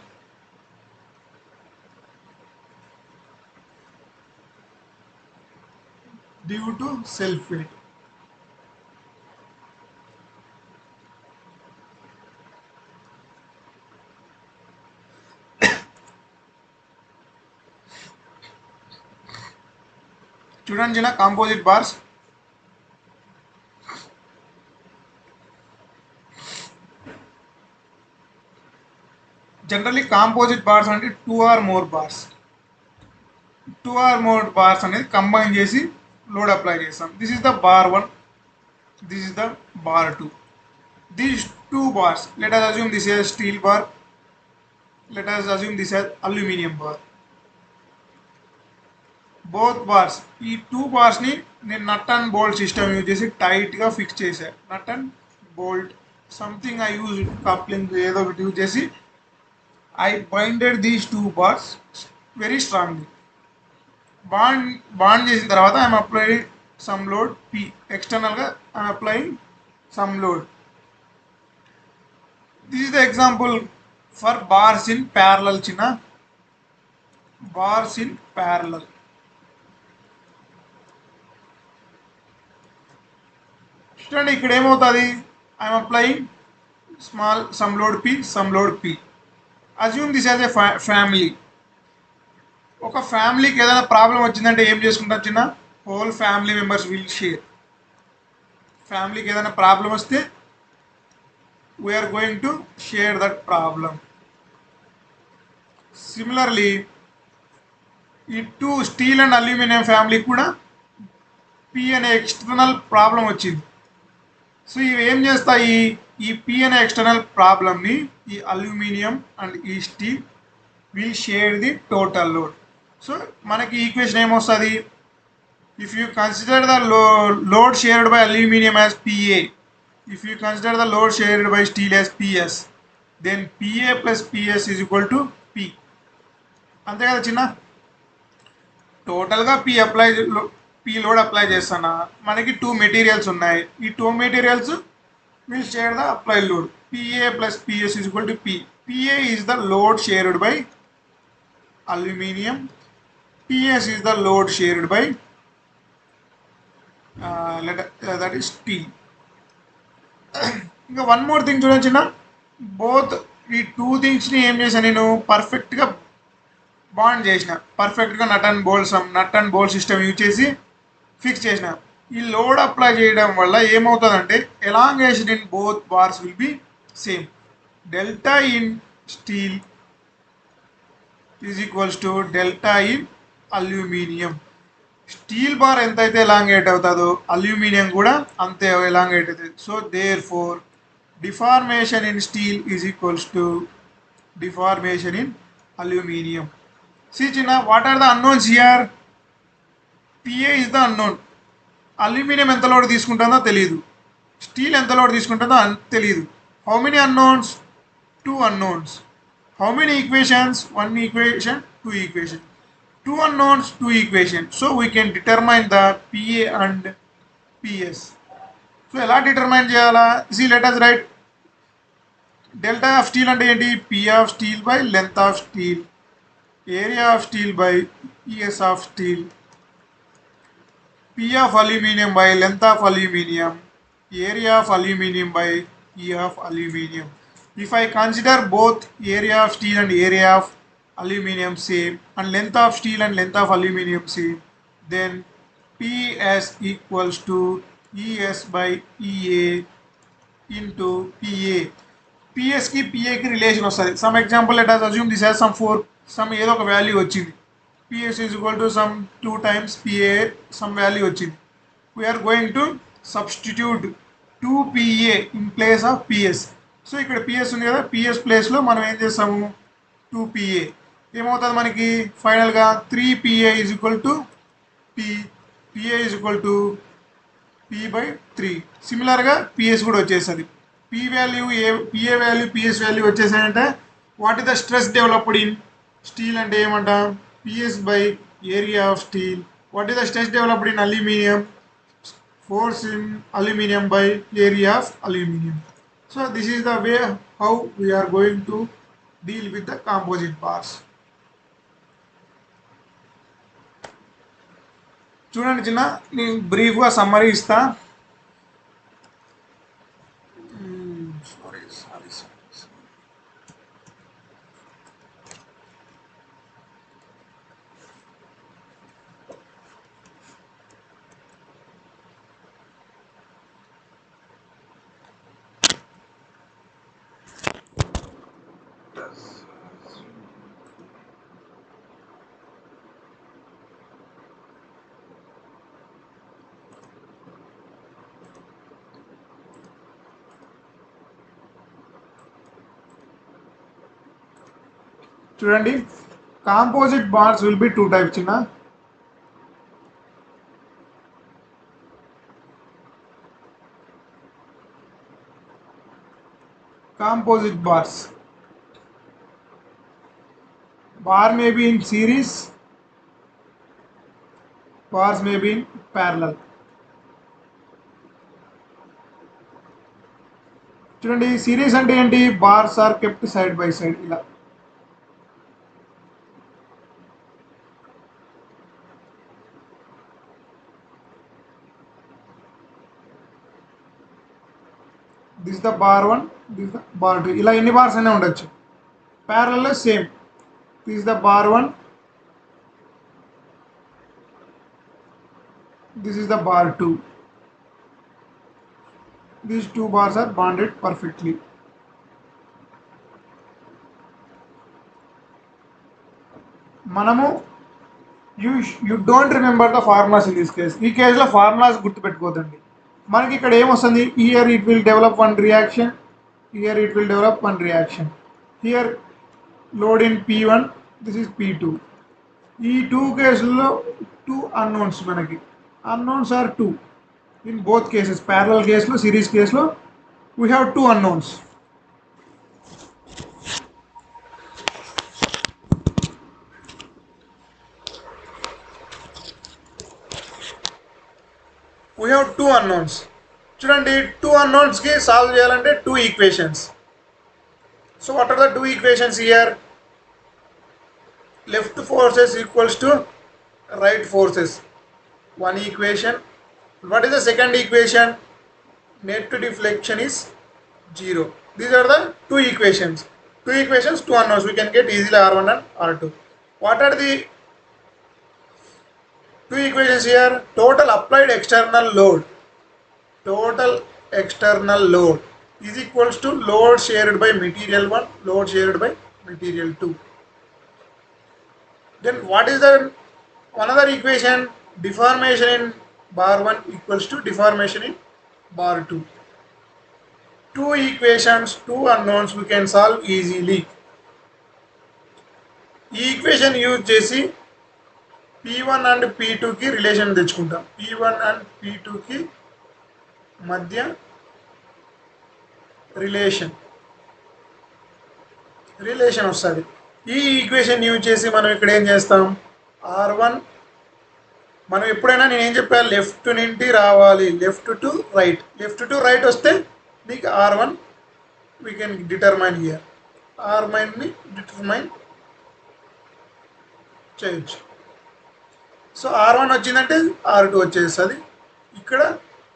due to self weight. చూడండి చిన్న composite bars, generally composite bars అంటే 2 or more bars అనేది combine చేసి load apply చేస్తాం. This is the bar 1, this is the bar 2. These 2 bars, let us assume this is steel bar, let us assume this as aluminum bar. Both bars, ఈ 2 బార్స్ని నేను nut and bolt system use చేసి టైట్గా fix చేశాను. Nut and bolt something I use, coupling ఏదో ఒకటి use చేసి I binded these 2 bars very strongly. Bond చేసిన తర్వాత I'm applying some load P, ఎక్స్టర్నల్గా I'm applying some load. This is the example for bars in parallel చిన్న, bars in parallel. చూడండి ఇక్కడ ఏమవుతుంది, I'm applying small some load P. Assume this as a family. ఒక ఫ్యామిలీకి ఏదైనా problem వచ్చిందంటే ఏం చేసుకుంటారు చిన్న, whole family members will share. ఫ్యామిలీకి ఏదైనా ప్రాబ్లం వస్తే we're going to share that problem. Similarly ఈ 2 స్టీల్ అండ్ అల్యూమినియం ఫ్యామిలీకి కూడా పి అనే ఎక్స్టర్నల్ ప్రాబ్లం వచ్చింది. సో ఇవి ఏం చేస్తాయి, ఈ పి అనే ఎక్స్టర్నల్ ప్రాబ్లమ్ని ఈ అల్యూమినియం అండ్ ఈ steel will share the total load. So మనకి ఈక్వేషన్ ఏమొస్తుంది, if you consider the load shared by aluminium as PA, if you consider the load shared by steel as PS, then PA plus PS is equal to P. అంతే కదా చిన్న, టోటల్గా P load apply చేస్తానా, మనకి 2 materials ఉన్నాయి. ఈ 2 materials will share the apply load. PA plus PS is equal to P. PA is the load shared by aluminium. PS is the load shared by that is steel. ఇంకా one more thing చూడండి చిన్న, both ఈ two థింగ్స్ని ఏం చేశాను నేను పర్ఫెక్ట్గా bond చేసిన, పర్ఫెక్ట్గా nut and bolt system use చేసి ఫిక్స్ చేసిన. ఈ లోడ్ అప్లై చేయడం వల్ల ఏమవుతుందంటే elongation in both bars will be same. Delta in steel is equals to delta in aluminium. Steel bar ఎంతైతే ఎలాంగేట్ అవుతుందో అల్యూమినియం కూడా అంతే ఎలాంగేట్ అవుతుంది. So therefore deformation in steel is equals to deformation in aluminium. See China, what are the unknowns here? PA is the unknown. Aluminium ఎంత load తీసుకుంటుందో తెలియదు, steel ఎంత load తీసుకుంటుందో తెలియదు. How many unknowns? 2 unknowns. How many equations? 1 equation, 2 equation. 2 unknowns, 2 equations. So we can determine the PA and PS. So ఎలా determine చేయాలా? See, let us write delta of steel అంటే ఏంటి? P of steel by length of steel, area of steel by ES of steel, P of aluminium by length of aluminium, area of aluminium by E of aluminium. If I consider both area of steel and area of aluminium same and length of steel and length of aluminium same, then PS equals to ES by EA into PA. PS की PA की relation వస్తుంది. Some example, let us assume this has some ఏదో ఒక value వచ్చింది. PS is equal to some 2 times PA, some value వచ్చింది. We are going to substitute 2PA in place of PS. So ఇక్కడ PS ఉంది కదా, PS ప్లేస్లో మనం ఏం చేస్తాము? 2PA. ఏమవుతుంది మనకి ఫైనల్గా? 3PA is equal to P. PA is equal to P by 3. సిమిలర్గా PS కూడా వచ్చేస్తుంది. P value PA value PS value వచ్చేసాయంటే what is the stress developed in steel అంటే ఏమంట? PS by area of steel. What is the stress developed in aluminium? Force in aluminium by area of aluminium. So this is the way how we are going to deal with the composite bars. చూడండి చిన్న, నేను బ్రీఫ్గా summary ఇస్తా. చూడండి, composite bars will B 2 types చిన్న. Composite bars. Bar may be in series, bars may be in parallel. చూడండి, series అంటే ఏంటి? Bars are kept side by side ఇలా. This the bar 1, this the bar 2, ఇలా ఎన్ని bars అయినా ఉండొచ్చు. Parallel same, this the bar 1, this is the bar 2. These 2 bars are bonded perfectly. మనము you don't remember the formulas in this case. ఈ కేసులో formulas గుర్తుపెట్టుకోదండి. మనకి ఇక్కడ ఏమొస్తుంది? Here it will develop one reaction, here it will develop one reaction. Here load in P1, this is P2. ఈ 2 కేసుల్లో 2 unknowns. మనకి unknowns are 2 in both cases. Parallel case lo, series case lo, we have 2 unknowns. We have 2 unknowns. చూడండి, 2 unknowns కి solve చేయాలంటే 2 equations. So what are the two equations here? Left forces equals to right forces, one equation. What is the second equation? Net deflection is 0. These are the two equations. Two equations, two unknowns. We can get easily R1 and R2. What are the two equations here? Total applied external load. Total external load is equals to load shared by material 1, load shared by material 2. Then what is the another equation? Deformation in bar 1 equals to deformation in bar 2. Two equations, two unknowns we can solve easily. ఈ equation use చేసి P1 and P2 కి relation తెచ్చుకుంటాం. P1 and P2 కి మధ్య relation వస్తుంది. ఈ equation use చేసి మనం ఇక్కడ ఏం చేస్తాం? R1 మనం ఎప్పుడైనా నేను ఏం చెప్పాను, లెఫ్ట్ నుండి రావాలి, లెఫ్ట్ టు రైట్ వస్తే నీకు R1 we can determine here, R1ని డిటర్మైన్ చేయొచ్చు. సో R1 వచ్చిందంటే R2 వచ్చేస్తుంది. ఇక్కడ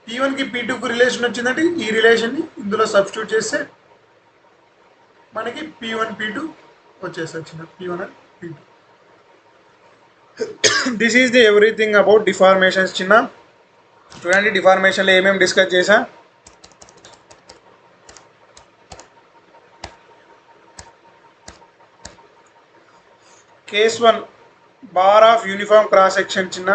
P1కి P2కు రిలేషన్ వచ్చిందంటే ఈ రిలేషన్ని ఇందులో సబ్స్టిట్యూట్ చేస్తే మనకి P1 P2 వచ్చేస్తుంది. చిన్న P1 and P2. This is the everything about deformations. చిన్న చూడండి, డిఫార్మేషన్లో ఏమేమి డిస్కస్ చేసా. Case 1 bar of uniform cross section. చిన్న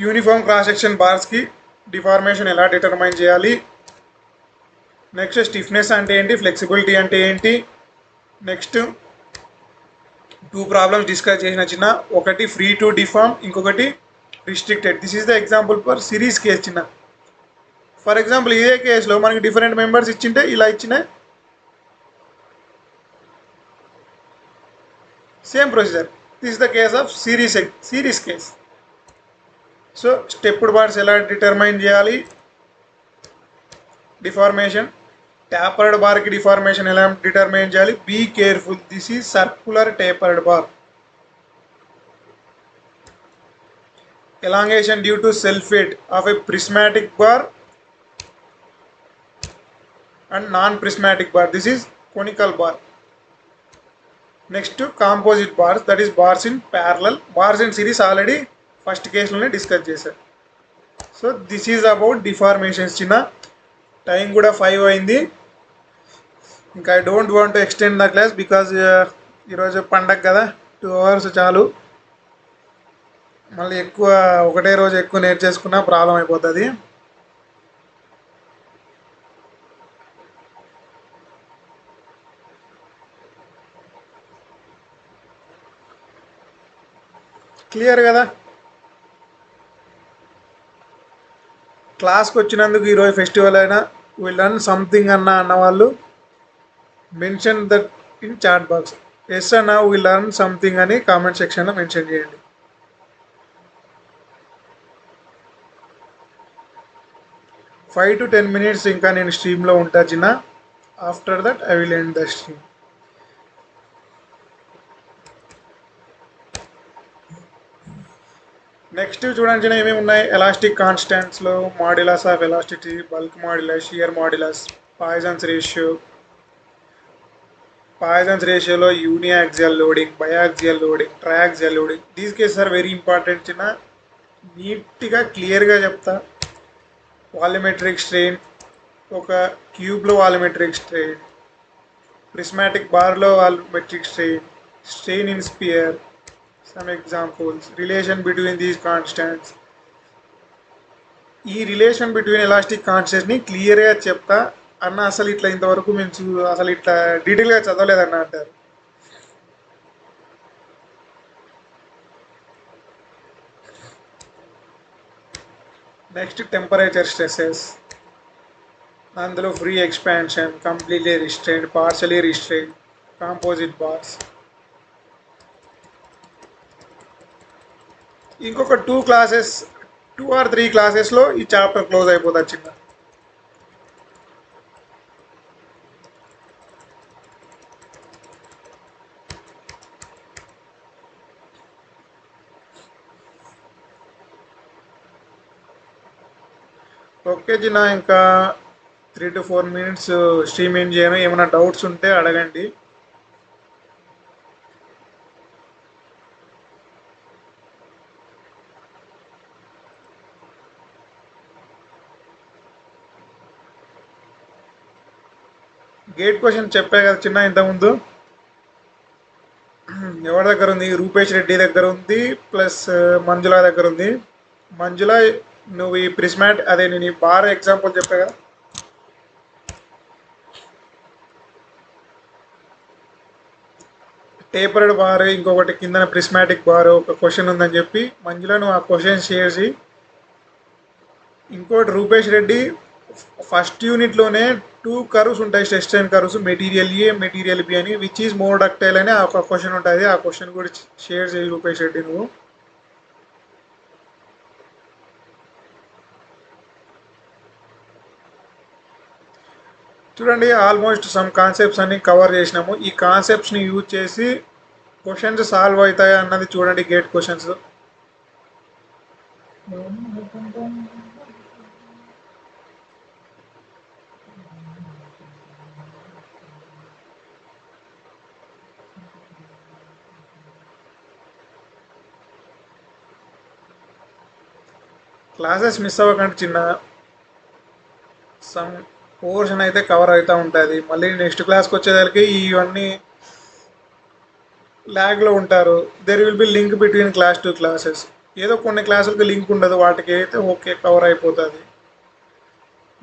యూనిఫామ్ క్రాస్ సెక్షన్ బార్స్కి డిఫార్మేషన్ ఎలా డిటర్మైన్ చేయాలి. నెక్స్ట్ స్టిఫ్నెస్ అంటే ఏంటి, ఫ్లెక్సిబిలిటీ అంటే ఏంటి. నెక్స్ట్ టూ ప్రాబ్లమ్స్ డిస్కస్ చేసిన చిన్న, ఒకటి ఫ్రీ టు డిఫార్మ్, ఇంకొకటి restricted. This is the example for series case. చిన్న ఫర్ ఎగ్జాంపుల్ ఇదే కేసులో మనకి డిఫరెంట్ మెంబర్స్ ఇచ్చింటే ఇలా ఇచ్చిన same procedure. This is the case of series case. So stepped bars ఎలా డిటర్మైన్ చేయాలి, డిఫార్మేషన్, tapered bar की डिफॉर्मेशन ఎలా డిటర్మైన్ చేయాలి. Be careful, this is circular tapered bar. elongation due to self-weight of a prismatic bar and non-prismatic bar, this is conical bar. Next to composite bars, that is bars in parallel. Bars in series already first case లోనే discuss చేశారు. So this is about deformations. చిన్న time కూడా 5 అయింది. ఇంకా I don't want to extend the class because ఈరోజు పండగ కదా, 2 hours చాలు. మళ్ళీ ఎక్కువ ఒకటే రోజు ఎక్కువ నేర్చేసుకున్నా ప్రాబ్లం అయిపోతుంది. క్లియర్ కదా? క్లాస్కి వచ్చినందుకు ఈరోజు ఫెస్టివల్ అయినా విల్ లర్న్ సంథింగ్ అన్న వాళ్ళు mention that in chat box. Yes అన్న విల్ లర్న్ సంథింగ్ అని కామెంట్ సెక్షన్లో మెన్షన్ చేయండి. 5 to 10 minutes ఇంకా నేను స్ట్రీమ్లో ఉంటా చిన్న. After that I will end the stream. Next చూడండి చిన్న ఏమేమి ఉన్నాయి. ఎలాస్టిక్ కాన్స్టెంట్స్లో modulus of elasticity, bulk modulus, shear modulus, Poisson's ratio. Poisson's రేషియోలో uniaxial loading, biaxial loading, triaxial loading. These cases are very important చిన్న. నీట్గా క్లియర్గా చెప్తా. వాల్యూమెట్రిక్ స్ట్రెయిన్, ఒక క్యూబ్లో వాల్యూమెట్రిక్ స్ట్రెయిన్, ప్రిస్మాటిక్ బార్లో volumetric strain, strain in sphere, some examples, relation between these constants. ఈ relation between elastic constants ని క్లియర్గా చెప్తా అన్న. అసలు ఇట్లా ఇంతవరకు మేము అసలు ఇట్లా డీటెయిల్గా చదవలేదన్న అంటారు. నెక్స్ట్ టెంపరేచర్ స్ట్రెసెస్, అందులో free expansion, completely restrained, partially restrained, composite bars. ఇంకొక 2 or 3 క్లాసెస్లో ఈ చాప్టర్ క్లోజ్ అయిపోతుంది చిన్న. ఓకే చిన్న, ఇంకా 3 to 4 minutes స్ట్రీమ్ ఏం చేయను. ఏమైనా డౌట్స్ ఉంటే అడగండి. గేట్ క్వశ్చన్ చెప్పా కదా చిన్న ఇంతకుముందు. ఎవరి దగ్గర ఉంది? రూపేష్ రెడ్డి దగ్గర ఉంది, ప్లస్ మంజుల దగ్గర ఉంది. మంజుల, నువ్వు ఈ ప్రిస్మాట్ అదే నేను ఈ బార్ ఎగ్జాంపుల్ చెప్పా కదా, టేపర్డ్ బార్, ఇంకొకటి కింద ప్రిస్మాటిక్ బార్ ఒక క్వశ్చన్ ఉందని చెప్పి మంజుల నువ్వు ఆ క్వశ్చన్ చేసి, ఇంకోటి రూపేష్ రెడ్డి ఫస్ట్ యూనిట్లోనే 2 కర్వ్స్ ఉంటాయి, స్ట్రెస్ కర్వ్స్, మెటీరియల్ ఏ మెటీరియల్ బి అని, విచ్ ఈజ్ మోర్ డక్టైల్ అని ఒక క్వశ్చన్ ఉంటుంది. ఆ క్వశ్చన్ కూడా షేర్ చేయి రూపేష్ రెడ్డి నువ్వు. చూడండి, ఆల్మోస్ట్ సమ్ కాన్సెప్ట్స్ అన్ని కవర్ చేసినాము. ఈ కాన్సెప్ట్స్ని యూజ్ చేసి క్వశ్చన్స్ సాల్వ్ అవుతాయా అన్నది చూడండి, గేట్ క్వశ్చన్స్. క్లాసెస్ మిస్ అవ్వకండి చిన్న, సమ్ పోర్షన్ అయితే కవర్ అవుతూ ఉంటుంది. మళ్ళీ నెక్స్ట్ క్లాస్కి వచ్చేసరికి ఇవన్నీ ల్యాగ్లో ఉంటారు. There will be link between class to classes. ఏదో కొన్ని క్లాసులకి లింక్ ఉండదు, వాటికి అయితే ఓకే కవర్ అయిపోతుంది.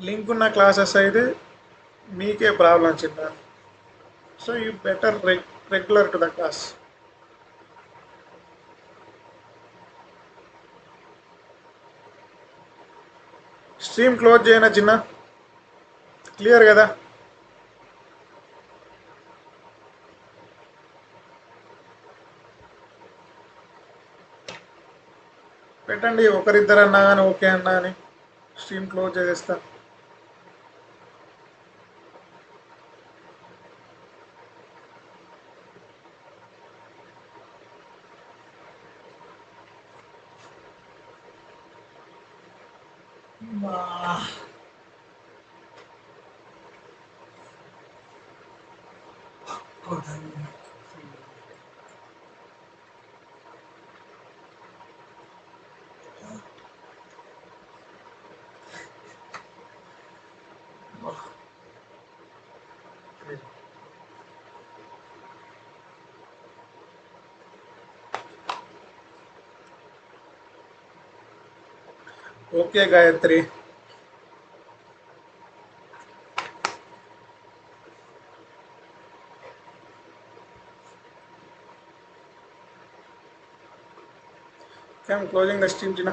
లింక్ ఉన్న క్లాసెస్ అయితే మీకే ప్రాబ్లం చిన్న. So you better regular to the class. Stream close చేయనా చిన్న? క్లియర్ కదా? పెట్టండి, ఒకరిద్దరు అన్నా కానీ ఓకే అన్నా అని స్ట్రీమ్ క్లోజ్ చేసేస్తా. Okay Gayatri. I'm closing the stream చిన్న.